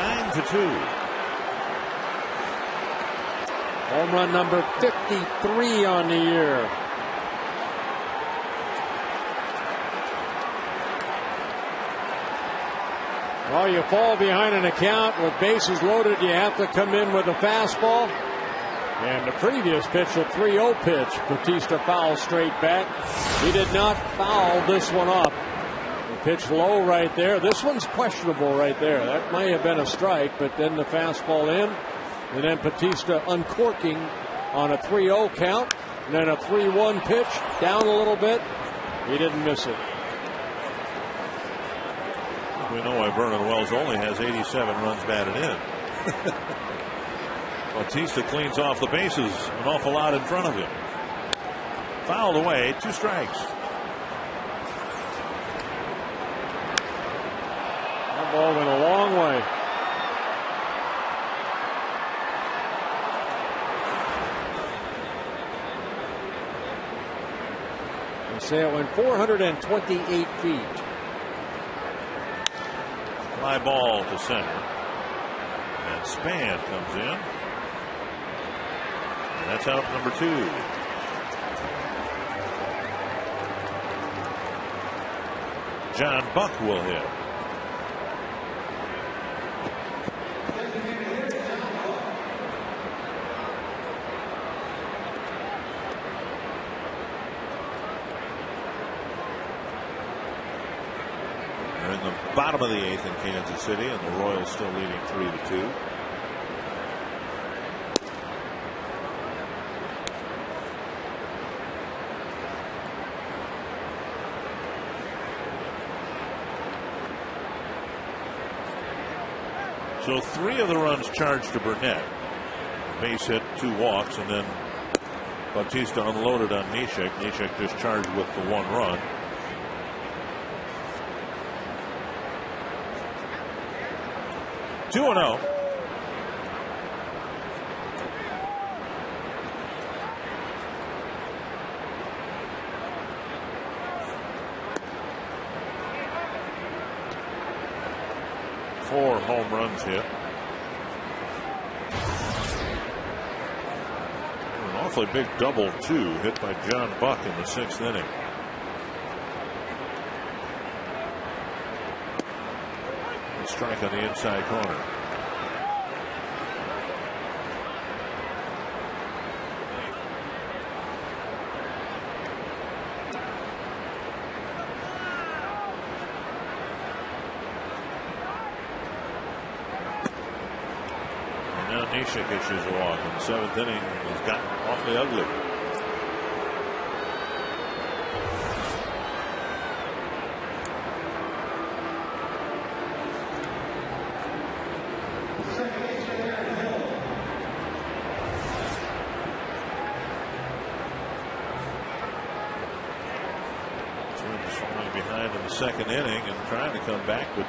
Home run number 53 on the year. Well, you fall behind an account with bases loaded. You have to come in with a fastball. And the previous pitch, a 3-0 pitch, Bautista fouls straight back. He did not foul this one up. The pitch low right there. This one's questionable right there. That might have been a strike, but then the fastball in. And then Bautista uncorking on a 3-0 count. And then a 3-1 pitch, down a little bit. He didn't miss it. We know why Vernon Wells only has 87 runs batted in. Bautista cleans off the bases an awful lot in front of him. Fouled away, 2 strikes. That ball went a long way. They say it went 428 feet. Fly ball to center. And Span comes in. And that's out number 2. John Buck will hit. They're in the bottom of the 8th in Kansas City, and the Royals still leading 3-2. So 3 of the runs charged to Burnett. Base hit, 2 walks, and then Bautista unloaded on Neshek. Neshek just charged with the 1 run. Two and 0. Four home runs hit. awfully big double two hit by John Buck in the 6th inning. A strike on the inside corner. Neshek issues a walk in the 7th inning. He's gotten awfully ugly. Twins falling behind in the 2nd inning and trying to come back, but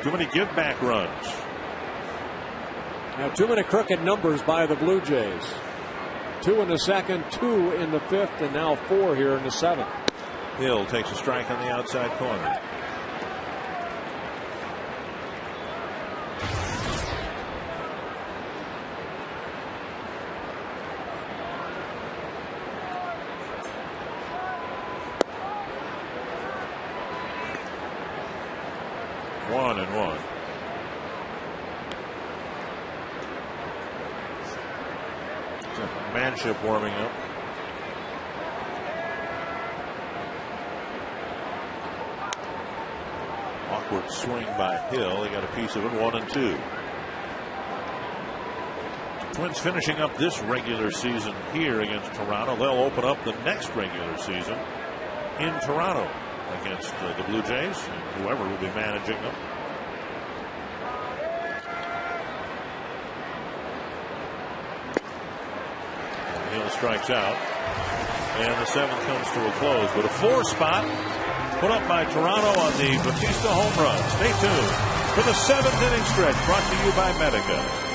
too many give back runs. Now, too many crooked numbers by the Blue Jays. 2 in the 2nd, 2 in the 5th, and now 4 here in the 7th. Hill takes a strike on the outside corner. One and one. Manship warming up. Awkward swing by Hill. He got a piece of it. 1 and 2. Twins finishing up this regular season here against Toronto. They'll open up the next regular season in Toronto against the Blue Jays and whoever will be managing them. Hill strikes out, and the 7th comes to a close. But a 4 spot put up by Toronto on the Bautista home run. Stay tuned for the 7th inning stretch, brought to you by Medica.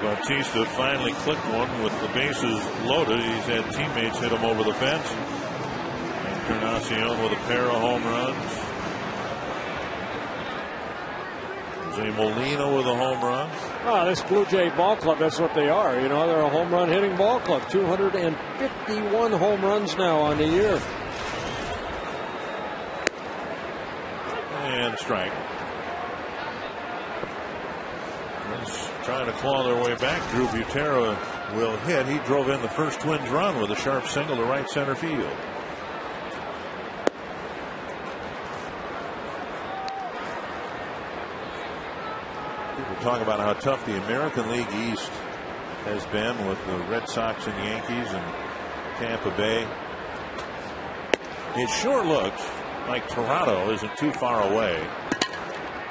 Bautista finally clicked one with the bases loaded. He's had teammates hit him over the fence. Encarnacion with a pair of home runs. Jose Molina with a home run. Oh, this Blue Jay ball club, that's what they are. You know, they're a home run hitting ball club. 251 home runs now on the year. And strike. Trying to claw their way back. Drew Butera will hit. He drove in the first Twins run with a sharp single to right center field. People talk about how tough the American League East has been with the Red Sox and Yankees and Tampa Bay. It sure looks like Toronto isn't too far away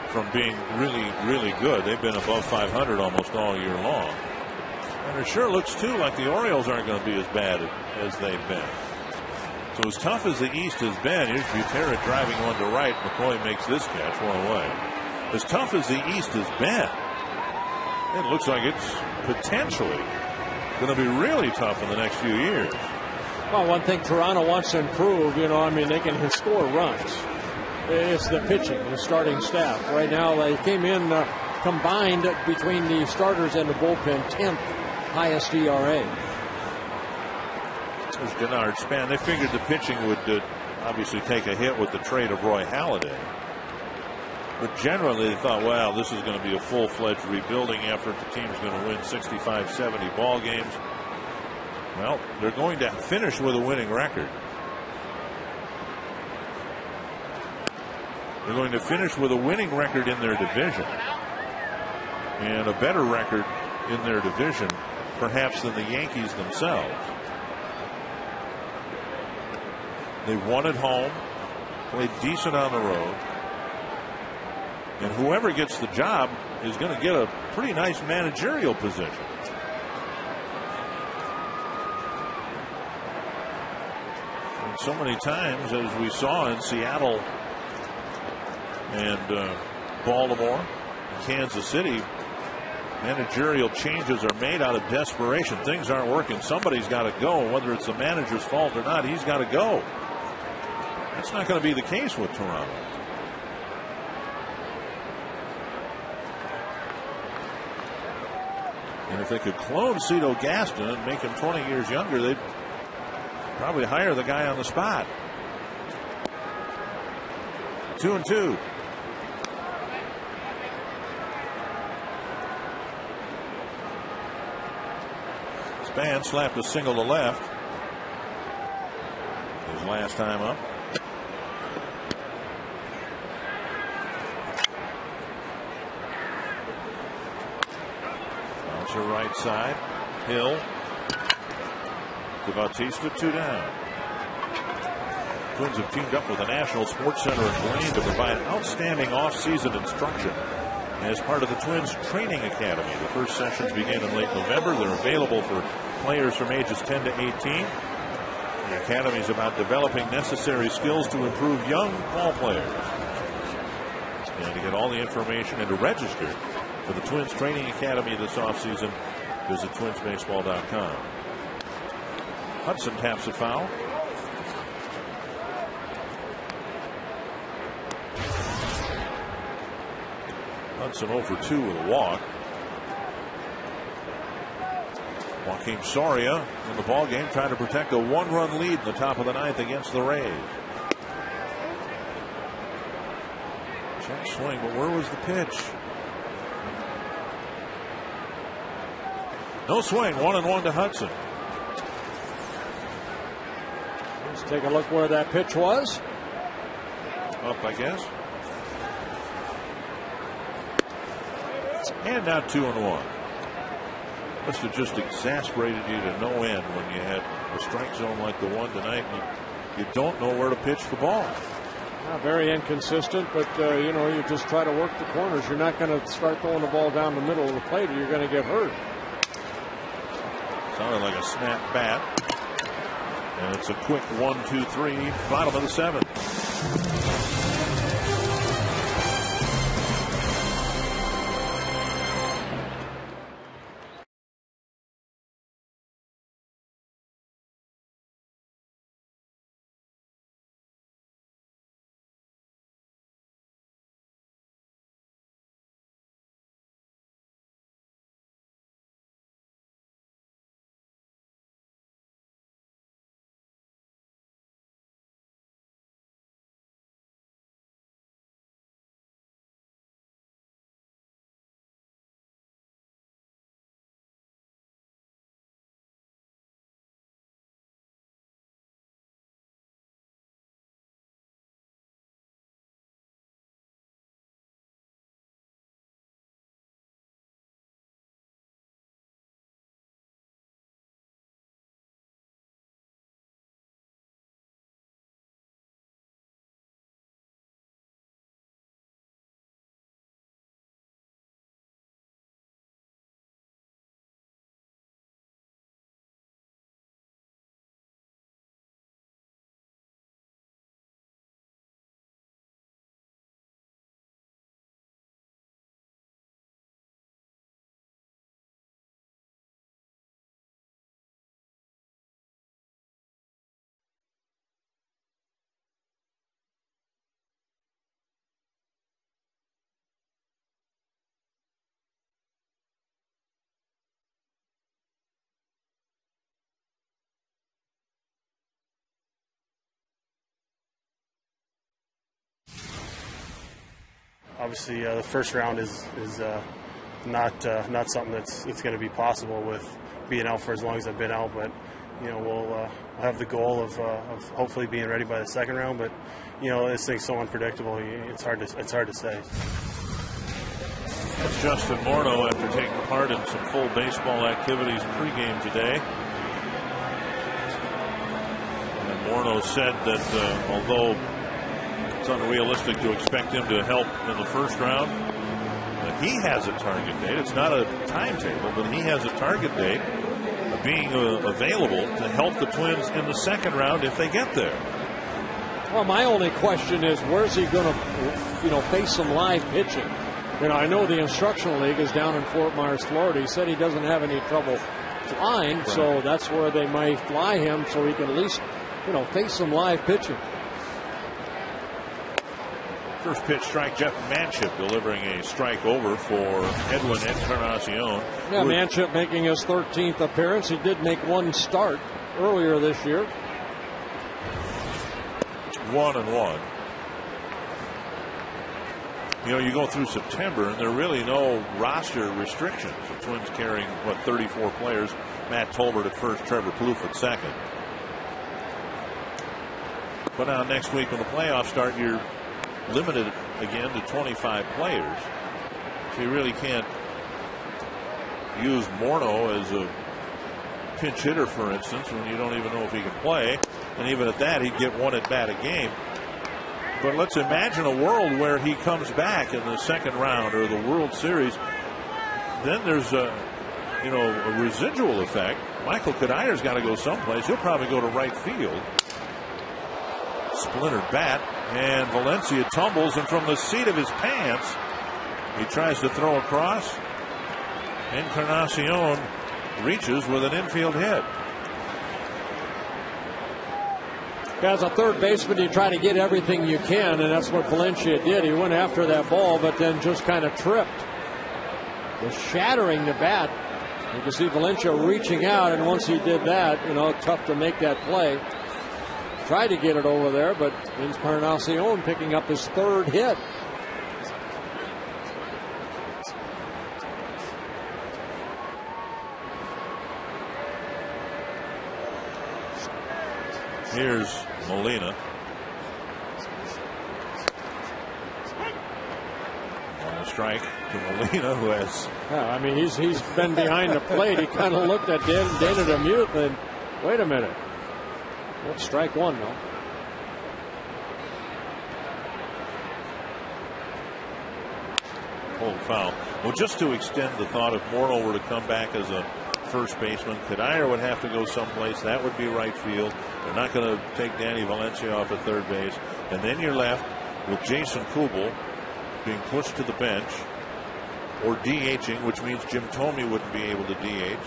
from being really, really good. They've been above 500 almost all year long. And it sure looks, too, like the Orioles aren't going to be as bad as they've been. So as tough as the East has been, here's Butera driving one to right. McCoy makes this catch one away. As tough as the East has been, it looks like it's potentially going to be really tough in the next few years. Well, one thing Toronto wants to improve, I mean, they can score runs. It's the pitching, the starting staff. Right now, they came in combined between the starters and the bullpen, 10th highest ERA. As Denard Span, they figured the pitching would obviously take a hit with the trade of Roy Halladay. But generally they thought, well, this is going to be a full-fledged rebuilding effort. The team's going to win 65, 70 ball games. Well, they're going to finish with a winning record. They're going to finish with a winning record in their division. And a better record in their division, perhaps, than the Yankees themselves. They won at home, played decent on the road, and whoever gets the job is going to get a pretty nice managerial position. And so many times, as we saw in Seattle and Baltimore, and Kansas City, managerial changes are made out of desperation. Things aren't working. Somebody's got to go. Whether it's the manager's fault or not, he's got to go. That's not going to be the case with Toronto. And if they could clone Cito Gaston and make him 20 years younger, they'd probably hire the guy on the spot. 2-2. Span slapped a single to left. His last time up. Bouncer right side. Hill to Bautista, 2 down. Twins have teamed up with the National Sports Center in Blaine to provide outstanding off-season instruction as part of the Twins Training Academy. The first sessions began in late November. They're available for players from ages 10 to 18. The Academy is about developing necessary skills to improve young ball players. And to get all the information and to register for the Twins Training Academy this offseason, visit twinsbaseball.com. Hudson taps it foul. Hudson 0 for 2 with a walk. Joakim Soria in the ball game trying to protect a 1-run lead in the top of the 9th against the Rays. Check swing, but where was the pitch? No swing. 1-1 to Hudson. Let's take a look where that pitch was. Up, I guess. And now 2-1. Must have just exasperated you to no end when you had a strike zone like the one tonight. You don't know where to pitch the ball. Very inconsistent, but you just try to work the corners. You're not going to start throwing the ball down the middle of the plate, or you're going to get hurt. Sounded like a snap bat. And it's a quick 1-2-3, bottom of the 7th. obviously the first round is not something that's going to be possible with being out for as long as I've been out. But we'll have the goal of hopefully being ready by the second round. But this thing's so unpredictable. It's hard to say. That's Justin Morneau after taking part in some full baseball activities pregame today. And Morneau said that although it's unrealistic to expect him to help in the first round, that he has a target date. It's not a timetable, but he has a target date of being available to help the Twins in the second round if they get there. Well, my only question is, where's he going to, face some live pitching? I know the Instructional League is down in Fort Myers, Florida. He said he doesn't have any trouble flying, right. So that's where they might fly him so he can at least, face some live pitching. First pitch strike, Jeff Manship delivering a strike over for Edwin Encarnacion. Yeah, Manship making his 13th appearance. He did make one start earlier this year. 1-1. You go through September and there are really no roster restrictions. The Twins carrying, 34 players. Matt Tolbert at first, Trevor Plouffe at second. But now next week when the playoffs start, you're limited again to 25 players. So you really can't use Morneau as a pinch hitter, for instance, when you don't even know if he can play. And even at that, he'd get one at bat a game. But let's imagine a world where he comes back in the second round or the World Series. Then there's a residual effect. Michael Kadyr's got to go someplace. He'll probably go to right field. Splintered bat, and Valencia tumbles, and from the seat of his pants, he tries to throw across. Encarnacion reaches with an infield hit. As a third baseman, you try to get everything you can, and that's what Valencia did. He went after that ball, but then just kind of tripped. Was shattering the bat. You can see Valencia reaching out, and once he did that, tough to make that play. Tried to get it over there, but Encarnacion picking up his third hit. Here's Molina. On a strike to Molina, who has. Yeah, he's been behind the plate. He kind of looked at Dana DeMuth and, wait a minute. That's strike one, though. Hold foul. Well, just to extend the thought, if Morneau were to come back as a first baseman, Kadir would have to go someplace. That would be right field. They're not going to take Danny Valencia off at third base. And then you're left with Jason Kubel being pushed to the bench or DHing, which means Jim Thome wouldn't be able to DH.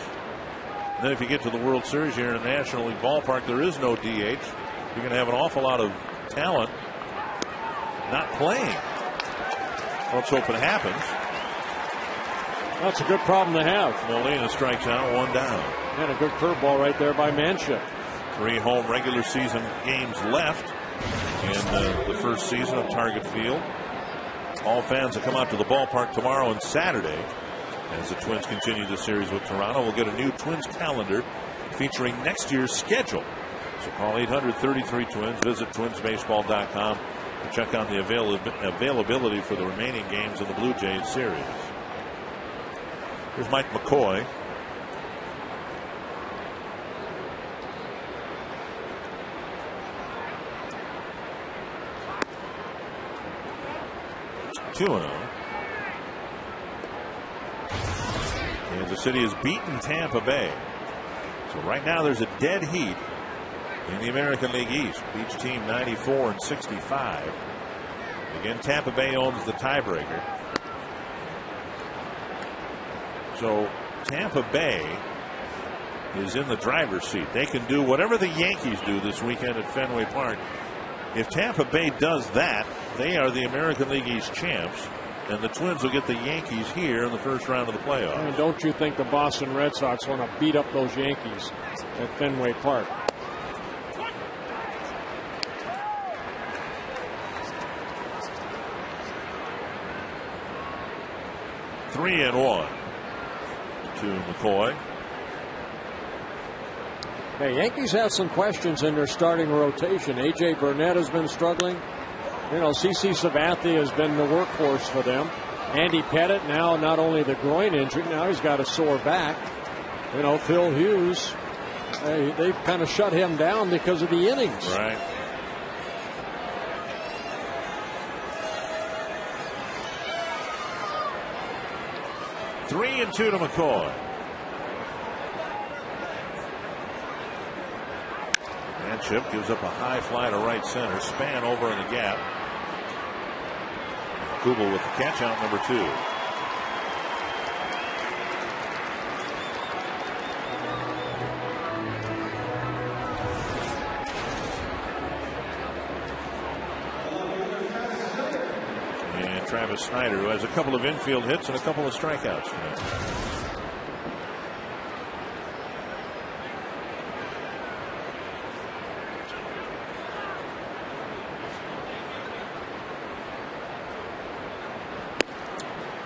And then if you get to the World Series here in a National League ballpark, there is no DH. You're going to have an awful lot of talent not playing. Let's hope it happens. That's a good problem to have. Molina strikes out, one down. And a good curveball right there by Manship. 3 home regular season games left in the first season of Target Field. All fans will come out to the ballpark tomorrow and Saturday as the Twins continue the series with Toronto. We'll get a new Twins calendar featuring next year's schedule. So call 800-33-TWINS. Visit twinsbaseball.com to check on the availability for the remaining games in the Blue Jays series. Here's Mike McCoy. (2-0). Kansas City has beaten Tampa Bay. So right now there's a dead heat in the American League East. Each team 94-65. Again, Tampa Bay owns the tiebreaker. So Tampa Bay is in the driver's seat. They can do whatever the Yankees do this weekend at Fenway Park. If Tampa Bay does that, they are the American League East champs, and the Twins will get the Yankees here in the first round of the playoffs. I mean, don't you think the Boston Red Sox want to beat up those Yankees at Fenway Park? 3-1 to McCoy. Hey, Yankees have some questions in their starting rotation. A.J. Burnett has been struggling. You know, C.C. Sabathia has been the workhorse for them. Andy Pettit now not only the groin injury, now he's got a sore back. You know, Phil Hughes, they've kind of shut him down because of the innings. Right. Three and 2 to McCoy. And Chip gives up a high fly to right center. Span over in the gap. Kubel with the catch out, number 2. And Travis Snyder, who has a couple of infield hits and a couple of strikeouts tonight.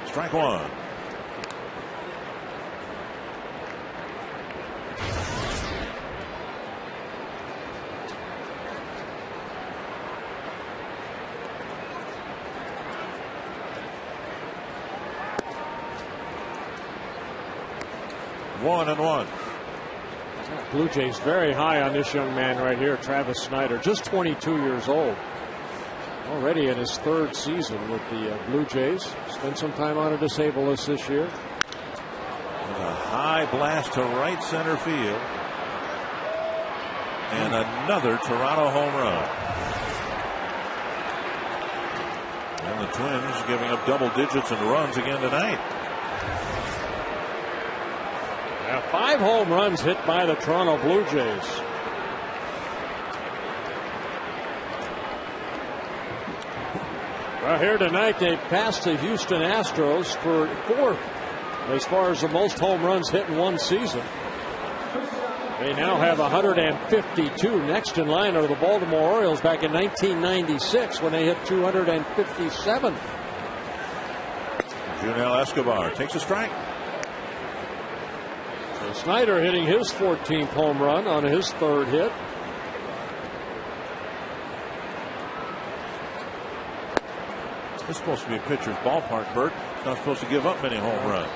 Strike one. One and one. Blue Jays very high on this young man right here, Travis Snyder, just 22 years old. Already in his 3rd season with the Blue Jays. Spent some time on a disabled list this year. With a high blast to right center field. And another Toronto home run. And the Twins giving up double digits in runs again tonight. 5 home runs hit by the Toronto Blue Jays. Well, here tonight they passed the Houston Astros for 4th as far as the most home runs hit in one season. They now have 152. Next in line are the Baltimore Orioles back in 1996 when they hit 257. Junel Escobar takes a strike. So Snyder hitting his 14th home run on his 3rd hit. It's supposed to be a pitcher's ballpark, Bert. It's not supposed to give up many home runs.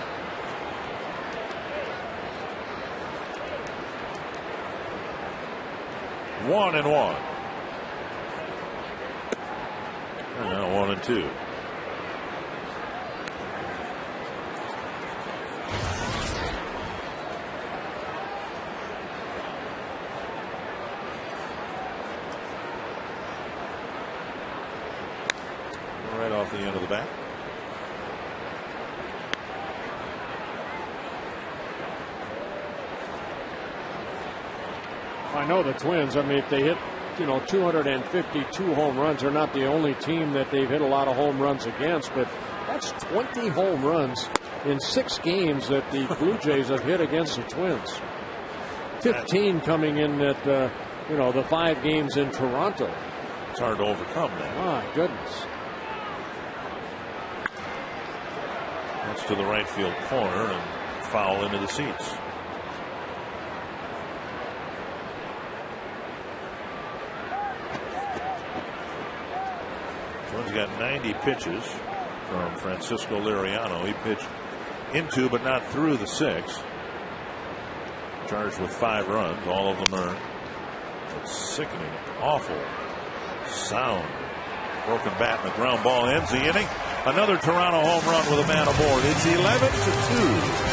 One and one. And now 1 and 2. Right off the end of the bat. I know the Twins, I mean, if they hit, 252 home runs, they're not the only team that they've hit a lot of home runs against, but that's 20 home runs in 6 games that the Blue Jays have hit against the Twins. 15 coming in at, the 5 games in Toronto. It's hard to overcome that. My goodness. That's to the right field corner and foul into the seats. Twins got 90 pitches from Francisco Liriano. He pitched into but not through the 6th. Charged with 5 runs. All of them are sickening, awful sound. Broken bat and a ground ball ends the inning. Another Toronto home run with a man aboard. It's 11-2.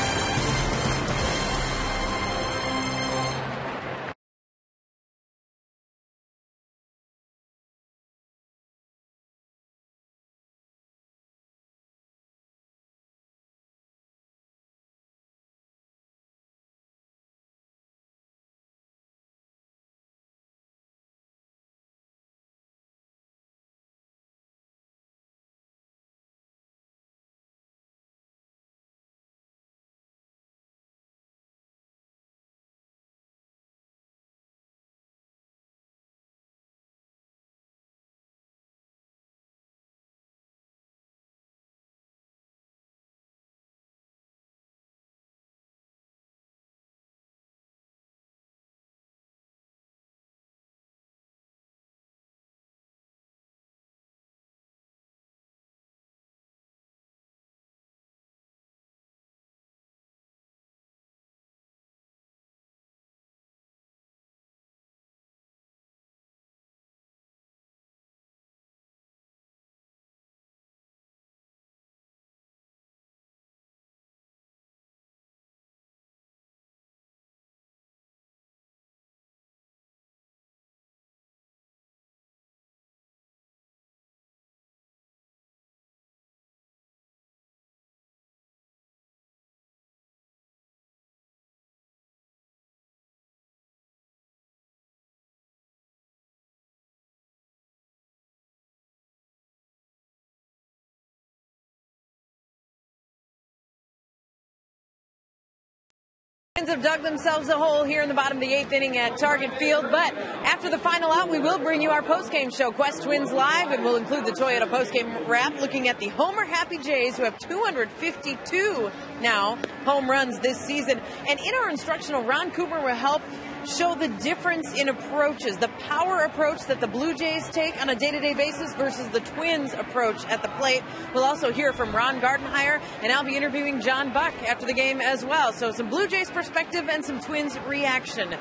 have dug themselves a hole here in the bottom of the 8th inning at Target Field, but after the final out, we will bring you our postgame show, Quest Twins Live, and we'll include the Toyota postgame wrap, looking at the Homer Happy Jays, who have 252 now home runs this season. And in our instructional, Ron Cooper will help show the difference in approaches, the power approach that the Blue Jays take on a day-to-day basis versus the Twins approach at the plate. We'll also hear from Ron Gardenhire, and I'll be interviewing John Buck after the game as well. So some Blue Jays perspective and some Twins reaction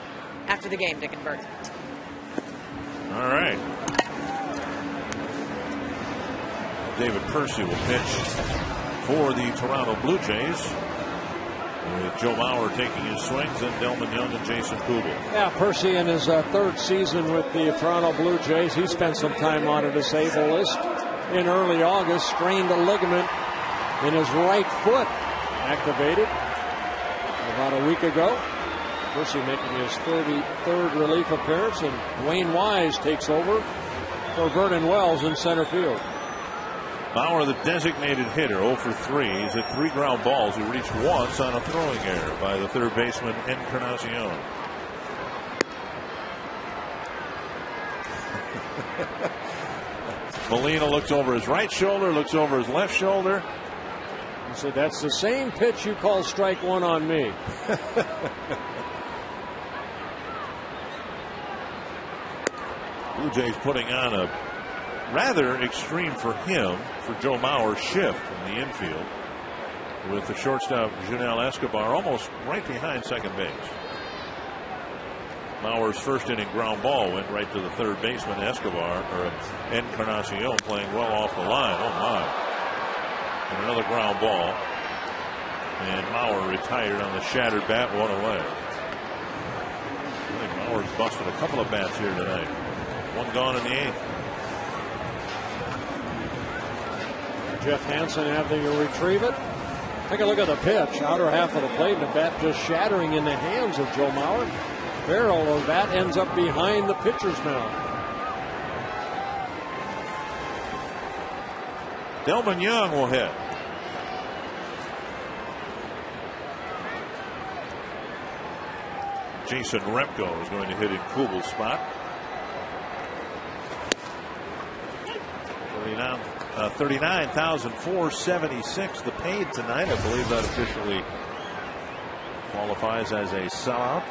after the game, Dick and Bert. All right. David Percy will pitch for the Toronto Blue Jays, with Joe Mauer taking his swings, and Delmon Young and Jason Kubel. Yeah, Percy in his third season with the Toronto Blue Jays. He spent some time on a disabled list in early August, strained a ligament in his right foot, activated about a week ago. Percy making his 33rd relief appearance, and Dwayne Wise takes over for Vernon Wells in center field. Mauer, the designated hitter, 0 for 3. He's hit 3 ground balls. He reached once on a throwing error by the third baseman, Encarnacion. Molina looks over his right shoulder, looks over his left shoulder. He said, "That's the same pitch you call strike one on me." Blue Jays putting on a rather extreme for him, for Joe Mauer, shift in the infield, with the shortstop Junel Escobar almost right behind second base. Mauer's first inning ground ball went right to the third baseman, Escobar, or Encarnacion, playing well off the line. Oh my. And another ground ball, and Mauer retired on the shattered bat, one away. I think Mauer's busted a couple of bats here tonight. One gone in the 8th. Jeff Hansen having to retrieve it. Take a look at the pitch. Outer half of the plate, and the bat just shattering in the hands of Joe Mauer. Barrel of that ends up behind the pitcher's mouth. Delmon Young will hit. Jason Repko is going to hit in Kubel's spot. 39,476 the paid tonight. I believe that officially qualifies as a sellout.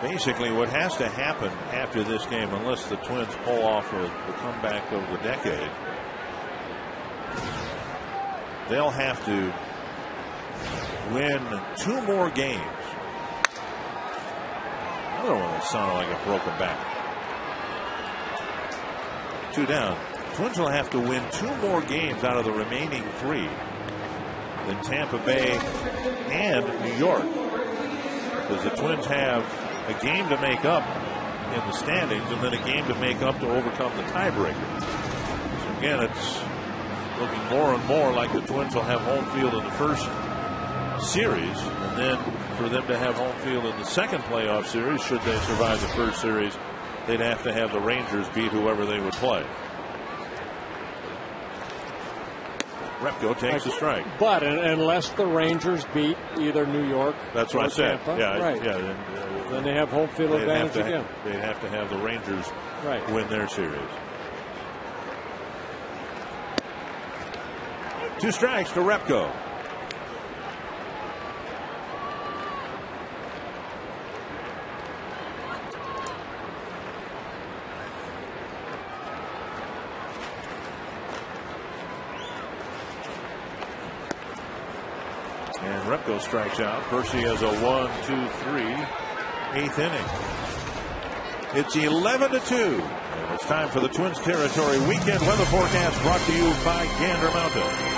Basically, what has to happen after this game, unless the Twins pull off the comeback of the decade, they'll have to win 2 more games. Another one that sounded like a broken back. 2 down. Twins will have to win 2 more games out of the remaining 3 than Tampa Bay and New York, because the Twins have a game to make up in the standings, and then a game to make up to overcome the tiebreaker. So again, it's looking more and more like the Twins will have home field in the first series, and then for them to have home field in the second playoff series, should they survive the first series, they'd have to have the Rangers beat whoever they would play. Repko takes a strike. But unless the Rangers beat either New York, that's what I said. Tampa, yeah, right. Yeah. Then they have home field advantage again. They'd have to have the Rangers win their series. 2 strikes to Repko. And Repko strikes out. Percy has a 1-2-3 8th inning. It's 11-2. And it's time for the Twins Territory Weekend Weather Forecast, brought to you by Gander Mountain.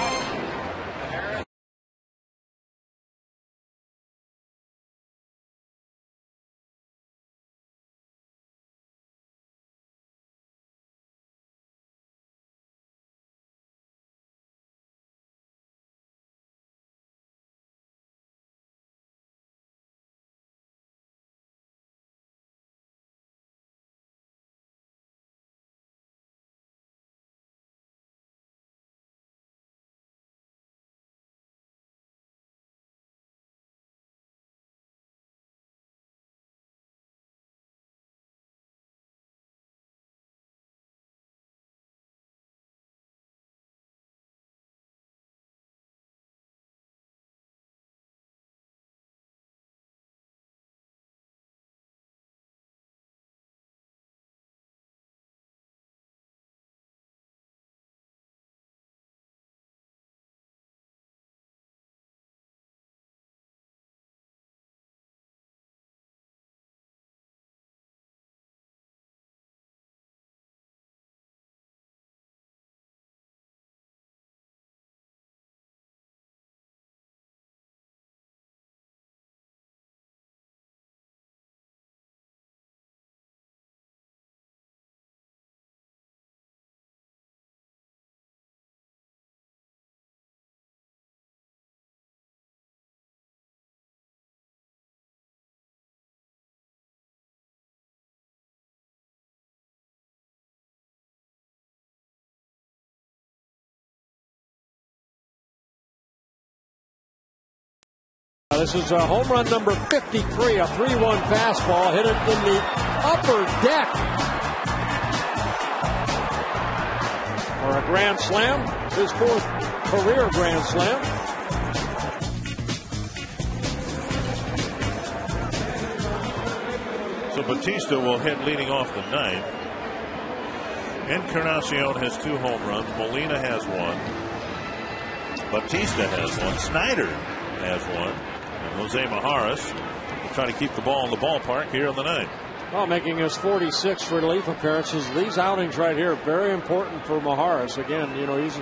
This is home run number 53, a 3-1 fastball. Hit it in the upper deck for a grand slam. His 4th career grand slam. So Batista will hit leading off the ninth. Encarnacion has 2 home runs. Molina has 1. Batista has 1. Snyder has 1. And Jose Majares will try to keep the ball in the ballpark here in the ninth. Well, making his 46th relief appearances. These outings right here, very important for Majares. Again, you know, he's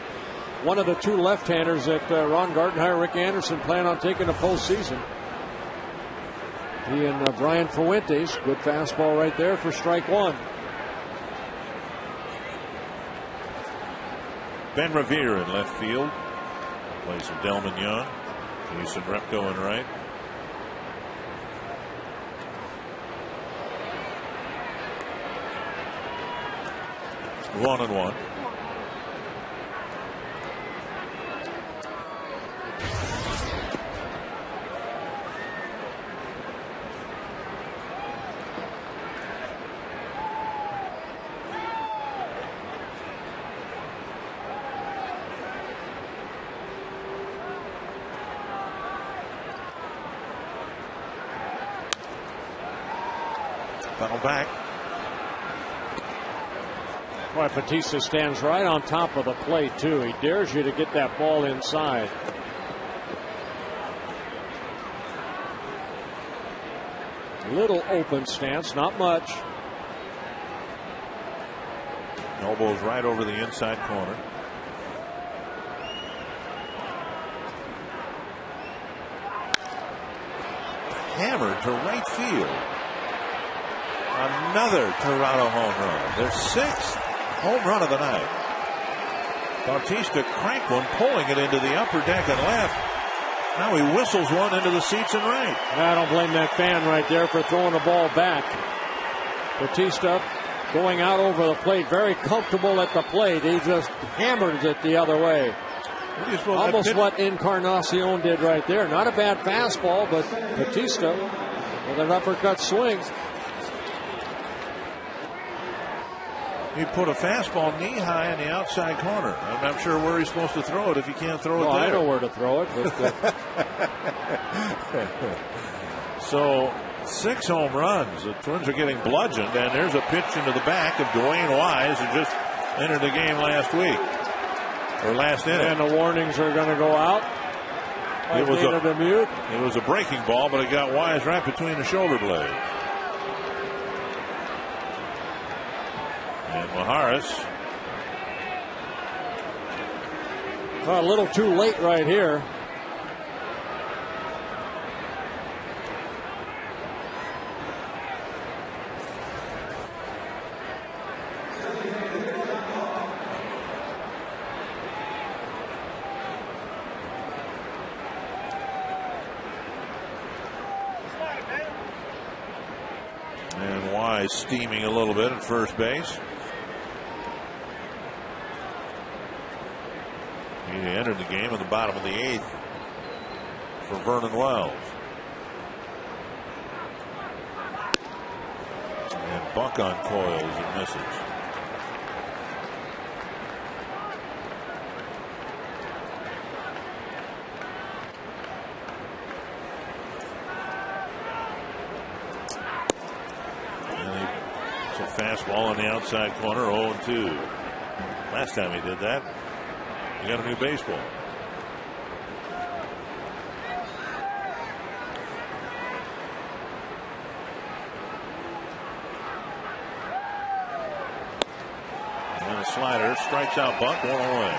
one of the 2 left-handers that Ron Gardenhire, Rick Anderson plan on taking to postseason. He and Brian Fuentes. Good fastball right there for strike 1. Ben Revere in left field. Plays with Delman Young. Jason Repko in right. One and one. Foul back. Boy, Batista stands right on top of the plate, too. He dares you to get that ball inside. Little open stance, not much. Elbows right over the inside corner. Hammered to right field. Another Toronto home run. Their 6th home run of the night. Bautista cranked one, pulling it into the upper deck and left. Now he whistles one into the seats and right. I don't blame that fan right there for throwing the ball back. Bautista going out over the plate, very comfortable at the plate. He just hammers it the other way. Almost what Encarnacion did right there. Not a bad fastball, but Bautista with an uppercut swing. He put a fastball knee high in the outside corner. I'm not sure where he's supposed to throw it if he can't throw it there. I know where to throw it. But, So 6 home runs. The Twins are getting bludgeoned, and there's a pitch into the back of Dwayne Wise, who just entered the game last week. Or last inning. And the warnings are going to go out. It was a breaking ball, but it got Wise right between the shoulder blades. And Majares. A little too late right here. And Wise steaming a little bit at first base. He entered the game in the bottom of the 8th for Vernon Wells. And Buck uncoils and misses. And it's a fastball on the outside corner, 0-2. Last time he did that, he got a new baseball. And a slider strikes out Buck, 1 away.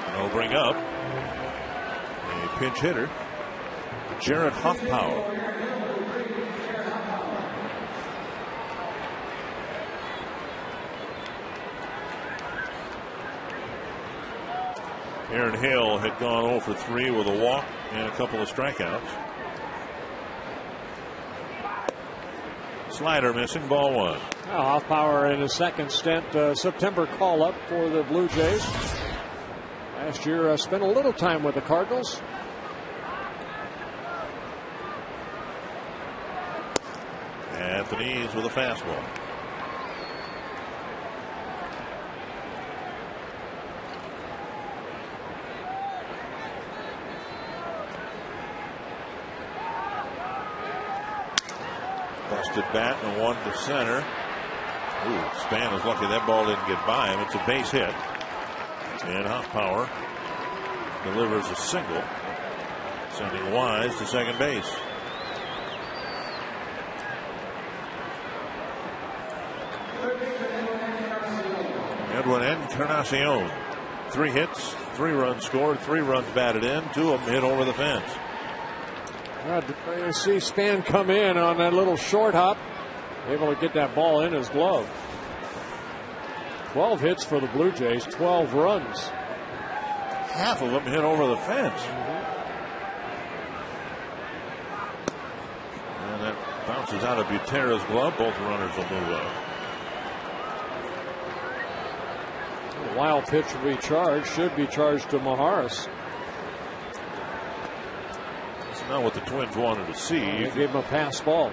And he'll bring up a pinch hitter, Jared Hoffpower. Aaron Hill had gone 0 for 3 with a walk and a couple of strikeouts. Slider missing, ball one. Now Hoffpauir in his second stint, September call-up for the Blue Jays. Last year spent a little time with the Cardinals. At the knees with a fastball. Busted bat and one to center. Ooh, Span is lucky that ball didn't get by him. It's a base hit. And Hoffpauir delivers a single, sending Wise to second base. Edwin Encarnacion, 3 hits, 3 runs scored, 3 runs batted in, 2 of them hit over the fence. You see Span come in on that little short hop, able to get that ball in his glove. 12 hits for the Blue Jays, 12 runs. Half of them hit over the fence. And that bounces out of Butera's glove. Both runners will move up. A wild pitch will be charged, should be charged to Maharis. That's not what the Twins wanted to see. They gave him a pass ball.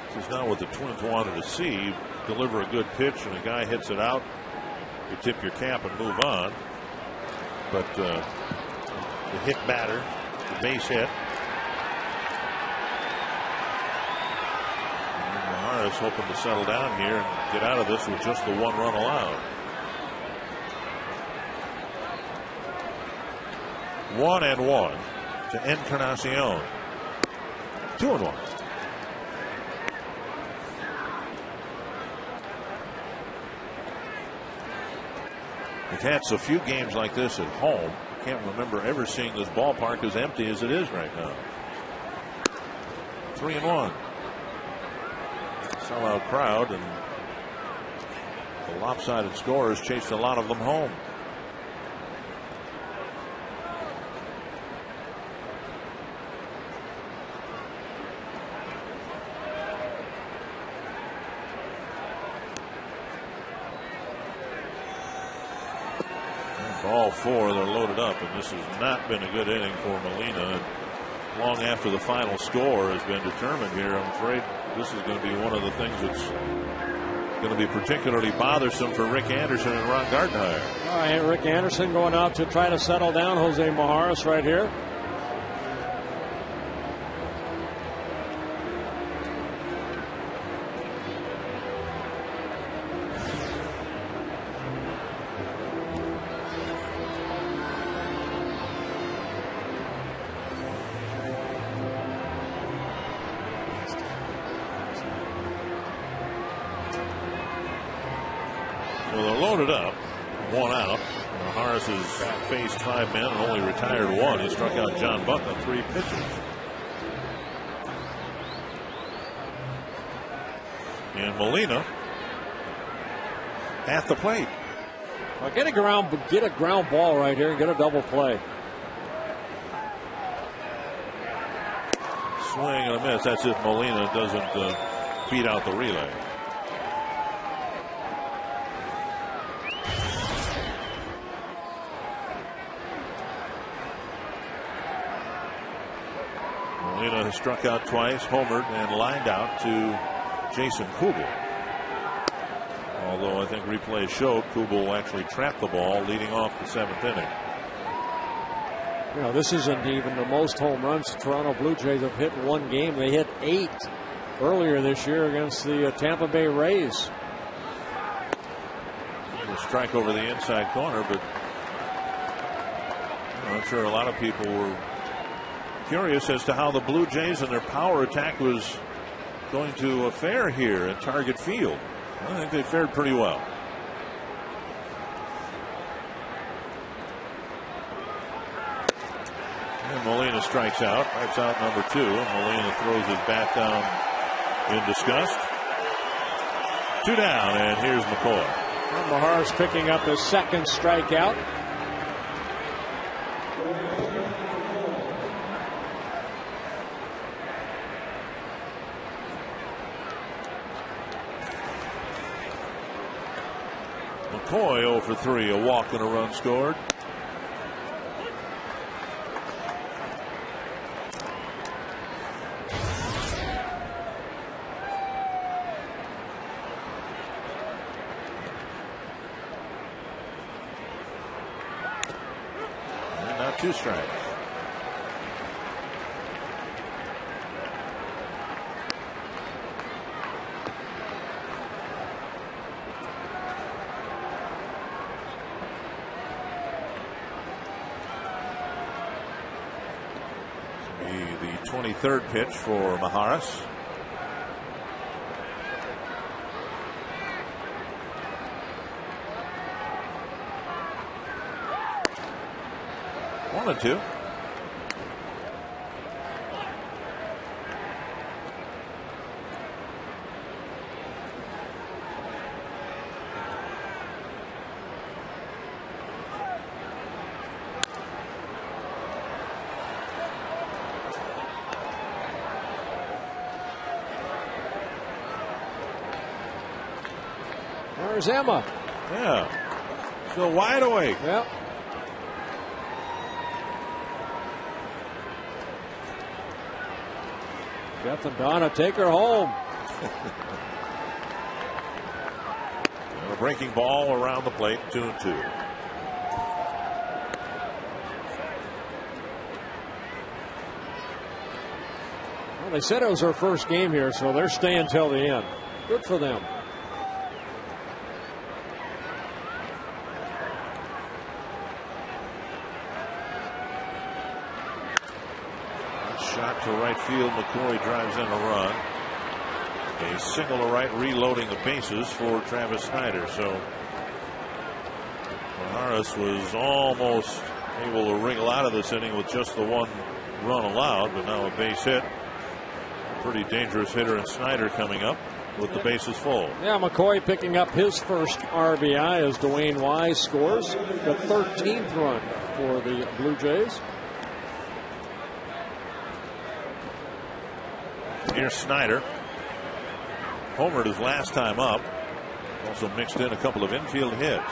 This is not what the Twins wanted to see. Deliver a good pitch and a guy hits it out. You tip your cap and move on. But the hit batter, the base hit. Maharis hoping to settle down here and get out of this with just the 1 run allowed. 1-1 to Encarnacion. 2-1. We've had so few games like this at home. Can't remember ever seeing this ballpark as empty as it is right now. 3-1. Sellout crowd, and the lopsided scorers chased a lot of them home. All 4, they're loaded up, and this has not been a good inning for Molina. And long after the final score has been determined here, I'm afraid this is going to be one of the things that's going to be particularly bothersome for Rick Anderson and Ron Gardenhire. All right, Rick Anderson going out to try to settle down Jose Maharis right here. Up, 1 out. Maharis has faced 5 men and only retired 1. He struck out John Buck on 3 pitches. And Molina at the plate. Well, get a ground ball right here and get a double play. Swing and a miss. That's if Molina doesn't beat out the relay. Molina has struck out twice, homered, and lined out to Jason Kubel. Although I think replay showed Kubel actually trapped the ball leading off the 7th inning. You know, this isn't even the most home runs the Toronto Blue Jays have hit in one game. They hit 8 earlier this year against the Tampa Bay Rays. A strike over the inside corner, but I'm sure a lot of people were curious as to how the Blue Jays and their power attack was going to fare here at Target Field. I think they fared pretty well. And Molina strikes out. That's out number 2. And Molina throws his bat down in disgust. 2 down, and here's McCoy. Maharis picking up his second strikeout. McCoy 0 for 3, a walk and a run scored. And now 2 strikes. The 23rd pitch for Maharis. One and 2. There's Emma. Yeah. Still wide awake. Yep. Jeff and Donna take her home. A breaking ball around the plate, 2-2. Well, they said it was her first game here, so they're staying till the end. Good for them. Shot to right field. McCoy drives in a run. A single to right, reloading the bases for Travis Snyder. So Maharis was almost able to wriggle out of this inning with just the 1 run allowed, but now a base hit. A pretty dangerous hitter in Snyder coming up with the bases full. Yeah, McCoy picking up his first RBI as Dwayne Wise scores the 13th run for the Blue Jays. Here's Snyder. Homered his last time up. Also mixed in a couple of infield hits.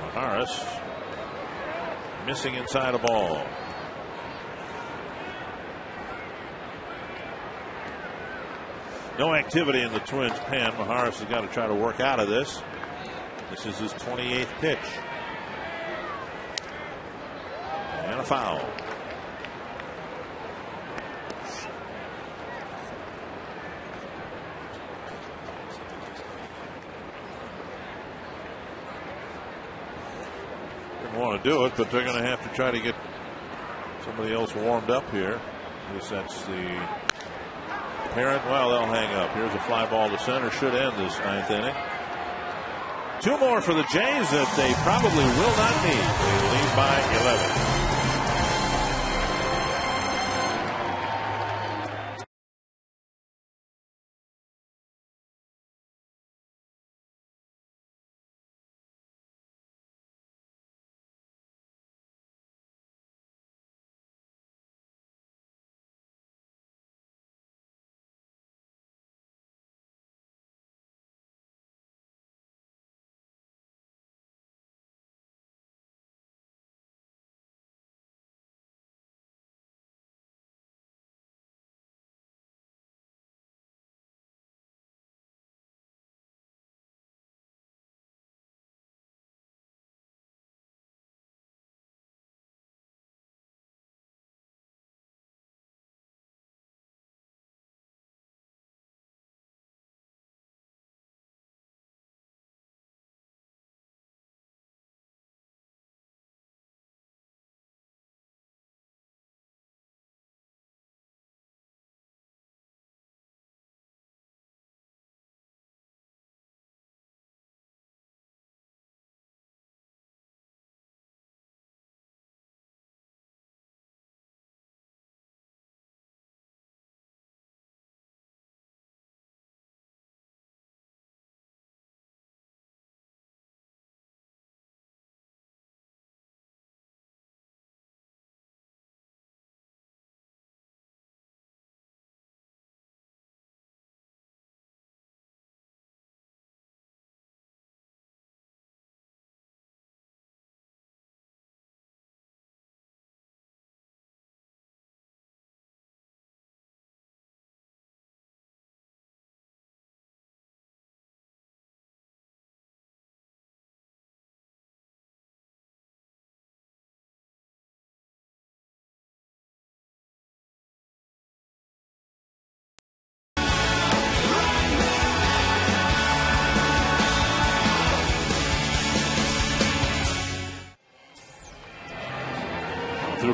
Maharis missing inside a ball. No activity in the Twins pen. Maharis has got to try to work out of this. This is his 28th pitch. And a foul. Want to do it, but they're going to have to try to get somebody else warmed up here. I guess that's the parent. Well, they'll hang up. Here's a fly ball to center. Should end this 9th inning. 2 more for the Jays that they probably will not need. They lead by 11.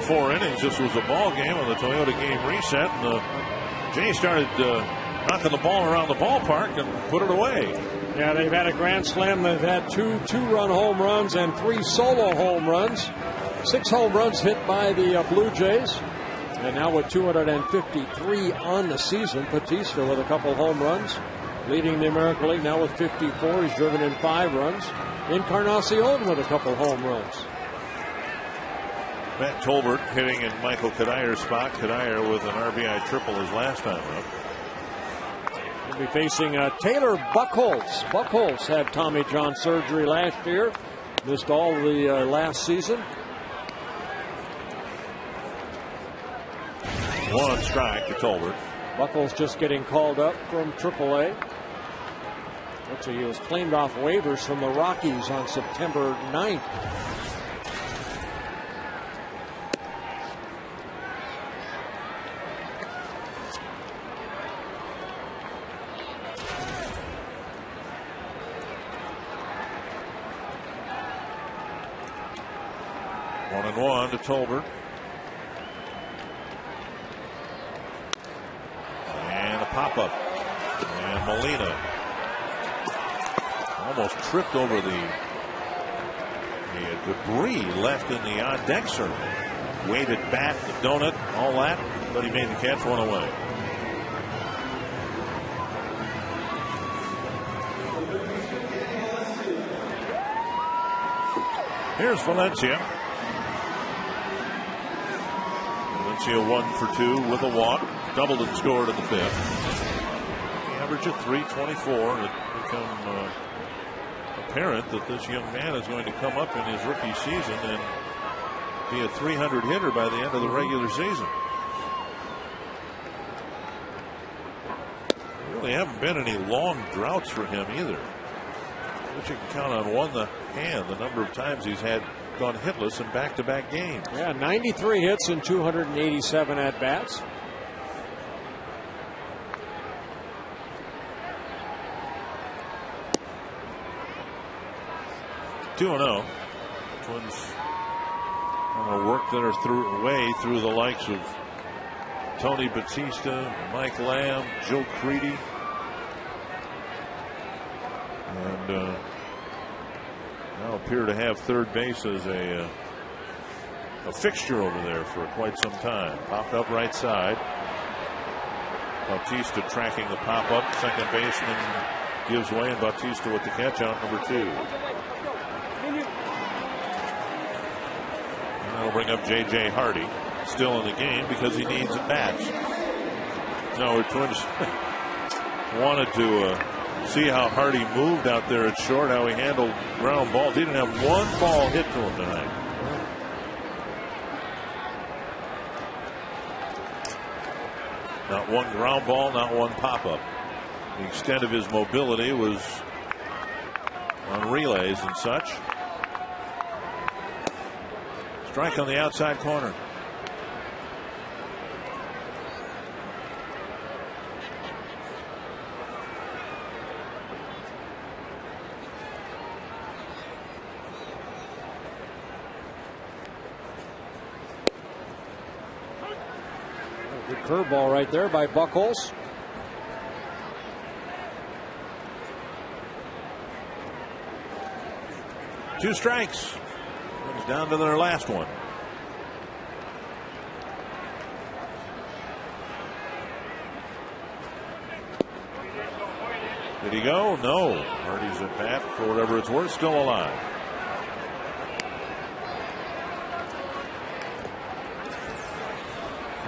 4 innings, this was a ball game on the Toyota game reset, and the Jays started knocking the ball around the ballpark and put it away. Yeah, they've had a grand slam. They've had two two-run home runs and 3 solo home runs. 6 home runs hit by the Blue Jays. And now with 253 on the season, Batista with a couple home runs, leading the American League now with 54. He's driven in 5 runs. Encarnacion with a couple home runs. Matt Tolbert hitting in Michael Kadyr's spot. Kadir with an RBI triple his last time up. We'll be facing Taylor Buchholz. Buchholz had Tommy John surgery last year. Missed all the last season. 1 strike to Tolbert. Buchholz just getting called up from AAA. He was claimed off waivers from the Rockies on September 9th. One to Tolbert. And a pop-up. And Molina almost tripped over the debris left in the on-deck circle. Weighted bat, the donut, all that, but he made the catch, 1 away. Here's Valencia. Valencia 1 for 2 with a walk. Doubled and scored in the 5th. The average of .324. It become apparent that this young man is going to come up in his rookie season and be a .300 hitter by the end of the regular season. There really haven't been any long droughts for him either. But you can count on the number of times he's gone hitless in back-to-back games. Yeah, 93 hits and 287 at-bats. (2-0). Twins work their way through the likes of Tony Batista, Mike Lamb, Joe Creedy. And now appear to have third base as a fixture over there for quite some time. Popped up right side. Bautista tracking the pop up. Second baseman gives way, and Bautista with the catch out, number 2. And that'll bring up J.J. Hardy, still in the game because he needs at bats. No, the Twins wanted to see how Hardy moved out there at short, how he handled ground balls. He didn't have one ball hit to him tonight. Not one ground ball, not one pop-up. The extent of his mobility was on relays and such. Strike on the outside corner. Good curveball right there by Buchholz. Two strikes. Comes down to their last one. Did he go? No. Hardy's at bat, for whatever it's worth, still alive.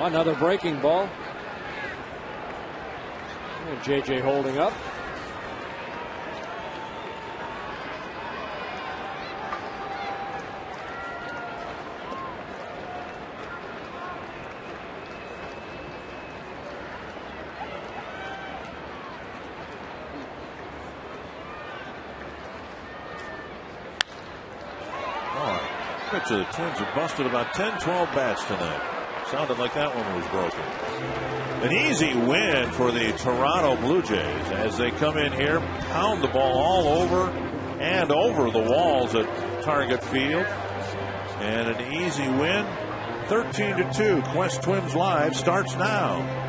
Another breaking ball. And J.J. holding up. The Twins have busted about 10-12 bats tonight. Sounded like that one was broken. An easy win for the Toronto Blue Jays as they come in here, pound the ball all over and over the walls at Target Field. And an easy win 13-2. Quest Twins Live starts now.